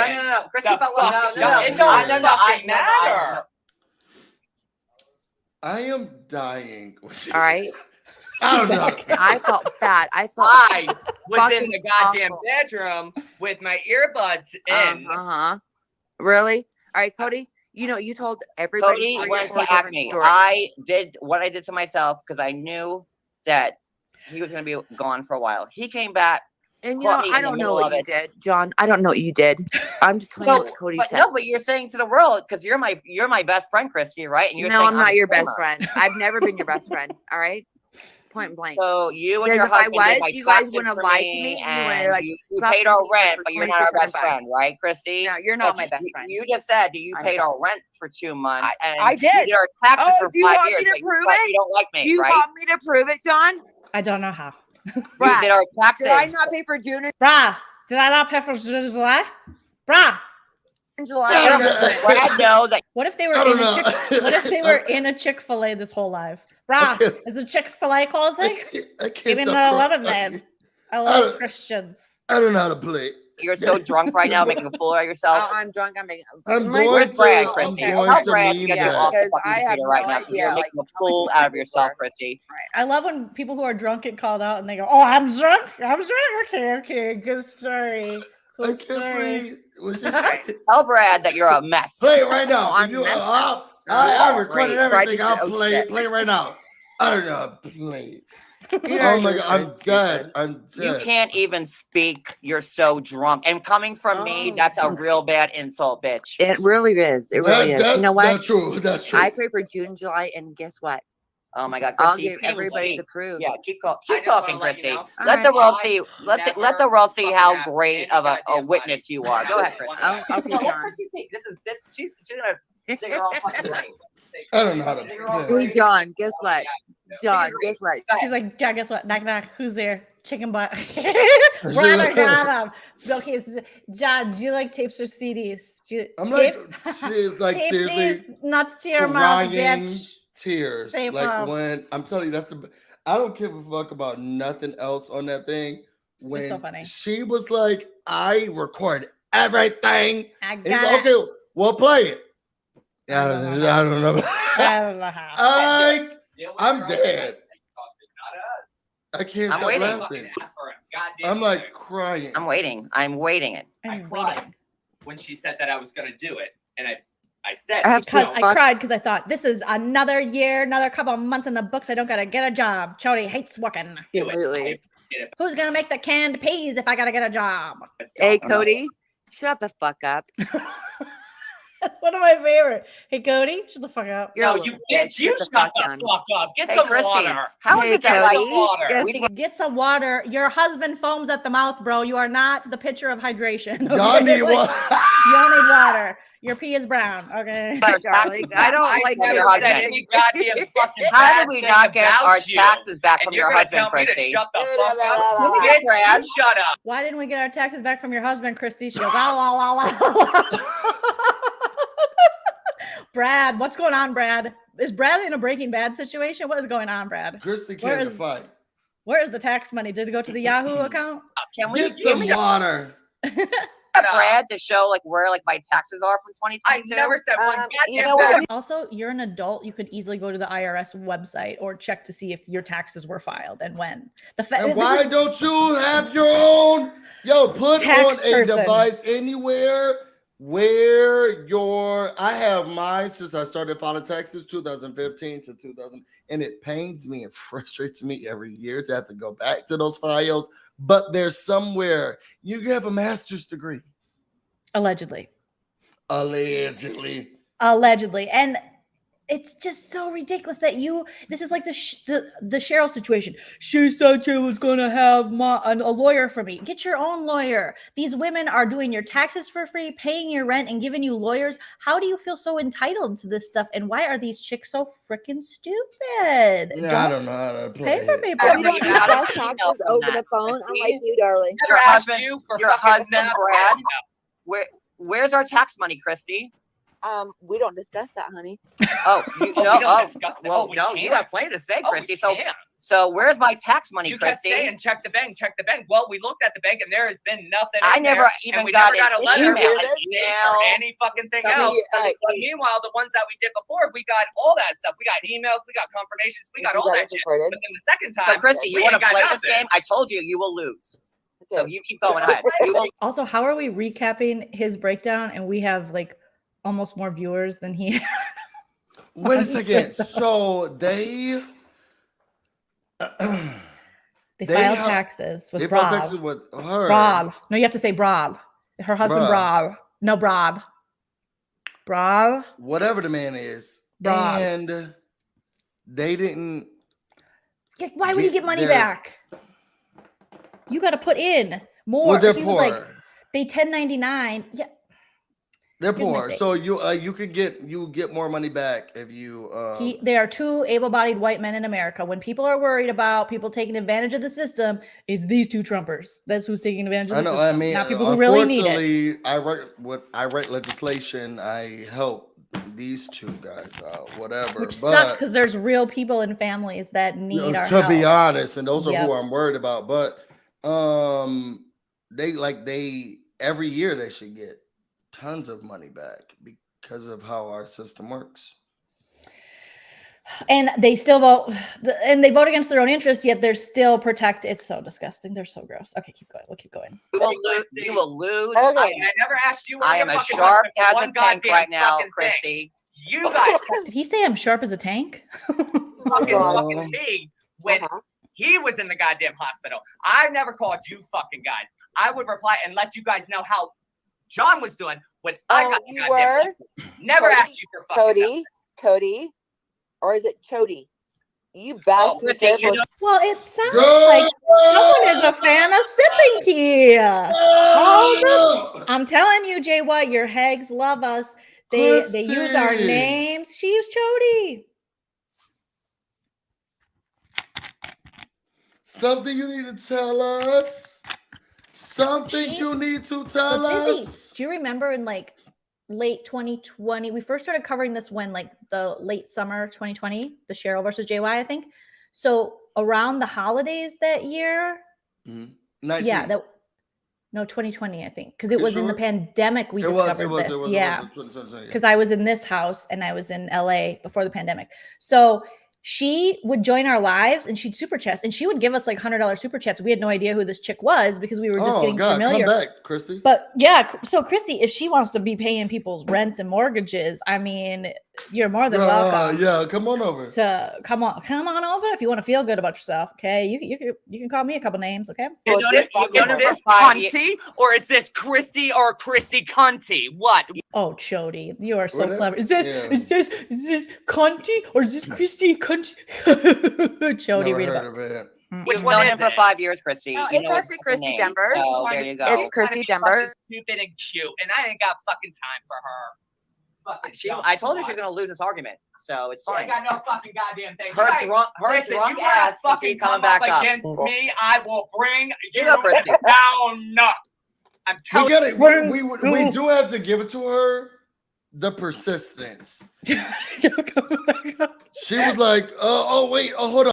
Chrissy felt like It don't fucking matter. I am dying. All right. I don't know. I felt bad. I was in the goddamn awful. bedroom with my earbuds in. Really? All right, Cody. You told everybody. Cody 3 or went 4 to different Acme. stories. I did what I did to myself because I knew that he was going to be gone for a while. He came back. And caught me I in the don't know middle what of you it. did, John. I don't know what you did. I'm just telling you what Cody said. No, but you're saying to the world because you're my best friend, Christy, right? And you're No, saying I'm not a your best scammer. friend. I've never been your best friend. All right, point blank. So you and Because your if I husband did was, my you guys taxes wouldn't have for lied to me, and you would have and like you sucked paid our me rent, for but you're not our best $27. friend, right, Christy? No, you're not But my best friend. You just said you I'm paid sorry. our rent for 2 months, and I did. You did our taxes Oh, for do you 5 want years. me to but prove but it? You don't like me, Do you right? want me to prove it, John? I don't know how. Brad, did our taxes. Did I not pay for June and Brah, did I not pay for June and July? Brah. July? Brad, know that. What if they were I in don't a know. What if they were in a Chick-fil-A this whole life? Brah, is the Chick-fil-A closing? I can't Give me stop my crying. lemonade. I love Christians. I don't know how to play. You're so drunk right now, making a fool out of yourself. Oh, I'm drunk. I'm making. I'm My- going Where's Brad, to- Christy? I'm going Tell to Brad to meme get you that. off the Because fucking I have computer right no now. 'Cause idea, You're like, making a fool out of yourself, Christy. I love when people who are drunk get called out and they go, "Oh, I'm drunk. I'm drunk. Okay. Good story. I Good can't story." breathe. What'd you say? Tell Brad that you're a mess. Play it right now. I'm If you, messed I recorded everything. I'll Oh, play shit. it right now. I don't know. Play. You Oh know my you're god, I'm so dead. stupid. I'm You dead. can't even speak. You're so drunk. And coming from me, that's a real bad insult, bitch. It really is. It really is. You know what? That's true. That's true. I pray for June, July, and guess what? Oh my God, I'll Chrissy, give you can't even everybody speak. the proof. Yeah, keep I just talking, wanna let you Chrissy. know. Let the Alright. world see. Let the world see how have great any of a goddamn witness you are. Go ahead, Chrissy. Oh, okay, No, let John. Chrissy speak. She's gonna dig her own fucking grave. I don't know how to play. Hey, John, guess what? John, guess what? She's like, yeah, guess what? Knock, knock. Who's there? Chicken butt. Brother got him. Okay, so, John, do you like tapes or CDs? I'm tapes? like Tape seriously these nuts to your mouth, crying bitch. tears. Tape Like up. when I'm telling you, I don't give a fuck about nothing else on that thing. When so funny. she was like, I record everything. I And he's got like, it. okay, well, play it. Yeah, I don't know. I don't know how. I'm dead. I can't I'm stop waiting. laughing. I'm like crying. I'm waiting. I'm waiting it. I'm cried waiting. when she said that I was gonna do it, and I said Because I cried because I thought this is another year, another couple of months in the books. I don't gotta get a job. Chody hates working. Absolutely. Who's gonna make the canned peas if I gotta get a job? Hey, Cody, shut the fuck up. One of my favorite. Hey, Cody, shut the fuck up. No, you bitch, you shut the fuck up. Get some Chrissy, water. how is it that Cody, water? Get some water. Your husband foams at the mouth, bro. You are not the pitcher of hydration. Y'all okay? need water. You don't need water. Your pee is brown. Okay. But, darling, I don't like never your said husband. any goddamn fucking How bad do we thing not get about our you. taxes back And from you're your gonna husband, tell me to Chrissy? shut the fuck up? Bitch, Brad. you shut up. Why didn't we get our taxes back from your husband, Christy? She goes, la la la la. Brad, what's going on, Brad? Is Brad in a Breaking Bad situation? What is going on, Brad? Christy came to fight. Where is the tax money? Did it go to the Yahoo account? Can we Get some water. Brad to show like where like my taxes are from 2022? I never said one goddamn you know what? thing. Also, you're an adult. You could easily go to the IRS website or check to see if your taxes were filed and when. And why don't you have your own? Yo, put Tax on a person. device anywhere where I have mine since I started filing taxes 2015 to 2000, and it pains me and frustrates me every year to have to go back to those files. But there's somewhere you have a master's degree. Allegedly. Allegedly. And it's just so ridiculous that this is like the Cheryl situation. She said she was going to have a lawyer for me. Get your own lawyer. These women are doing your taxes for free, paying your rent, and giving you lawyers. How do you feel so entitled to this stuff? And why are these chicks so freaking stupid? Yeah, I don't know how to play Pay for it. people. We don't discuss taxes over the phone. I'm like you, darling. Your Never asked husband, you for your fucking husband, snap. Brad. Where's our tax money, Christy? We don't discuss that, honey. Oh, you Oh, know, we don't discuss that. well, Oh, we no, you can't. have plenty to say, Oh, we Christy. can't. So where's my tax money, You kept Christy? saying check the bank, check the bank. Well, we looked at the bank and there has been nothing. I in never there, even and we got never got an a letter email, with an a date email. or any fucking thing Something else. you- But meanwhile, the ones that we did before, we got all that stuff. We got emails, we got confirmations, we got all that shit. But then the second time, So, Christy, you we want to ain't got play this nothing. game? I told you, you will lose. So you keep going ahead. You will. Also, how are we recapping his breakdown and we have like almost more viewers than he? Wait a second. So they filed taxes with They filed Brad. taxes with her. Brad. No, you have to say Brad. Her husband, Brad. Brad. No, Brad. Brad. Whatever the man is. Brad. And they didn't. Why would he get money back? You got to put in more. Well, they're He poor. was like, they 1099. Yeah. They're Here's my poor. thing. So you could get more money back if you There are two able-bodied white men in America. When people are worried about people taking advantage of the system, it's these two Trumpers. That's who's taking advantage of I the know. system. I mean, not people who really need it. unfortunately, I write legislation. I help these two guys out, whatever. Which sucks because there's real people and families that need our to help. be honest, and those are Yep. who I'm worried about. But they every year they should get tons of money back because of how our system works. And they still vote, and they vote against their own interests, yet they're still protected. It's so disgusting. They're so gross. Okay, keep going. We'll keep going. You will lose. You will lose. I never asked you. I am a sharp as a tank right now, Christy. You guys Did he say I'm sharp as a tank? fucking me when he was in the goddamn hospital. I never called you fucking guys. I would reply and let you guys know how John was doing when I got the goddamn hospital. Never Cody, asked you for fucking Cody, or is it Chody? You bastard. Well, it sounds like someone is a fan of Sipping Ki. I'm telling you, Jay White, your hags love us. They use our Christy. names. She's Chody. Something you need to tell us. Something you need to tell us. Do you remember in like late 2020? We first started covering this when like the late summer 2020, the Cheryl versus JY, I think. So around the holidays that year. 19. Yeah, 2020, I think, because it was in the pandemic we discovered this. Yeah, because I was in this house and I was in LA before the pandemic. So she would join our lives and she'd super chats and she would give us like $100 super chats. We had no idea who this chick was because we were just getting familiar. Come back, Christy. But yeah, so Christy, if she wants to be paying people's rents and mortgages, I mean, you're more than welcome. Yeah, come on over. Come on over if you want to feel good about yourself. Okay, you can call me a couple names. Okay. You know this Cunty, or is this Christy or Christy Cunty? What? Oh, Chody, you are so clever. Is this Cunty or is this Christy Cunty? Chody, read about it. Which one is for 5 years, Christy? No, it's actually Christy Denver. Oh, there you go. It's Christy Denver. Stupid and cute, and I ain't got fucking time for her. I told her she's gonna lose this argument, so it's fine. I got no fucking goddamn thing. Her drunk ass fucking coming back up against me. I will bring you down. I'm telling you. We do have to give it to her. The persistence. She was like, wait, hold on.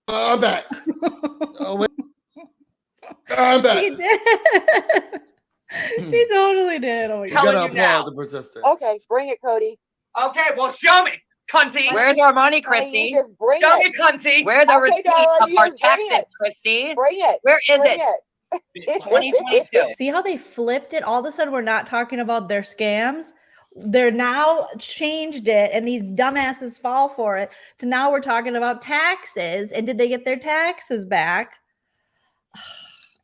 I'm back. Wait. I'm back. She did. She totally did. Oh, you gotta applaud the persistence. Okay, bring it, Cody. Okay, well, show me, cunty. Where's our money, Christy? Show me, cunty. Where's our receipt of our taxes, Christy? Bring it. Where is it? It's 2022. See how they flipped it? All of a sudden, we're not talking about their scams. They're now changed it, and these dumbasses fall for it. To now we're talking about taxes. And did they get their taxes back?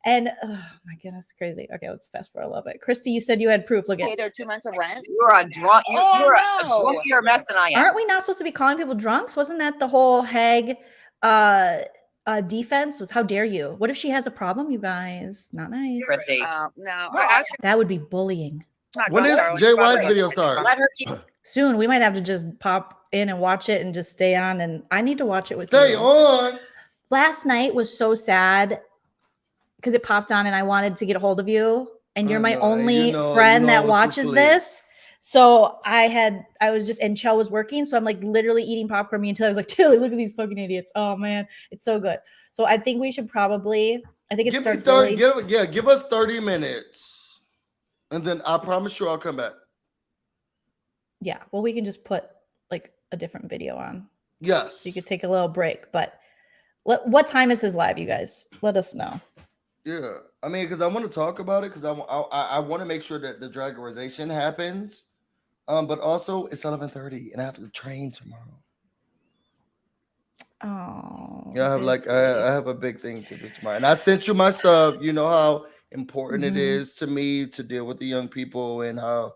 And oh my goodness, crazy. Okay, let's fast forward a little bit. Christy, you said you had proof. Look at there are 2 months of rent. You're a drunk. You're a mess than I am. Aren't we not supposed to be calling people drunks? Wasn't that the whole hag defense? Was how dare you? What if she has a problem, you guys? Not nice. Christy. No, that would be bullying. When is JY's video start? Let her keep. Soon. We might have to just pop in and watch it and just stay on. And I need to watch it with Stay you. on. Last night was so sad because it popped on and I wanted to get a hold of you. And you're my only friend that watches this. So I was just, and Chell was working. So I'm like literally eating popcorn. Me until I was like, Tilly, look at these fucking idiots. Oh man, it's so good. So I think we should probably, I think it starts. Give us 30 minutes. And then I promise you I'll come back. Yeah. Well, we can just put like a different video on. Yes. So you could take a little break. But what time is his live, you guys? Let us know. Yeah. I mean, because I want to talk about it because I want to make sure that the dragorization happens. But also it's 11:30 and I have to train tomorrow. Oh. Yeah, I have a big thing to do tomorrow. And I sent you my stuff. You know how important it is to me to deal with the young people and how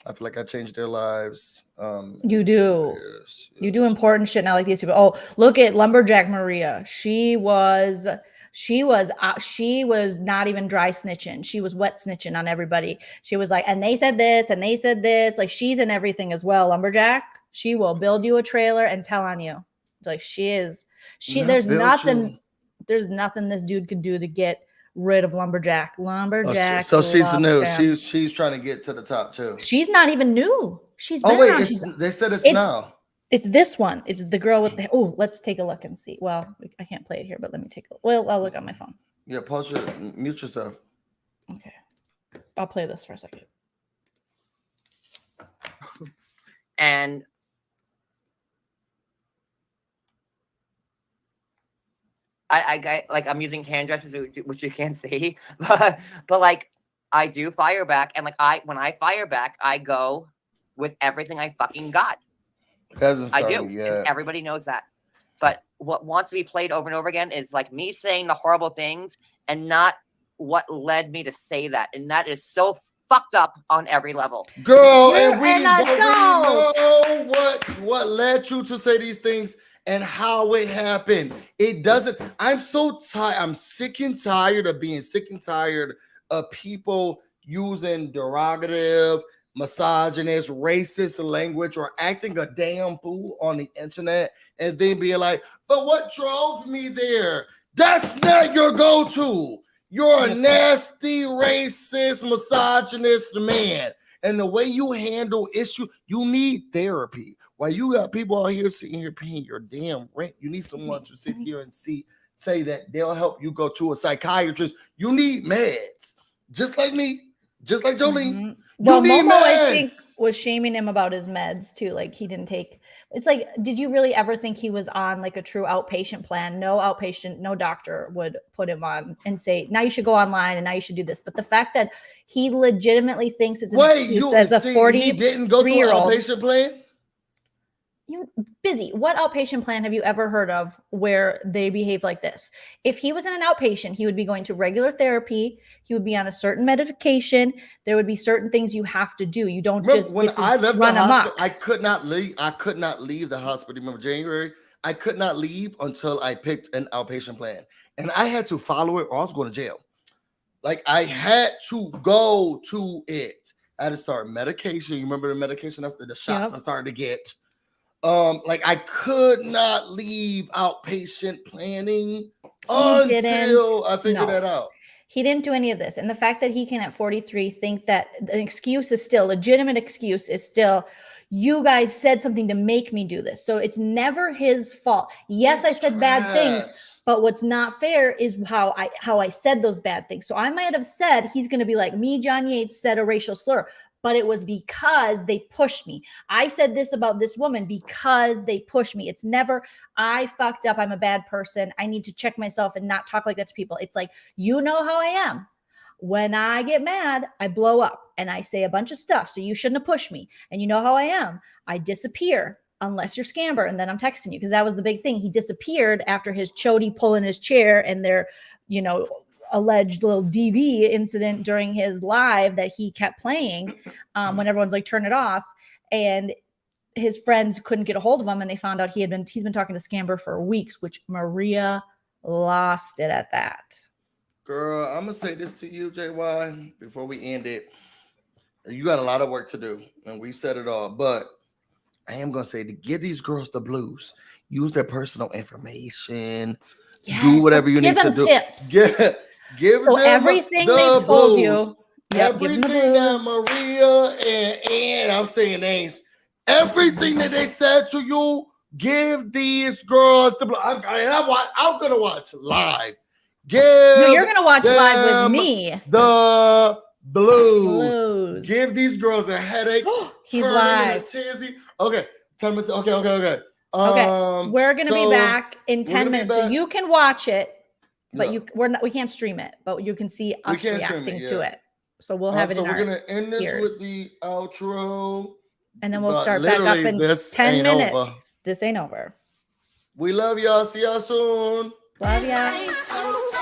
I feel like I changed their lives. You do. Yes. You do important shit, not like these people. Oh, look at Lumberjack Maria. She was not even dry snitching. She was wet snitching on everybody. She was like, and they said this, and they said this. Like she's in everything as well. Lumberjack. She will build you a trailer and tell on you. Like she is. There's nothing this dude could do to get rid of Lumberjack. So she's new. She's trying to get to the top too. She's not even new. She's been they said it's now. It's this one. It's the girl with the. Oh, let's take a look and see. Well, I can't play it here, but let me take a look. Well, I'll look on my phone. Yeah, mute yourself. Okay, I'll play this for a second. And I like I'm using hand gestures, which you can't see, but like I do fire back, and like when I fire back, I go with everything I fucking got. Hasn't I started do. yet. And everybody knows that. But what wants to be played over and over again is like me saying the horrible things and not what led me to say that. And that is so fucked up on every level. Girl, You're and we an know adult. what led you to say these things and how it happened. It doesn't. I'm so tired. I'm sick and tired of being sick and tired of people using derogative, misogynist, racist language or acting a damn fool on the internet and then being like, but what drove me there? That's not your go-to. You're a nasty, racist, misogynist man. And the way you handle issue, you need therapy. While you got people out here sitting here paying your damn rent, you need someone to sit here and say that they'll help you go to a psychiatrist. You need meds. Just like me, just like Joleen. Mm-hmm. You Well, need Momo, I meds. think, was shaming him about his meds too. Like he didn't take. It's like, did you really ever think he was on like a true outpatient plan? No outpatient, no doctor would put him on and say, now you should go online and now you should do this. But the fact that he legitimately thinks it's an excuse as a 40 he didn't go to an outpatient plan? You busy. What outpatient plan have you ever heard of where they behave like this? If he was in an outpatient, he would be going to regular therapy. He would be on a certain medication. There would be certain things you have to do. You don't just When get to I left the run hospital, amok. I could not leave the hospital. Remember January? I could not leave until I picked an outpatient plan, and I had to follow it, or I was going to jail. Like I had to go to it. I had to start medication. You remember the medication? That's the shots I started to get. Like I could not leave outpatient planning until I figured that out. He didn't do any of this. And the fact that he can at 43 think that an excuse is still, legitimate excuse is still, you guys said something to make me do this. So it's never his fault. Yes, I said bad things, but what's not fair is how I said those bad things. So I might have said he's going to be like, me, John Yates, said a racial slur, but it was because they pushed me. I said this about this woman because they pushed me. It's never, I fucked up. I'm a bad person. I need to check myself and not talk like that to people. It's like, you know how I am. When I get mad, I blow up and I say a bunch of stuff. So you shouldn't have pushed me. And you know how I am. I disappear unless you're Scamber. And then I'm texting you because that was the big thing. He disappeared after his chody pulling his chair and their, alleged little DV incident during his live that he kept playing when everyone's like, turn it off. And his friends couldn't get a hold of him. And they found out he's been talking to Scamber for weeks, which Maria lost it at that. Girl, I'm going to say this to you, JY, before we end it. You got a lot of work to do, and we said it all. But I am going to say to give these girls the blues. Use their personal information. Yes, do whatever you need to do. Tips. Give so them everything the they told you. Yep, everything that Maria and I'm saying names. Everything that they said to you, give these girls the blues. I'm going to watch live. You're going to watch live with me. The blues. Give these girls a headache. He's live. Okay. Okay. We're going to be back in 10 minutes. So you can watch it, but we can't stream it, but you can see us reacting to it. So we'll have it in our So we're going to end this ears. with the outro. And then we'll start back up in 10 minutes. Over. This ain't over. We love y'all. See y'all soon. Love y'all.